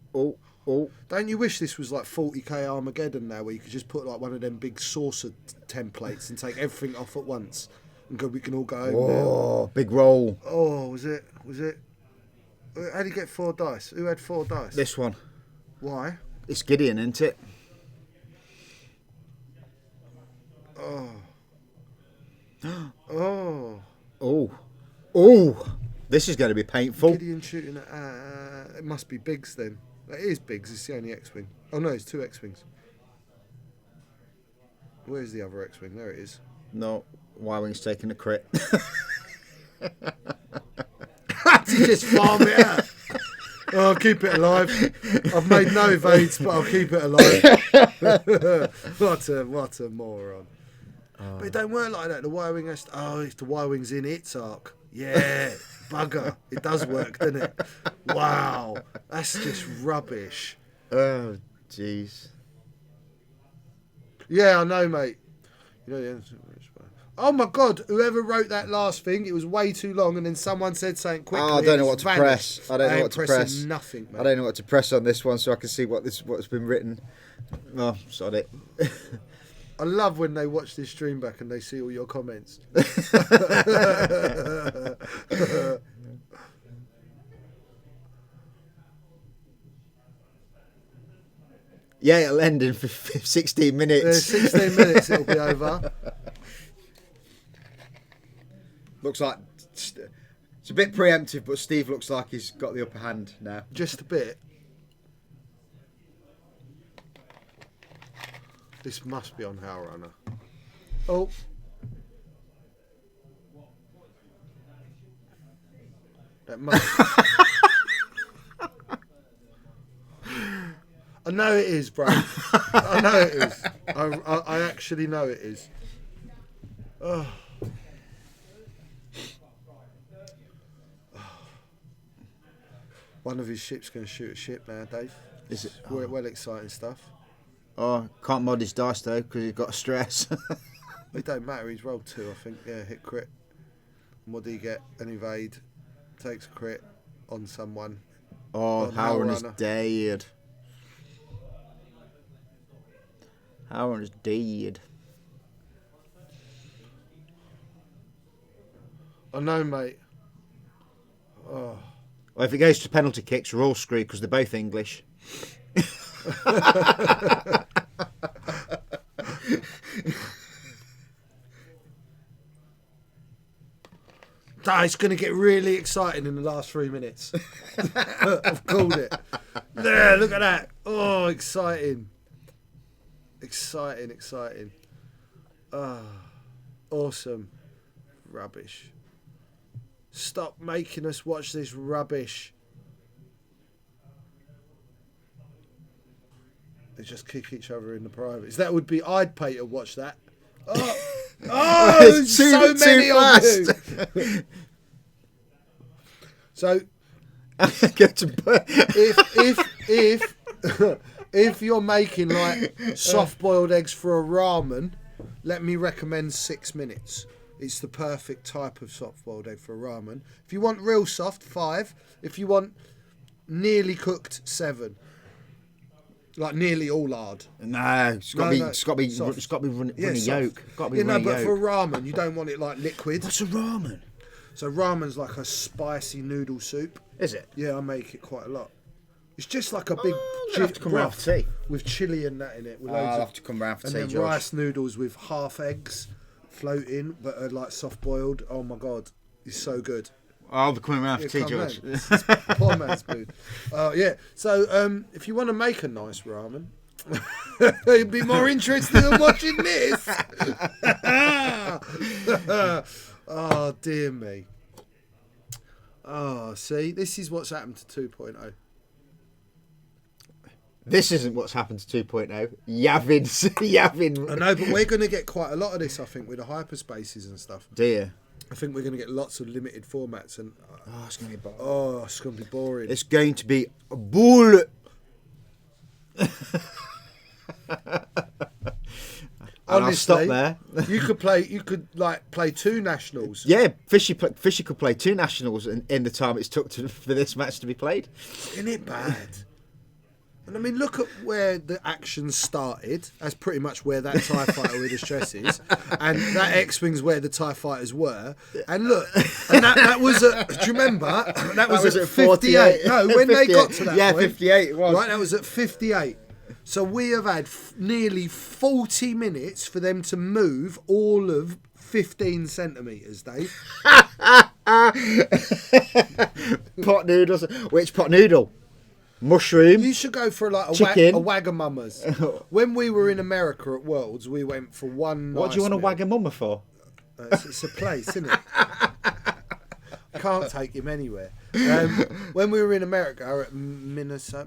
Don't you wish this was like 40k Armageddon now, where you could just put like one of them big saucer templates and take everything off at once and go, we can all go home now. Oh, big roll. Oh, was it? How did you get 4 dice? Who had 4 dice? This one. Why? It's Gideon, isn't it? Oh. This is going to be painful. Gideon shooting at... it must be Biggs then. It is Biggs, it's the only X-Wing. Oh no, it's 2 X-Wings. Where's the other X-Wing? There it is. No, Y-Wing's taking a crit. To just farm it out. Oh, I'll keep it alive. I've made no evades, but I'll keep it alive. What a moron. But it don't work like that. The Y-Wing has to... if the Y-Wing's in its arc. Yeah, bugger. It does work, doesn't it? Wow. That's just rubbish. Oh, jeez. Yeah, I know, mate. You know the answer. Oh my God! Whoever wrote that last thing, it was way too long, and then someone said something quickly. Oh, I don't know and what it's to vanished. press. I don't know what to pressing press. Nothing, mate. I don't know what to press on this one, so I can see what's been written. Oh, sod it. I love when they watch this stream back and they see all your comments. Yeah, it'll end in 16 minutes. 16 minutes, it'll be over. Looks like it's a bit preemptive, but Steve looks like he's got the upper hand now. Just a bit. This must be on Hell Runner. Oh. That must. I know it is, bro. I know it is. I actually know it is. Oh. One of his ships going to shoot a ship now, Dave. Is it? Well, exciting stuff. Oh, can't mod his dice though because he's got stress. It don't matter. He's rolled 2, I think. Yeah, hit crit. And what do you get? An evade. Takes a crit on someone. Oh, Howard is Runner. dead. Howard is dead. I know, mate. Oh. Well, if it goes to penalty kicks, we're all screwed because they're both English. It's going to get really exciting in the last 3 minutes. I've called it. There, look at that. Oh, exciting. Exciting. Awesome. Rubbish. Stop making us watch this rubbish. They just kick each other in the privates. That would be... I'd pay to watch that. Oh, It's so too many fast. of you. So... Get to if you're making like soft-boiled eggs for a ramen, let me recommend 6 minutes. It's the perfect type of soft-boiled egg for a ramen. If you want real soft, 5. If you want nearly cooked, 7. Like nearly all lard. No, it's got to No, be. no, It's got to be. soft. It's got to be runny Yeah, soft. yolk. Got to be Yeah, no, runny but yolk. for ramen, you don't want it like liquid. What's a ramen? So ramen's like a spicy noodle soup. Is it? Yeah, I make it quite a lot. It's just like a big I'll have to come round for tea. with chili and that in it. With I'll loads have of, to come round for and tea, then George. rice noodles with half eggs floating, but are like soft boiled. Oh my god, it's so good. I'll be coming round for tea, Come George. round. It's poor man's food. Yeah. So if you want to make a nice ramen, you'd be more interested in watching this. Oh dear me. Oh, see, this is what's happened to 2.0. This isn't what's happened to 2.0. Yavin. I know, but we're going to get quite a lot of this, I think, with the hyperspaces and stuff. Dear. I think we're going to get lots of limited formats, and Oh, it's going to be boring. it's going to be boring. It's going to be a bull. And I'll stop there. you could play two nationals. Yeah, Fishy could play two nationals in the time it's took for this match to be played. Isn't it bad? And I mean, look at where the action started. That's pretty much where that TIE fighter with the stress is. And that X-Wing's where the TIE fighters were. And look, and that was at, do you remember? That was at 58. No, when 58. They got to that point. 58 it was. Right, that was at 58. So we have had nearly 40 minutes for them to move all of 15 centimetres, Dave. Pot noodles. Which pot noodle? Mushroom. You should go for like a chicken. Wagamama's. When we were in America at Worlds, we went for one. What nice do you want meal. a Wagamama for? It's a place, isn't it? I can't take him anywhere. When we were in America at Minnesota,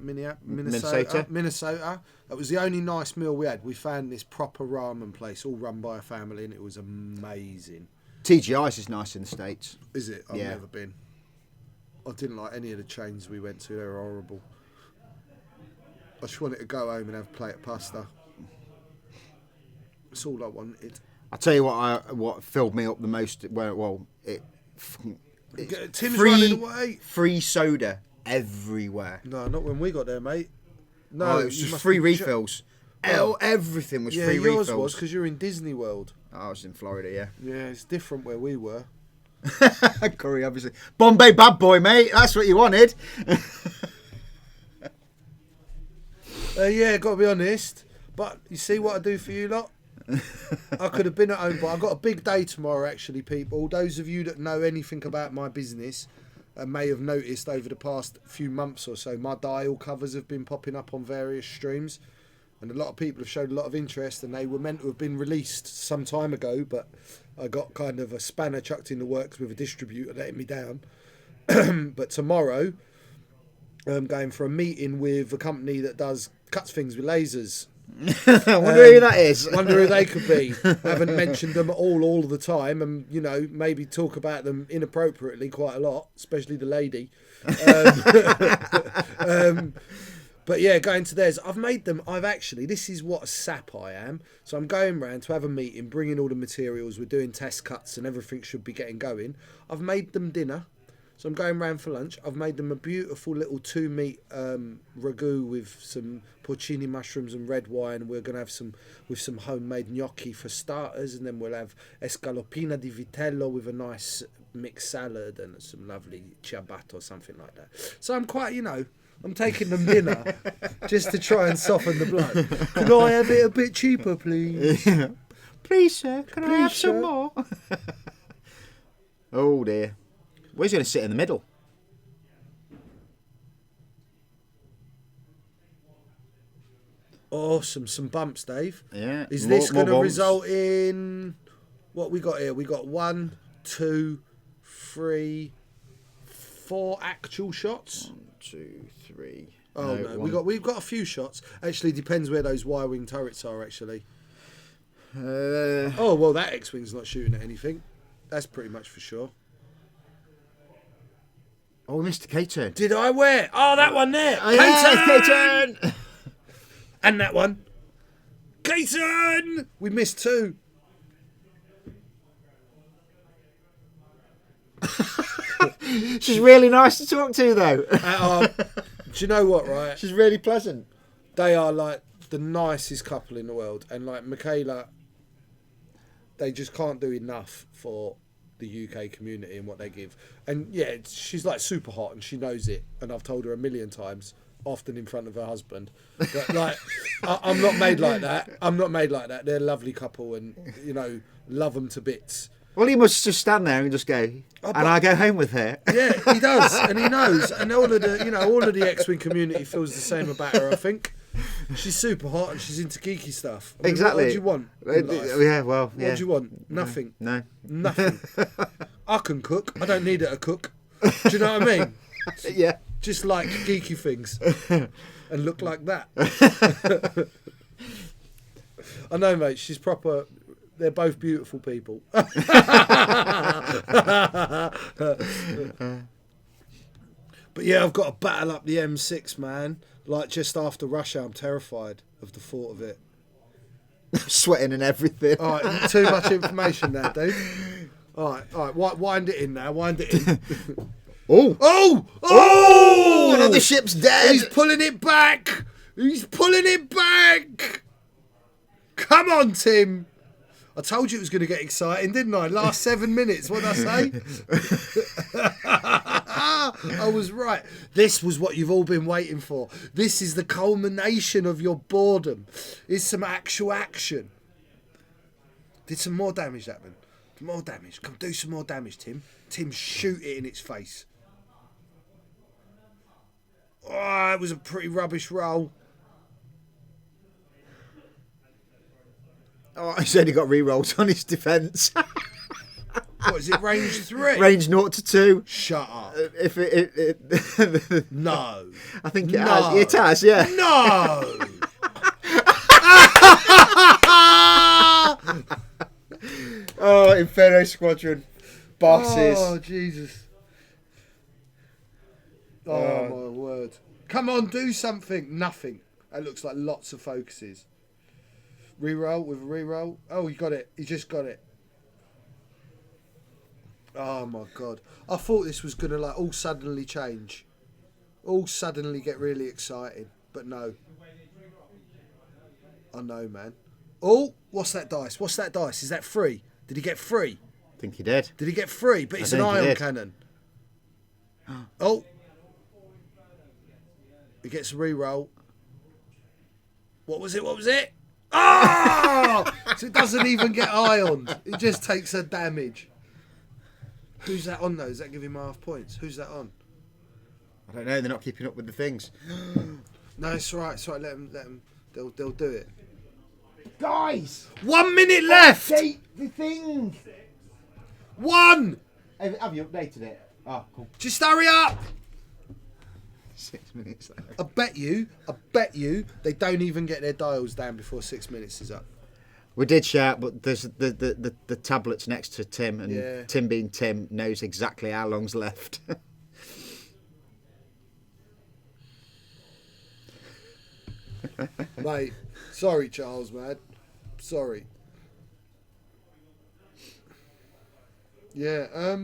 that was the only nice meal we had. We found this proper ramen place, all run by a family, and it was amazing. TGI's is nice in the States. Is it? I've Yeah. never been. I didn't like any of the chains we went to. They were horrible. I just wanted to go home and have a plate of pasta. That's all I wanted. I'll tell you what filled me up the most. Tim's running away. Free soda everywhere. No, not when we got there, mate. No, No, it was you just must free be refills. Everything was free yours refills. was because you're in Disney World. I was in Florida, yeah. Yeah, it's different where we were. Curry, obviously. Bombay bad boy, mate. That's what you wanted. Yeah, got to be honest. But you see what I do for you lot? I could have been at home, but I've got a big day tomorrow, actually, people. Those of you that know anything about my business may have noticed over the past few months or so, my dial covers have been popping up on various streams. And a lot of people have showed a lot of interest, and they were meant to have been released some time ago, but I got kind of a spanner chucked in the works with a distributor letting me down. But tomorrow, I'm going for a meeting with a company that cuts things with lasers. I wonder who that is. Wonder who they could be. Haven't mentioned them all the time, and maybe talk about them inappropriately quite a lot, especially the lady. But yeah, going to theirs. This is what a sap I am. So I'm going round to have a meeting, bringing all the materials. We're doing test cuts and everything should be getting going. I've made them dinner. So I'm going round for lunch. I've made them a beautiful little 2-meat ragu with some porcini mushrooms and red wine. We're going to have some homemade gnocchi for starters, and then we'll have escalopina di vitello with a nice mixed salad and some lovely ciabatta or something like that. So I'm quite, I'm taking them dinner just to try and soften the blow. Can I have it a bit cheaper, please? Please, sir. Can I have some sir. more? Oh, dear. Where's he going to sit in the middle? Awesome. Some bumps, Dave. Yeah. Is more- this more going to bombs. result in... What we got here? We got 1, 2, 3, 4 actual shots. 1, 2, 3. Oh no, we've got a few shots. Actually, depends where those Y-wing turrets are. Actually. Oh well, that X-wing's not shooting at anything. That's pretty much for sure. Oh, Mr. K-turn. Did I wear? Oh, that one there. Oh, yeah, K-turn. And that one. K-turn. We missed 2. She's really nice to talk to, though. Do you know what? Right. She's really pleasant. They are like the nicest couple in the world, and like Michaela, they just can't do enough for the UK community and what they give. And yeah, she's like super hot, and she knows it. And I've told her a million times, often in front of her husband. But like, I'm not made like that. I'm not made like that. They're a lovely couple, and you know, love them to bits. Well, he must just stand there and just go, and I go home with her. Yeah, he does, and he knows. And all of the X-Wing community feels the same about her, I think. She's super hot and she's into geeky stuff. I mean, Exactly. What do you want in life? Yeah, well, yeah. What do you want? Nothing. No. Nothing. I can cook. I don't need her to cook. Do you know what I mean? Yeah. Just like geeky things. And look like that. I know, mate. She's proper. They're both beautiful people. But yeah, I've got to battle up the M6, man. Like just after rush hour, I'm terrified of the thought of it. Sweating and everything. All right, too much information there, dude. All right, wind it in now. Wind it in. Oh! Oh! Oh! Another ship's dead! He's pulling it back! He's pulling it back! Come on, Tim! I told you it was going to get exciting, didn't I? Last 7 minutes, what did I say? I was right. This was what you've all been waiting for. This is the culmination of your boredom. It's some actual action. Did some more damage, that man. More damage. Come do some more damage, Tim. Tim, shoot it in its face. Oh, it was a pretty rubbish roll. Oh, he's only got re-rolls on his defence. What is it, range 3? Range 0 to 2. Shut up. If it No. I think it has. It has, yeah. No! Oh, Inferno Squadron. Bosses. Oh, Jesus. Oh, my word. Come on, do something. Nothing. That looks like lots of focuses. Reroll with a reroll. Oh, he got it. He just got it. Oh, my God. I thought this was going to like all suddenly change. All suddenly get really exciting. But no. I know, man. Oh, what's that dice? What's that dice? Is that free? Did he get free? I think he did. Did he get free? But it's an think he ion did. cannon. Oh. He gets a reroll. What was it? What was it? Oh! So it doesn't even get ioned. It just takes a damage. Who's that on though? Does that give him half points? Who's that on? I don't know. They're not keeping up with the things. No, it's all right. It's all right. Let them. They'll do it. Guys, 1 minute left. update the thing. 1. Have you updated it? Oh, cool. Just hurry up. 6 minutes later. I bet you, they don't even get their dials down before 6 minutes is up. We did shout, but there's the tablets next to Tim, and Yeah. Tim being Tim knows exactly how long's left. Mate, sorry, Charles, man. Sorry. Yeah,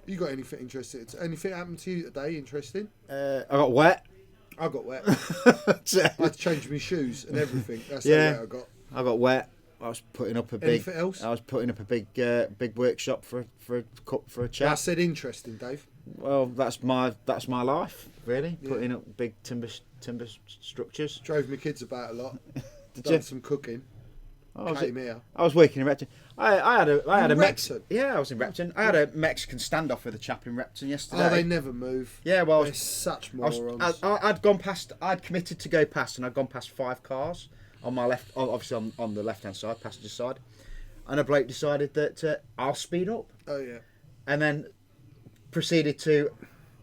you got anything interesting? Anything happened to you today interesting? I got wet. I got wet. I had to change my shoes and everything. That's how wet I got. I got wet. I was putting up a big. Anything else? I was putting up a big workshop for a chat. I said interesting, Dave. Well, that's my life, really. Putting up big timber structures. Drove my kids about a lot. Did Done you? some cooking. Oh, was Came it? here. I was working in Repton. I had a Repton? Yeah, I was in Repton. I had a Mexican standoff with a chap in Repton yesterday. Oh, they never move. Yeah, well, They're such I was- morons. I'd gone past. I'd committed to go past, and I'd gone past 5 cars on my left. Obviously on the left hand side, passenger side, and a bloke decided that I'll speed up, Oh yeah. and then proceeded to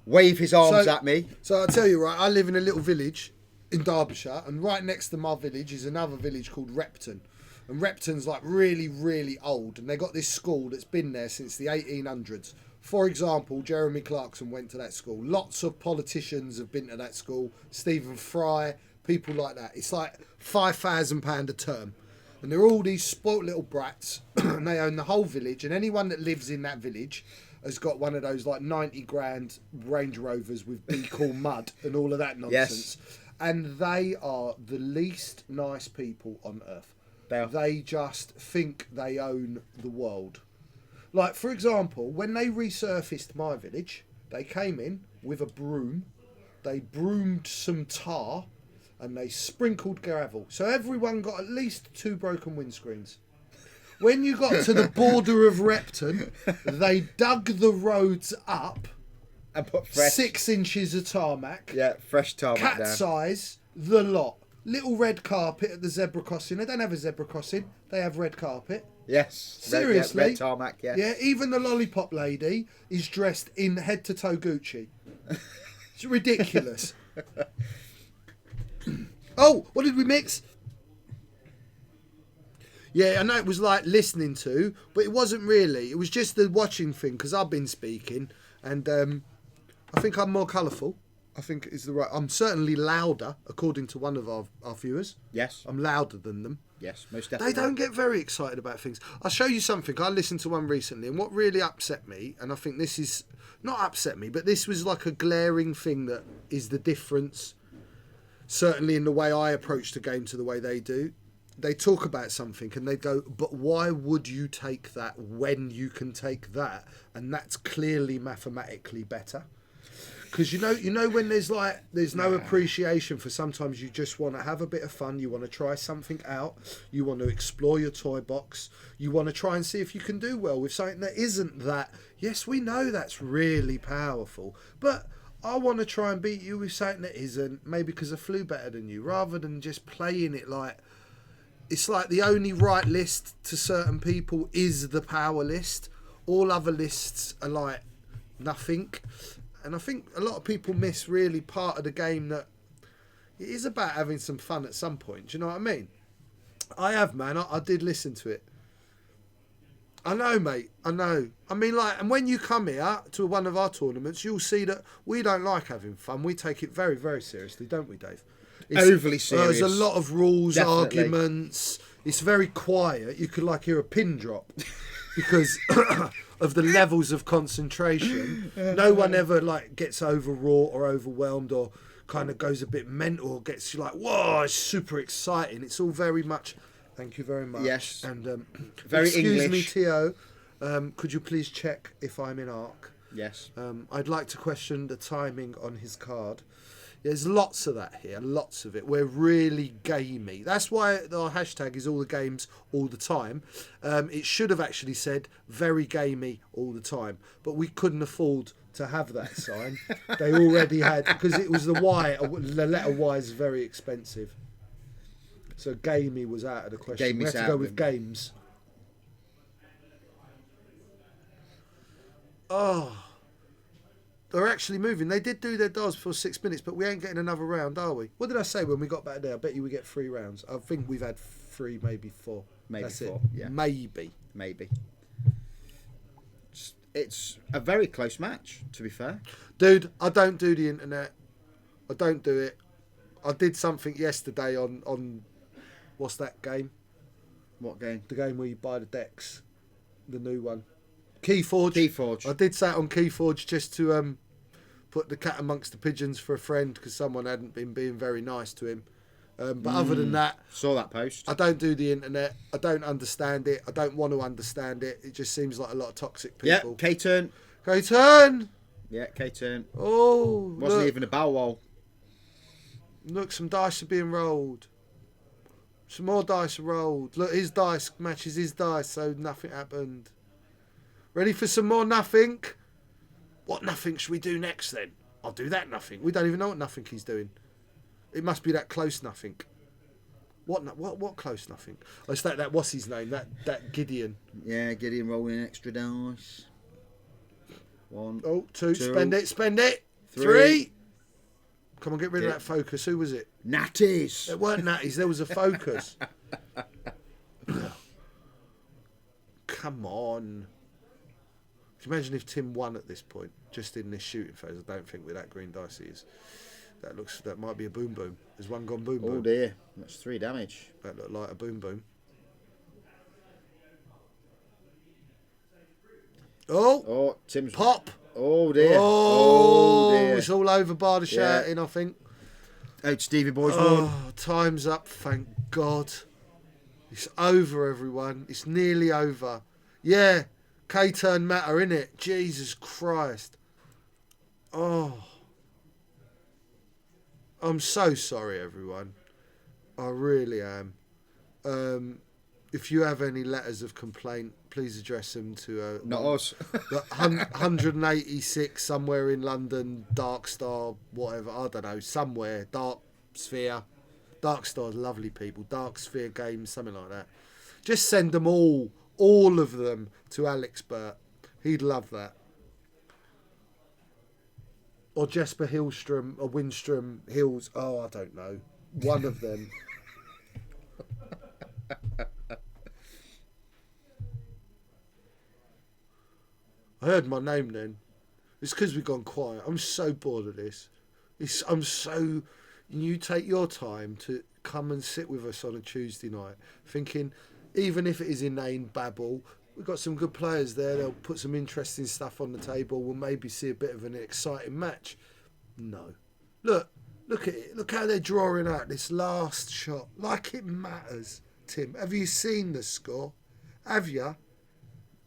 wave his arms at me. So I'll tell you, right, I live in a little village in Derbyshire, and right next to my village is another village called Repton. And Repton's like really, really old, and they got this school that's been there since the 1800s. For example, Jeremy Clarkson went to that school. Lots of politicians have been to that school. Stephen Fry, people like that. It's like £5,000 a term. And they're all these spoilt little brats, and they own the whole village, and anyone that lives in that village has got one of those like 90 grand Range Rovers with Be Cool mud and all of that nonsense. And they are the least nice people on earth. They just think they own the world. Like, for example, when they resurfaced my village, they came in with a broom, they broomed some tar, and they sprinkled gravel. So everyone got at least 2 broken windscreens. When you got to the border of Repton, they dug the roads up And put fresh. 6 inches of tarmac. Yeah, fresh tarmac Cat down. size, the lot. Little red carpet at the zebra crossing. They don't have a zebra crossing. They have red carpet. Yes. Seriously. Red tarmac, yeah. Yeah, even the lollipop lady is dressed in head to toe Gucci. It's ridiculous. Oh, what did we mix? Yeah, I know it was like listening to, but it wasn't really. It was just the watching thing, because I've been speaking, and I think I'm more colourful. I think it's the right... I'm certainly louder, according to one of our viewers. Yes. I'm louder than them. Yes, most definitely. They don't get very excited about things. I'll show you something. I listened to one recently, and what really upset me, and I think this is... Not upset me, but this was like a glaring thing that is the difference, certainly in the way I approach the game to the way they do. They talk about something and they go, but why would you take that when you can take that? And that's clearly mathematically better. Because you know when there's no appreciation for, sometimes you just want to have a bit of fun, you want to try something out, you want to explore your toy box, you want to try and see if you can do well with something that isn't that. Yes, we know that's really powerful, but I want to try and beat you with something that isn't, maybe because I flew better than you, rather than just playing it like... It's like the only right list to certain people is the power list. All other lists are like nothing. And I think a lot of people miss really part of the game, that it is about having some fun at some point. Do you know what I mean? I have, man. I did listen to it. I know, mate. I know. I mean, like, and when you come here to one of our tournaments, you'll see that we don't like having fun. We take it very, very seriously, don't we, Dave? It's overly serious. There's a lot of rules, Definitely. arguments. It's very quiet. You could like hear a pin drop because of the levels of concentration. No one ever like gets overwrought or overwhelmed or kind of goes a bit mental or gets like, whoa, it's super exciting. It's all very much. Thank you very much. Yes. And Very excuse English. me, Tio. Could you please check if I'm in arc? Yes. I'd like to question the timing on his card. There's lots of that here, lots of it. We're really gamey. That's why our hashtag is all the games all the time. It should have actually said very gamey all the time, but we couldn't afford to have that sign. They already had, because it was the Y. The letter Y is very expensive. So gamey was out of the question. We Gamey's had to out go with then. games. Oh. They're actually moving. They did do their dials for 6 minutes, but we ain't getting another round, are we? What did I say when we got back there? I bet you we get 3 rounds. I think we've had 3, maybe 4. Maybe That's 4, it. yeah. Maybe. It's a very close match, to be fair. Dude, I don't do the internet. I don't do it. I did something yesterday on what's that game? What game? The game where you buy the decks. The new one. Keyforge. Keyforge. I did say it on Keyforge just to put the cat amongst the pigeons for a friend because someone hadn't been being very nice to him. But other than that, Saw that post. I don't do the internet. I don't understand it. I don't want to understand it. It just seems like a lot of toxic Yeah, people. K-turn. Go turn. Yeah, K-turn. Oh, Wasn't look, even a bow wall. look, some dice are being rolled. Some more dice are rolled. Look, his dice matches his dice, so nothing happened. Ready for some more nothing? What nothing should we do next then? I'll do that nothing. We don't even know what nothing he's doing. It must be that close nothing. What close nothing? Oh, it's that what's his name? That Gideon. Yeah, Gideon rolling extra dice. 1. Oh, 2. Two. Spend it. 3. 3. Come on, get rid of Yeah. that focus. Who was it? Natties. It weren't natties. There was a focus. Come on. Can you imagine if Tim won at this point, just in this shooting phase? I don't think with that green dice he is. That might be a boom boom. Has one gone boom boom? Oh dear, that's 3 damage. That looked like a boom boom. Oh, Oh, Tim's pop! Oh dear. Oh, dear. it's all over bar the shouting, I think. Out Stevie Boys won. Oh, time's up, thank God. It's over, everyone. It's nearly over. Yeah, K-turn matter, innit? Jesus Christ. Oh. I'm so sorry, everyone. I really am. If you have any letters of complaint, please address them to... Not us. the 186 somewhere in London, Dark Star, whatever, I don't know, somewhere, Dark Sphere. Dark Star's lovely people, Dark Sphere Games, something like that. Just send them all of them to Alex Burt. He'd love that. Or Jesper Hillstrom, or Windstrom Hills, oh, I don't know. One of them. I heard my name then. It's because we've gone quiet. I'm so bored of this. You take your time to come and sit with us on a Tuesday night, thinking, even if it is inane babble, we've got some good players there. They'll put some interesting stuff on the table. We'll maybe see a bit of an exciting match. No. Look at it. Look how they're drawing out this last shot. Like it matters, Tim. Have you seen the score? Have you?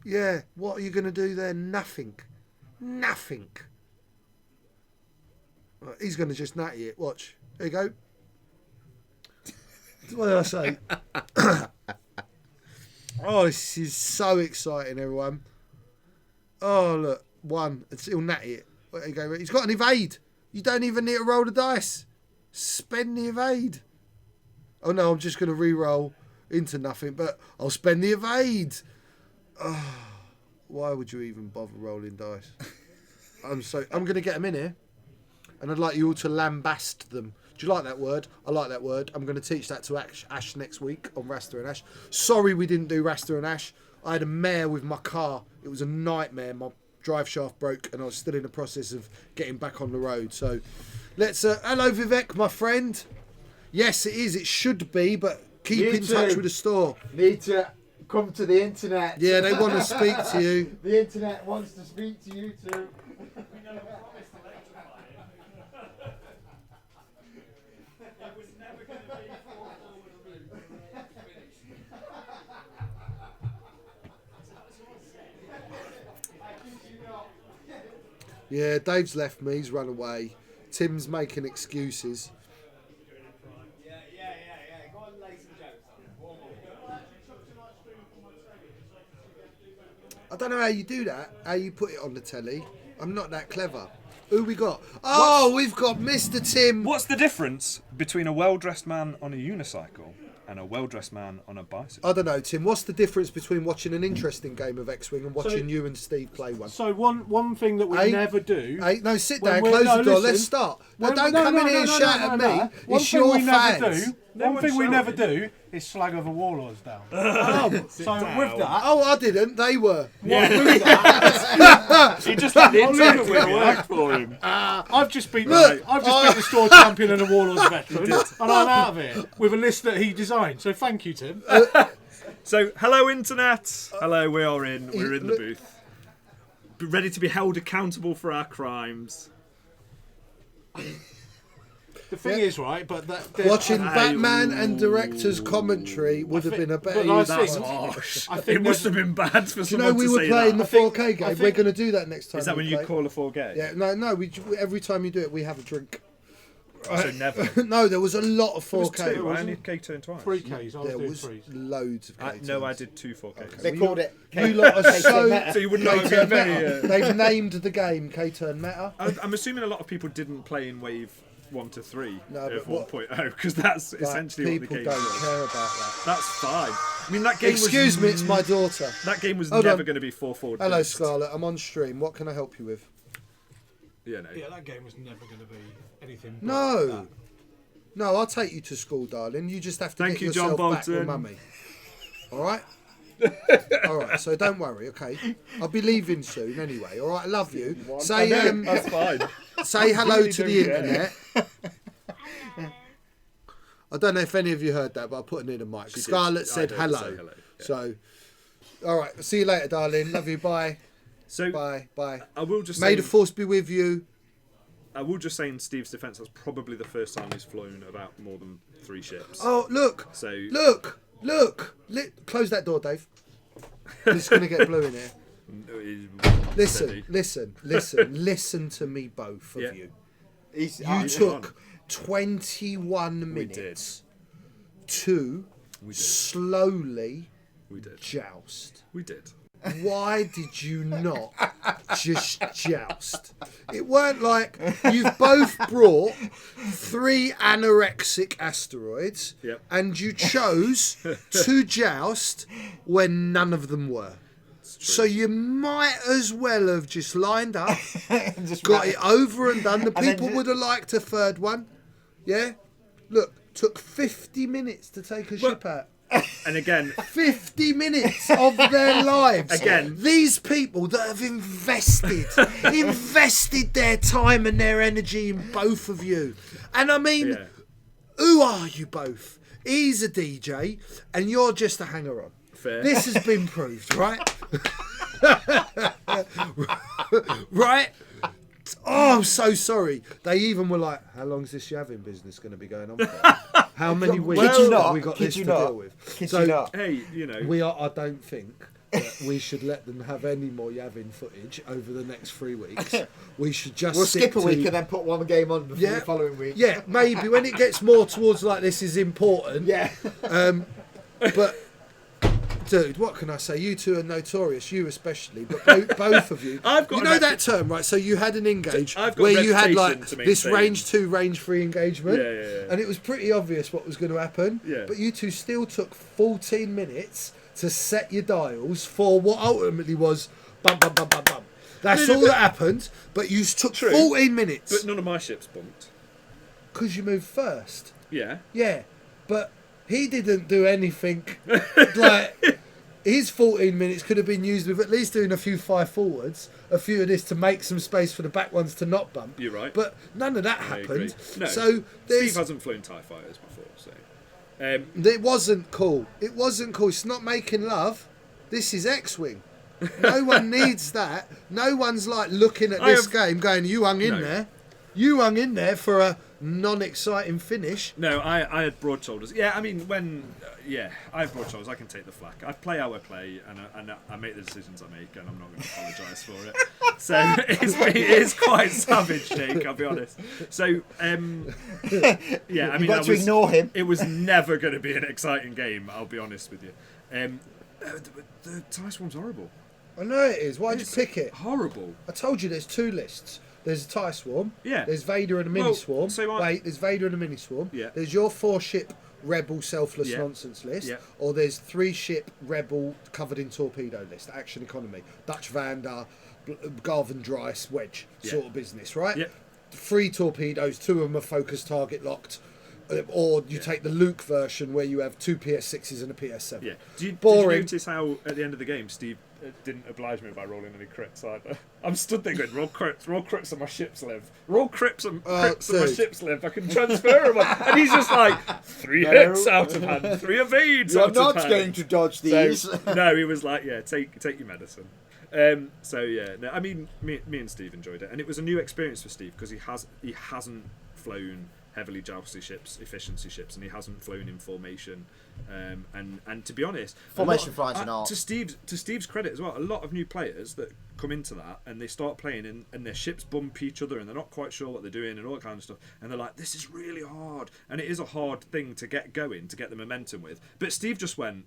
Yeah, what are you going to do there? Nothing. Nothing. Right, he's going to just natty it. Watch. There you go. What did I say? Oh, this is so exciting, everyone. Oh, look. One. He'll natty it. There you go. He's got an evade. You don't even need to roll the dice. Spend the evade. Oh, no, I'm just going to re-roll into nothing, but I'll spend the evade. Oh, why would you even bother rolling dice? I'm going to get them in here, and I'd like you all to lambast them. Do you like that word? I like that word. I'm going to teach that to Ash next week on Rasta and Ash. Sorry we didn't do Rasta and Ash. I had a mare with my car. It was a nightmare. My drive shaft broke, and I was still in the process of getting back on the road. So let's... hello, Vivek, my friend. Yes, it is. It should be, but keep in touch with the store. Need to come to the internet. Yeah, they want to speak to you. The internet wants to speak to you too. Yeah, Dave's left me. He's run away. Tim's making excuses. Go on, lay some jokes on. I don't know how you do that. How you put it on the telly. I'm not that clever. Who we got? Oh, we've got Mr. Tim. What's the difference between a well-dressed man on a unicycle and a well-dressed man on a bicycle? I don't know, Tim. What's the difference between watching an interesting game of X-Wing and watching you and Steve play one? So one thing that we never do... Hey, no, sit when down, we're- close no, the door, listen. let's start. No, don't come in here and shout at me. It's your fans. One thing we never do is slag other Warlords down. So with that... Oh, I didn't. They were. With that, He just let the I'll leave internet it with you. work for him. I've just beat Look, the store champion and a Warlords veteran, and I'm out of it with a list that he designed. So thank you, Tim. So, hello, Internet. Hello, we're in the booth. Ready to be held accountable for our crimes. The thing is, right, but Watching Batman and director's commentary would have been a better use. That's harsh. I think It must have been bad for Do you someone know we to were say playing that. the 4K game? We're going to do that next time. Is that when you play. call a 4K? Yeah, no. Every time you do it, we have a drink. So never. No, there was a lot of There was 4K. two. I only K-turned twice. 3Ks. I was There doing was threes. loads of K. No, I did two 4Ks. They called it. You lot are so... So you wouldn't know K-turn about meta. me. They've named the game K-turn meta. I'm assuming a lot of people didn't play in Wave 1 to 3 No, of but 1.0 because that's essentially what the People game don't was. care about that. That's fine. I mean, that game Excuse was... me, it's my daughter. That game was Hold never on. going to be 4-4. Hello, Scarlett. I'm on stream. What can I help you with? Yeah, no. Yeah, that game was never going to be anything. But No. that. No, I'll take you to school, darling. You just have to Thank get you, John yourself back with Bolton. mummy. All right? All right, so don't worry, okay? I'll be leaving soon anyway, all right? I love you. Say That's fine. say hello really to don't the care. internet. I don't know if any of you heard that, but I put it in the mic. She did. Scarlett I said did hello. say hello, yeah. So, all right, see you later, darling. Love you. Bye. So Bye. Bye. I will just May say, the force be with you. I will just say in Steve's defence, that's probably the first time he's flown about more than 3 ships. Oh, look. So Look. Close that door, Dave. It's going to get blue in here. Listen to me, both of you. You took 21 minutes to slowly joust. We did. Why did you not just joust? It weren't like you've both brought 3 anorexic asteroids, and you chose to joust when none of them were. So you might as well have just lined up, got it over and done. The people would have liked a third one. Yeah? Look, took 50 minutes to take a ship out. And again, 50 minutes of their lives. Again, these people that have invested their time and their energy in both of you. And I mean, who are you both? He's a DJ and you're just a hanger-on. Fair. This has been proved, right? Right? Oh, I'm so sorry. They even were like, how long is this Yavin business going to be going on for? How many weeks have we got this to deal with? hey, we are. I don't think that we should let them have any more Yavin footage over the next 3 weeks. We should just We'll skip a week and then put one game on before the following week. Yeah, maybe when it gets more towards like this is important. Yeah. But dude, what can I say? You two are notorious, you especially, but both of you. I've got that term, right? So you had an engage I've got where you had like reputation to this maintain. range 2, range 3 engagement, Yeah. and it was pretty obvious what was going to happen. Yeah. But you two still took 14 minutes to set your dials for what ultimately was bum bum bum bum bum. That's all that happened. But you took 14 minutes. But none of my ships bumped. Because you moved first. Yeah. Yeah, but he didn't do anything like his 14 minutes could have been used with at least doing a few 5 forwards, a few of this to make some space for the back ones to not bump. You're right. But none of that I happened. agree. No, So Steve hasn't flown TIE fighters before, so it wasn't cool. It wasn't cool. It's not making love. This is X-Wing. No one needs that. No one's like looking at this game going, you hung in there. You hung in there for a non-exciting finish. No, I had broad shoulders. Yeah, I mean, I have broad shoulders. I can take the flak. I play how I play, and I make the decisions I make, and I'm not going to apologise for it. So it is quite savage, Jake. I'll be honest. So yeah, I mean, got to ignore him. It was never going to be an exciting game. I'll be honest with you. The TIE Swarm's horrible. I know it is. Why'd you pick it? Horrible. I told you there's 2 lists. There's a TIE Swarm. Yeah. There's Vader and a mini swarm. so Wait, there's Vader and a mini swarm. Yeah. There's your 4-ship Rebel selfless nonsense list. Yeah. Or there's 3-ship Rebel covered in torpedo list. Action economy. Dutch Vander, Garvin Dryce, Wedge sort of business, right? Yeah. 3 torpedoes, 2 of them are focus target locked. Or you take the Luke version where you have 2 PS6s and a PS7. Yeah. Did you Boring. notice how at the end of the game Steve didn't oblige me by rolling any crits either? I'm stood there going, roll crits and my ships live. Roll crits and my ships live. I can transfer them. And he's just like, 3 hits out of hand, 3 evades You're out of hand. not going to dodge these. So, no, he was like, yeah, take your medicine. So yeah, no, I mean, me and Steve enjoyed it, and it was a new experience for Steve because he hasn't flown heavily jousty ships, efficiency ships, and he hasn't flown in formation. And to be honest, Formation flight's an art. To Steve's credit as well, a lot of new players that come into that and they start playing and their ships bump each other and they're not quite sure what they're doing and all that kind of stuff, and they're like, this is really hard, and it is a hard thing to get going, to get the momentum with. But Steve just went,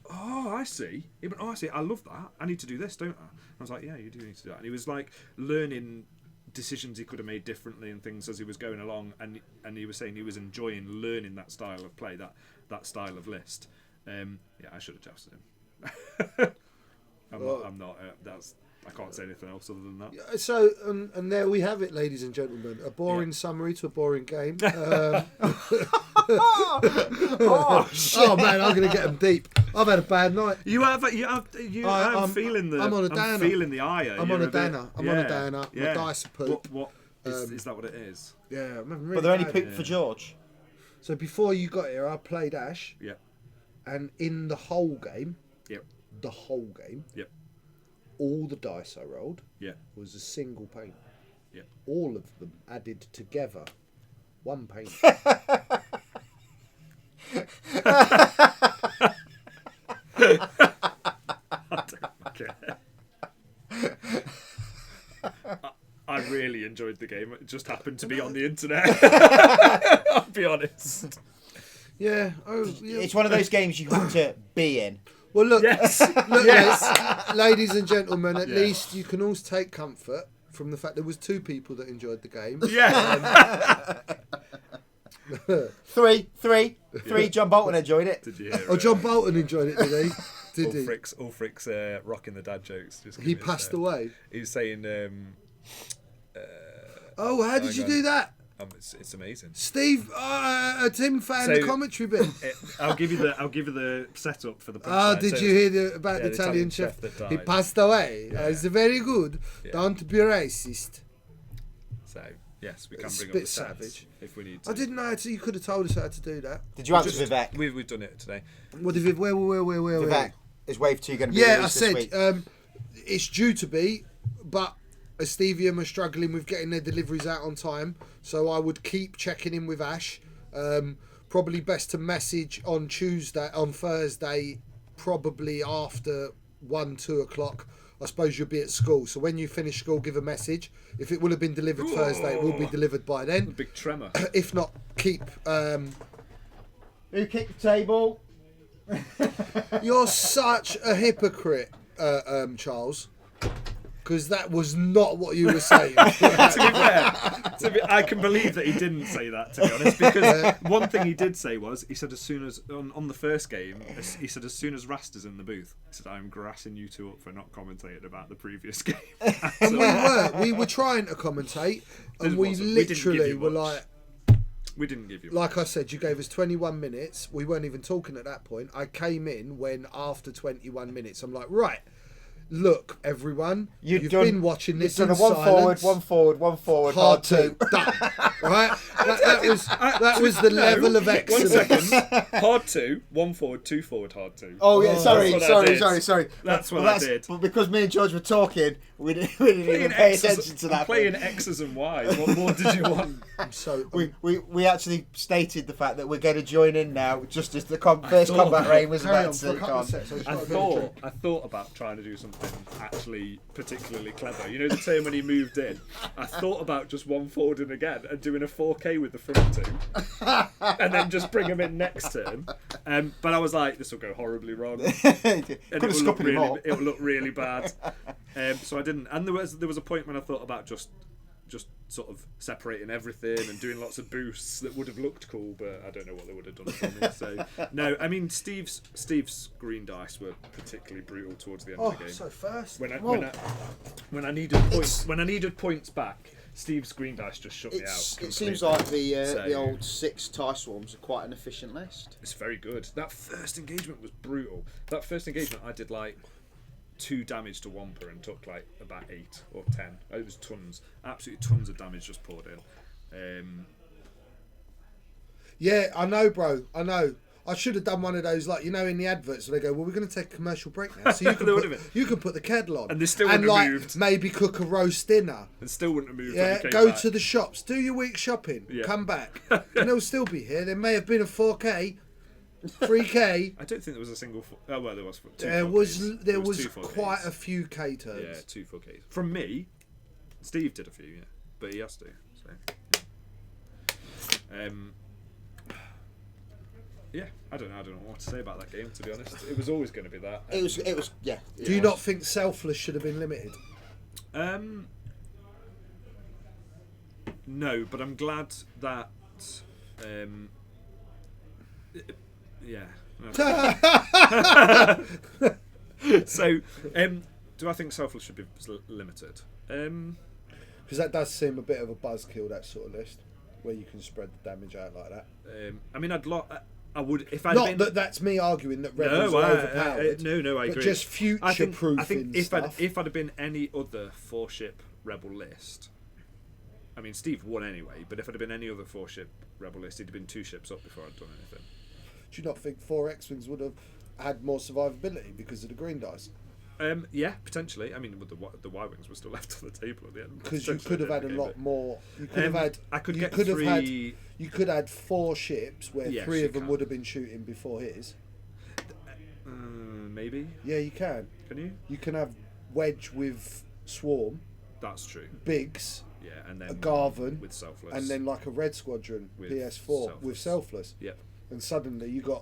oh, I see. He went, oh, I see. I love that. I need to do this, don't I? I was like, yeah, you do need to do that. And he was like learning decisions he could have made differently and things as he was going along, and he was saying he was enjoying learning that style of play, that style of list. Yeah, I should have jousted him. I'm not. I can't say anything else other than that. So, and there we have it, ladies and gentlemen. A boring summary to a boring game. Oh man, I'm going to get them deep. I've had a bad night. I'm feeling the. I'm on a downer. I'm feeling the ire. I'm on a downer. I'm on a downer. My dice are poop. What is that? What it is? Yeah, I'm having really But they're only bad. pooped for George. So before you got here, I played Ash. Yeah. And in the whole game. Yep. The whole game. Yep. All the dice I rolled. Yeah. Was a single paint. Yeah. All of them added together, 1 paint. I really enjoyed the game. It just happened to be on the internet. I'll be honest. Yeah. Oh, yeah. It's one of those games you have to be in. Well, look, Yes. look, Yes. ladies and gentlemen, at Yeah. least you can all take comfort from the fact there was 2 people that enjoyed the game. Yeah. Three. John Bolton enjoyed it. Did you hear? Oh, John Bolton enjoyed it, did he? Did he? Ulfric's rocking the dad jokes. Just He giving us, passed away. He was saying, Oh, how did you do that? it's amazing. Steve, Tim found the commentary bit. I'll give you the setup for the. Oh, punchline. did So you it's- hear about the Italian chef? that He died. passed away. Yeah. It's very good. Yeah. Don't be racist. So yes, we can It's bring a up the bit stats savage. if we need to. I didn't know how to. You could have told us how to do that. Did you answer Vivek? We've done it today. What did where? Vivek, is Wave 2 going to be Yeah, I released this said week? it's due to be, but Estevium are struggling with getting their deliveries out on time, so I would keep checking in with Ash. Probably best to message on Thursday, probably after 1-2 o'clock. I suppose you'll be at school, so when you finish school, give a message. If it will have been delivered Thursday, it will be delivered by then. Big tremor. If not, keep. Who kicked the table? You're such a hypocrite, Charles. Because that was not what you were saying. To be fair, I can believe that he didn't say that, to be honest, because one thing he did say was, he said as soon as, on the first game, he said as soon as Rasta's in the booth, he said, I'm grassing you two up for not commentating about the previous game. And we were trying to commentate, and we wasn't. We didn't give literally you were much. like, We didn't give you like I said, you gave us 21 minutes. We weren't even talking at that point. I came in when after 21 minutes, I'm like, right, look, everyone, you've been watching this in You've done a silence. one forward, Hard to done. Right? That was the level of 1 excellence. second. Hard 2, 1 forward, 2 forward, hard 2. Oh yeah, sorry. That's what I did. That's what I did. But because me and George were talking, we didn't even pay attention to that. Playing X's and Y's. What more did you want? So We actually stated the fact that we're going to join in now, just as the first combat rain was carry about on to for a take couple on. of seconds. I just I got a bit of drink. thought about trying to do something actually particularly clever. You know the term when he moved in? I thought about just 1 forward in again and doing a 4K with the front 2 and then just bring him in next turn. But I was like, this will go horribly wrong. And it will look really bad. So I didn't. And there was a point when I thought about just sort of separating everything and doing lots of boosts that would have looked cool, but I don't know what they would have done for me. So no, I mean Steve's green dice were particularly brutal towards the end of the game. So first, When I needed points back, Steve's green dice just shut me out. It completely. seems like the So- old 6 tie swarms are quite an efficient list. It's very good. That first engagement was brutal. That first engagement, I did like 2 damage to Wampa and took like about 8 or 10. It was tons, absolutely tons of damage just poured in. yeah, I know, bro. I know. I should have done one of those, like, you know, in the adverts where they go, well, we're going to take a commercial break now, so you can put the kettle on, And they still wouldn't have like moved. maybe cook a roast dinner. And still wouldn't have moved. Yeah, when he came go back. to the shops, do your week shopping, Yeah. come back, and they'll still be here. There may have been a 4K, 3K. I don't think there was a single. Oh well, there was 2. There 4Ks. was was 2 4Ks. quite a few K turns. Yeah, 2 4Ks from me. Steve did a few, yeah, but he has to. So, yeah. Yeah, I don't know what to say about that game. To be honest, it was always going to be that. It was yeah. Do you not think Selfless should have been limited? No, but I'm glad that. Yeah. So, do I think Selfless should be limited? Because that does seem a bit of a buzzkill, that sort of list, where you can spread the damage out like that. I mean, I would if I. Not that that's me arguing that Rebels are overpowered. No, I agree. But just future-proofing I think stuff. if I'd have been any other 4-ship Rebel list, I mean, Steve won anyway. But if I'd have been any other 4-ship Rebel list, he'd have been 2 ships up before I'd done anything. Do you not think 4 X-Wings would have had more survivability because of the green dice? Yeah, potentially. I mean, the Y-wings were still left on the table at the end. Because you could have had a lot more. You could have had. I could you get could have 3. had. You could have had 4 ships where Yes, 3 you of them can. would have been shooting before his. Maybe. Yeah, you can. Can you? You can have Wedge with Swarm, That's true. Biggs, Yeah, and a then Garvin, with Selfless. and then like a Red Squadron With PS4 with Selfless. Yep. And suddenly you can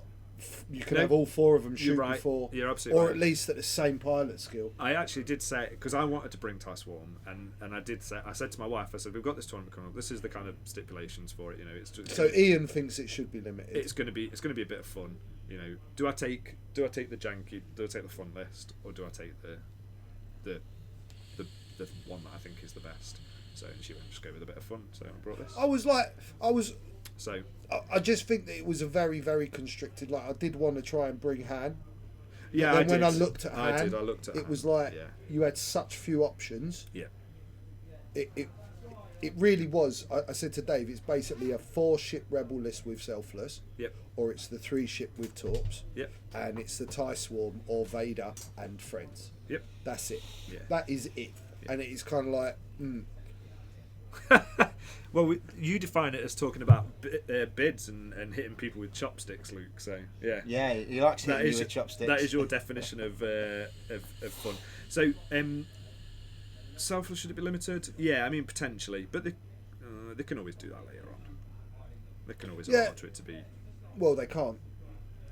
No, have all 4 of them you're shoot right. before, You're absolutely or right. at least at the same pilot skill. I actually did say, because I wanted to bring Ty Swarm, and I did say, I said to my wife, I said, we've got this tournament coming up. This is the kind of stipulations for it. You know, it's just, So Ian thinks it should be limited. it's going to be a bit of fun. You know, do I take the janky, do I take the fun list, or do I take the one that I think is the best? So she went, just go with a bit of fun. So I brought this. So So I just think that it was a very, very constricted. Like I did want to try and bring Han. yeah, But then when I did. looked at Han, I looked at it Han. was like yeah, you had such few options. yeah, It really was. I said to Dave, it's basically a 4-ship rebel list with Selfless, yep, or it's the 3-ship with Torps, yep, and it's the TIE Swarm or Vader and friends. yep. That's it. Yeah. That is it. And it is kind of like, Well, you define it as talking about bids and hitting people with chopsticks, Luke. So yeah, Yeah, he likes that hitting you is with chopsticks. that is your definition of fun. So Selfless, should it be limited? Yeah, I mean potentially, but they can always do that later on. They can always Yeah. alter it to be well, they can't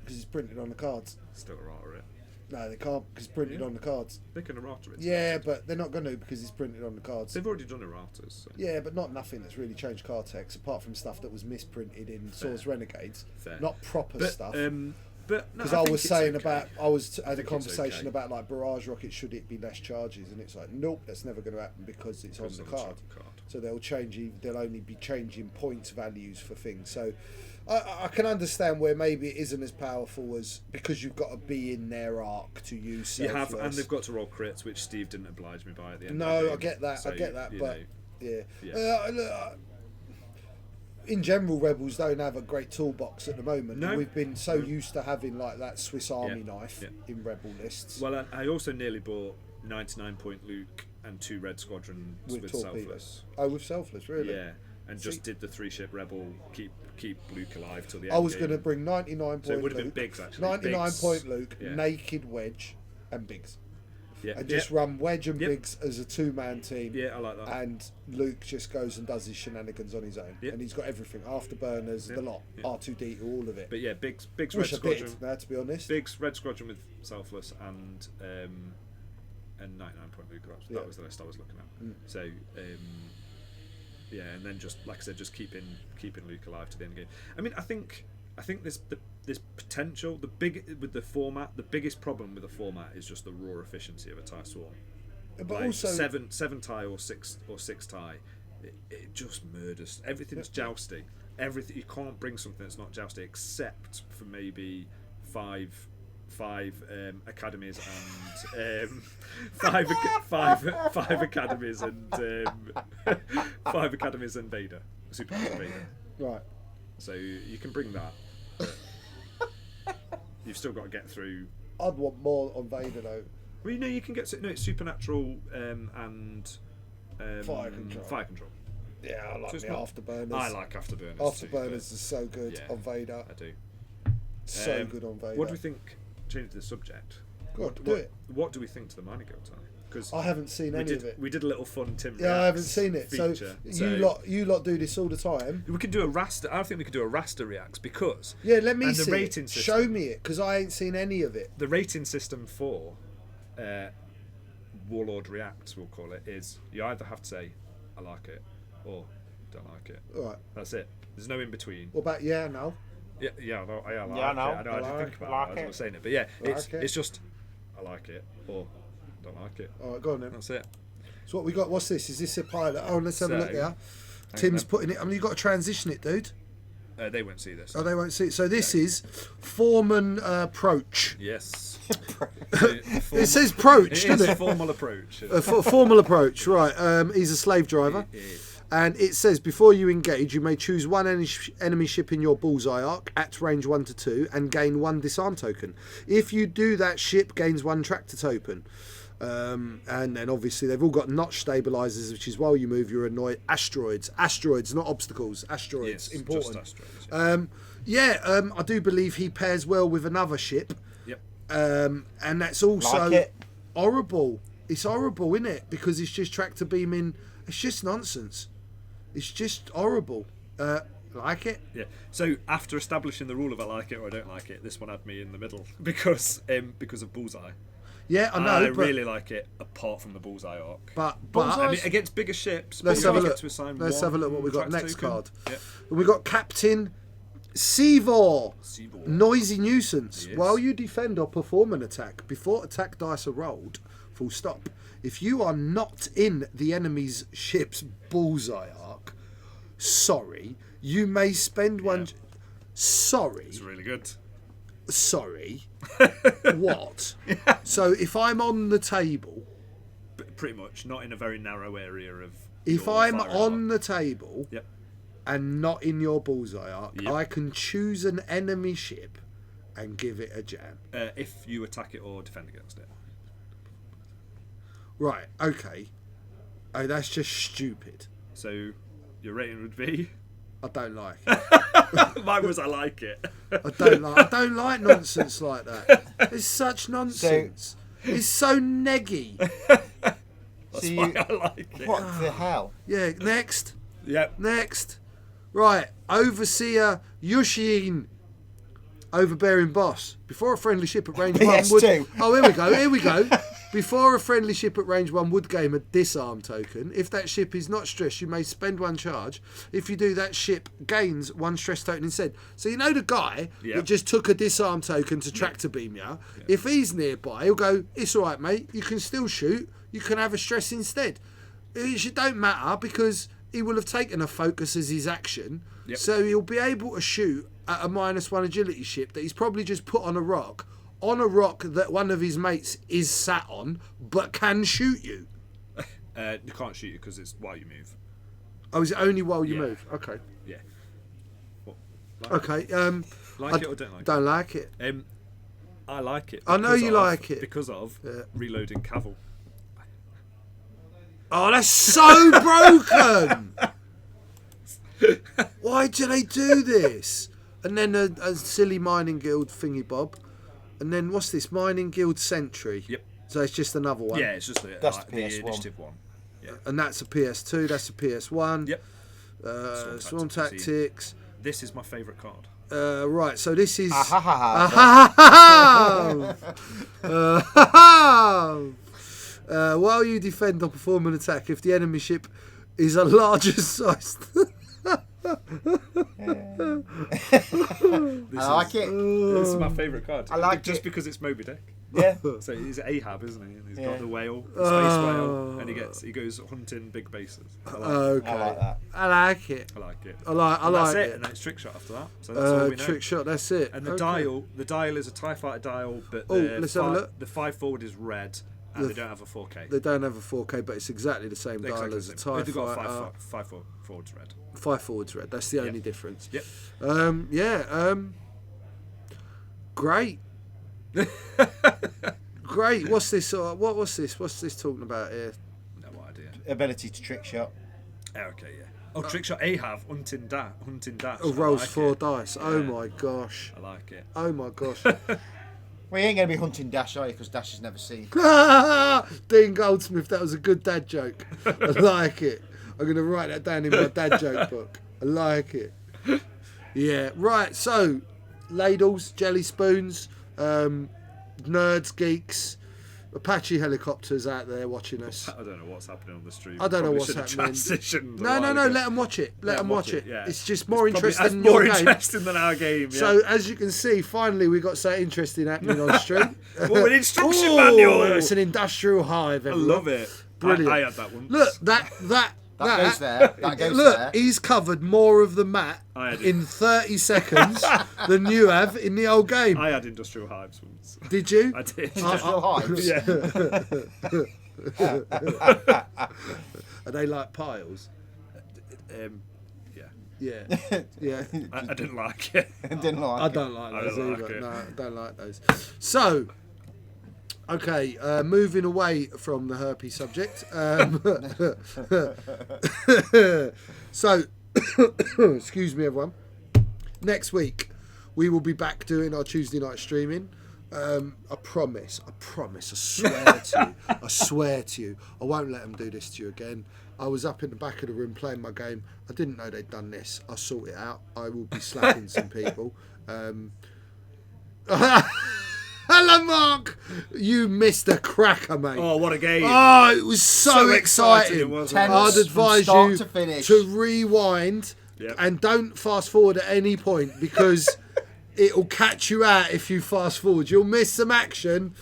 because it's printed on the cards. still errata it. No, they can't because it's printed Yeah. on the cards. They can errata it. Yeah, but they're not going to because it's printed on the cards. They've already done erratas. So. Yeah, but not nothing that's really changed card text apart from stuff that was misprinted in Swords Renegades. Fair. Not proper But stuff. but no, Because I I think was it's saying okay. about, had a think it's conversation okay. about like barrage rockets. Should it be less charges? And it's like, nope, that's never going to happen because it's on Because the it's on card. the card. So they'll change. They'll only be changing points values for things. So I can understand where maybe it isn't as powerful as because you've got to be in their arc to use. You have, Selfless. and they've got to roll crits, which Steve didn't oblige me by at the end. of the No, game. I get that. So, I get that. you But know, yeah. Yeah. Look, in general, Rebels don't have a great toolbox at the moment. No. We've been so used to having like that Swiss Army knife Yeah. in Rebel lists. Well, I also nearly bought 99-point Luke and 2 Red Squadrons with torpedoes. Selfless. Oh, with Selfless, really? Yeah, and just See- did the 3-ship Rebel, keep Luke alive till the end. I was game. going to bring 99 So it point would have been Luke, Biggs actually. 99 Biggs, point Luke, yeah. naked Wedge, and Biggs. Yeah, And just run Wedge and Yep. Biggs as a 2-man team. Yeah, I like that. And Luke just goes and does his shenanigans on his own. Yep. And he's got everything. Afterburners, Yep. the lot. Yep. R2D2, all of it. But yeah, Biggs Red Wish I Squadron. did, now, to be honest. Biggs Red Squadron with Selfless and 99-point Luke. That Yeah. was the list I was looking at. Mm. So yeah, and then just like I said, just keeping Luke alive to the end game. I mean, I think this potential, with the format, the biggest problem with the format is just the raw efficiency of a tie swarm. But Like also, seven tie or six tie, it just murders. Everything's jousty. Everything, you can't bring something that's not jousty except for maybe five academies and five academies and 5 academies and Vader, Super Vader. right. So you can bring that. But you've still got to get through. I'd want more on Vader though. Well, you know, you can get it's supernatural and Fire control. Fire control. Yeah, I like So it's the not- afterburners. I like afterburners. Afterburners is so good Yeah. on Vader. I do. So good on Vader. What do we think? Change the subject. Go on, What, do what, it. what do we think to the mining guild time? Because I haven't seen any of it. We did a little fun Tim. Yeah, I haven't Reacts seen it. feature, You lot do this all the time. We could do a raster. I think we could do a raster reacts because Yeah, let me and the see rating it. system, Show me it because I ain't seen any of it. the rating system for Warlord reacts, we'll call it, is you either have to say I like it or don't like it. All right. That's it. There's no in between. What about yeah no? Yeah, I like Yeah, it. no. I know. I I didn't like think about it as I was saying it, but yeah, Like it. it's just I like it or don't like it. All right, go on then. That's it. So what we got? What's this? Is this a pilot? Oh, let's have a look So, there. Tim's putting it. I mean, you got to transition it, dude. They won't see this. Oh, they won't see it. So this is Foreman approach. Yes. It says approach, It doesn't is it? formal approach. Formal approach, right? He's a slave driver. And it says, before you engage, you may choose one enemy ship in your bullseye arc at range 1 to 2 and gain 1 disarm token. If you do, that ship gains 1 tractor token. And then obviously they've all got notch stabilizers, which is while you move, you're annoyed. Asteroids, not obstacles. Asteroids, Yes, important. just asteroids, yeah. I do believe he pairs well with another ship. Yep. And that's also Like it. horrible. It's horrible, isn't it? Because it's just tractor beaming. It's just nonsense. It's just horrible. Like it? Yeah. So after establishing the rule of I like it or I don't like it, this one had me in the middle because of Bullseye. Yeah, I know. I but, really like it, apart from the Bullseye arc. but I mean, against bigger ships. let's but have a you get look. to assign Let's have a look what we got tractor next token. card. Yeah. We got Captain Seavor. Seavor. Noisy nuisance. Yes. While you defend or perform an attack, before attack dice are rolled, full stop. If you are not in the enemy's ship's bullseye arc, sorry, you may spend one. Sorry. It's really good. Sorry. What? So if I'm on the table, Pretty much, not in a very narrow area of. if your I'm firing on arc. the table Yep. and not in your bullseye arc, Yep. I can choose an enemy ship and give it a jam. If you attack it or defend against it. Right, okay. Oh, that's just stupid. So your rating would be. I don't like it. Mine was I like it. I don't like nonsense like that. It's such nonsense. It's so neggy. That's why I like it. What the hell? Yeah, next. Yep. Next. Right, Overseer Yushin. Overbearing boss. Before a friendly ship at range 1 would... PS2. Oh, here we go. Before a friendly ship at range 1 would gain a disarm token. If that ship is not stressed, you may spend 1 charge. If you do, that ship gains 1 stress token instead. So you know the guy that just took a disarm token to tractor beam you? If he's nearby, he'll go, it's all right, mate. You can still shoot. You can have a stress instead. It don't matter because he will have taken a focus as his action. Yep. So he'll be able to shoot at a -1 agility ship that he's probably just put on a rock that one of his mates is sat on, but can shoot you. You can't shoot you because it's while you move. Oh, is it only while you Yeah. move? Okay. Yeah. What, Okay. Like it or don't like Don't like it. it? I like it. I know because you of- like it. because of Yeah. reloading Cavill. Oh, that's so broken. Why do they do this? And then a silly mining guild thingy bob. And then what's this? Mining guild sentry. Yep. So it's just another one. Yeah, it's just That's like the the PS1. initiative one. Yeah. And that's a PS2. That's a PS1. Yep. Swarm Tactics. Tactics. This is my favourite card. Right, so this is. While you defend or perform an attack, if the enemy ship is a larger size. I like it. This is my favourite card. I like just it. because it's Moby Dick. Yeah. So he's Ahab, isn't he? And he's Yeah. got the whale, the space whale, and he goes hunting big bases. I like it. Okay. I like that. I like it. I like it. I like And that's it. it. And then it's trick shot after that. So that's all we know. Trick shot. That's it. And the Okay. dial is a TIE Fighter dial, but Oh, let's have a look. the 5 forward is red, and The they don't have a 4K. They don't have a 4K, but it's exactly the same They're dial exactly as the a same. TIE They've got Fighter. 5 forwards red. 5 forwards red. That's the only Yep. difference. Yep. Great. Great. What's this? What's this? What's this talking about here? No idea. Ability to trick shot. Okay, yeah. Oh, trick shot Ahab, hunting dash. Oh, I rolls like 4 it. dice. Oh Yeah. my gosh. I like it. Oh my gosh. Well, you ain't going to be hunting Dash, are you? Because Dash is never seen. Dean Goldsmith, that was a good dad joke. I like it. I'm going to write that down in my dad joke book. I like it. Yeah, right. So, ladles, jelly spoons, nerds, geeks, Apache helicopters out there watching us. I don't know what's happening on the stream. I don't know Probably what's should have happening. transitioned a No, while no, no. ago. Let them watch it. Let them watch it. Yeah. It's just more Probably- interesting that's than more your game. interesting than our game. Yeah. So, as you can see, finally we got something interesting happening on stream. Oh, an instruction Oh, manual. It's an industrial hive. I Everyone. love it. Brilliant. I had that one. Look, that goes there. That goes look, there. he's covered more of the map I had it. in 30 seconds than you have in the old game. I had industrial hives once. Did you? I did. Industrial hives. Yeah. Are they like piles? yeah, Yeah. I didn't like it. Didn't like I it. don't like I those don't like either. it. No, I don't like those. So, okay, moving away from the herpes subject. So, excuse me, everyone. Next week, we will be back doing our Tuesday night streaming. I promise, I swear to you, I won't let them do this to you again. I was up in the back of the room playing my game. I didn't know they'd done this. I'll sort it out. I will be slapping some people. Hello, Mark! You missed a cracker, mate. Oh, what a game! Oh, it was so exciting. It was, Tense I'd from advise start you to finish. to rewind Yep. and don't fast forward at any point because it'll catch you out if you fast forward. You'll miss some action.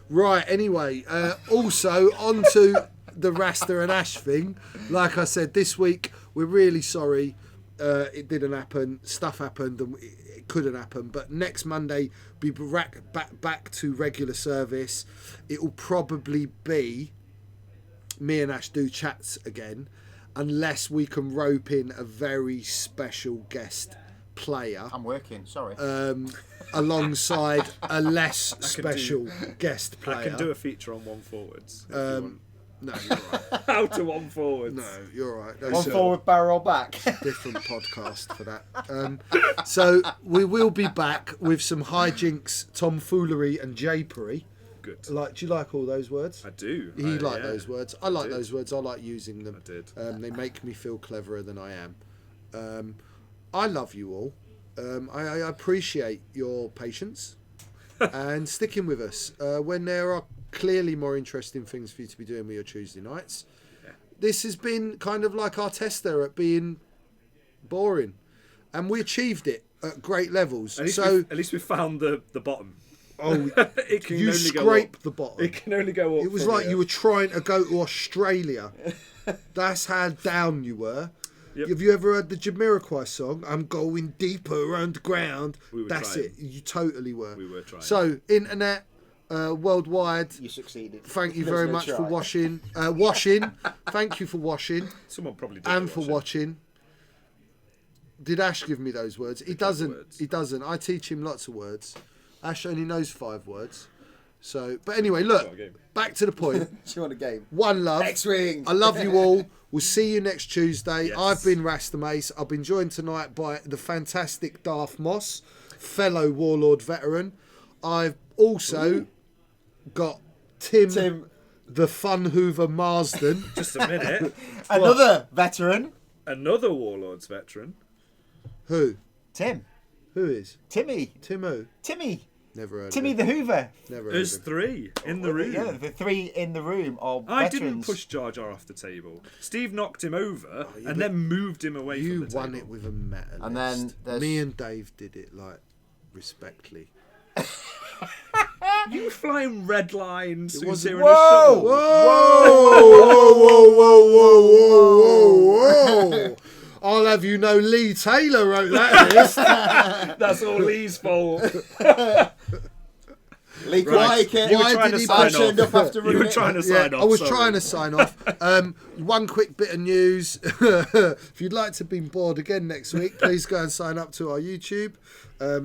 Right, anyway, also on to the Rasta and Ash thing. Like I said, this week, we're really sorry it didn't happen. Stuff happened and it couldn't happen. But next Monday, we'll be back to regular service. It will probably be me and Ash do chats again, unless we can rope in a very special guest player I'm working, sorry. alongside a less special guest player. I can do a feature on one forwards. if you want. No, you're right. How to one forwards. No, you're right. That's One a forward, barrel back. different podcast for that. So we will be back with some hijinks, tomfoolery, and japery. Good. Do you like all those words? I do. He yeah. liked those words. I like did. those words. I like using them. I did. They make me feel cleverer than I am. I love you all. I appreciate your patience and sticking with us when there are clearly more interesting things for you to be doing with your Tuesday nights. Yeah. This has been kind of like our tester at being boring, and we achieved it at great levels. At least, So at least we found the bottom. oh, It can you only go scraped up. the bottom. It can only go up. It was from like here. you were trying to go to Australia. That's how down you were. Yep. Have you ever heard the Jamiroquai song? I'm going deeper underground. We were That's trying. it. You totally were. We were trying. So, internet, worldwide, You succeeded. thank you There's very no much for try. watching. Washing. Thank you for watching Someone probably did and the for watching. Did Ash give me those words? He doesn't. words. He doesn't. I teach him lots of words. Ash only knows 5 words. So, but anyway, look, Got a game. back to the point. Do you want a game? One love. X-Wing. I love you all. We'll see you next Tuesday. Yes. I've been Rasta Mace. I've been joined tonight by the fantastic Darth Moss, fellow Warlord veteran. I've also got Tim, the Fun Hoover Marsden. Just a minute. Another veteran. Another Warlords veteran. Who? Tim. Who is? Timmy. Tim who? Timmy. Never heard Timmy of the him. Hoover. Never heard There's of him. 3 in the room. Yeah, the 3 in the room are I veterans. didn't push Jar Jar off the table. Steve knocked him over yeah, and then moved him away You from the won table. it with a metal. And then there's- me and Dave did it like respectfully. You flying red lines. It who's wasn't- here in a Whoa! shuttle. Whoa! I'll have you know, Lee Taylor wrote that list. That's all Lee's fault. Lee Right. Quiet. You were Why trying did to he sign turned off. up after You running were it? trying to Yeah, sign off. I was sorry. trying to sign off. One quick bit of news. If you'd like to be bored again next week, please go and sign up to our YouTube,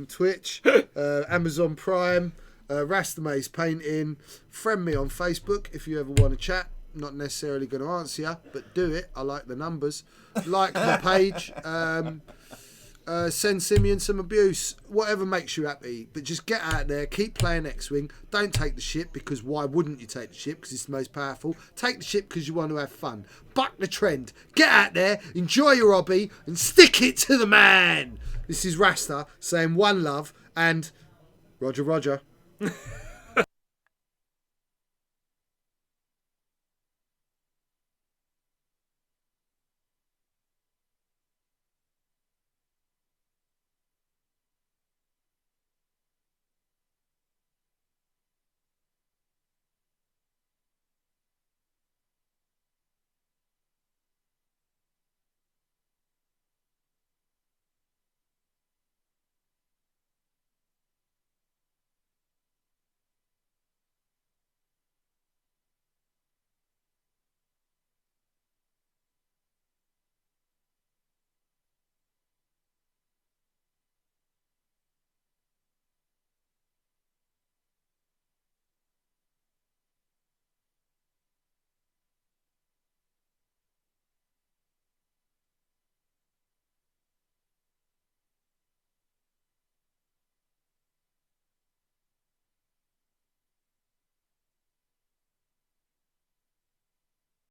Twitch, Amazon Prime, Rasta Maze Painting. Friend me on Facebook if you ever want to chat. Not necessarily going to answer you, but do it. I like the numbers. Like the page. Send Simeon some abuse. Whatever makes you happy. But just get out there. Keep playing X-Wing. Don't take the ship, because why wouldn't you take the ship? Because it's the most powerful. Take the ship because you want to have fun. Buck the trend. Get out there. Enjoy your hobby. And stick it to the man. This is Rasta saying one love and Roger Roger.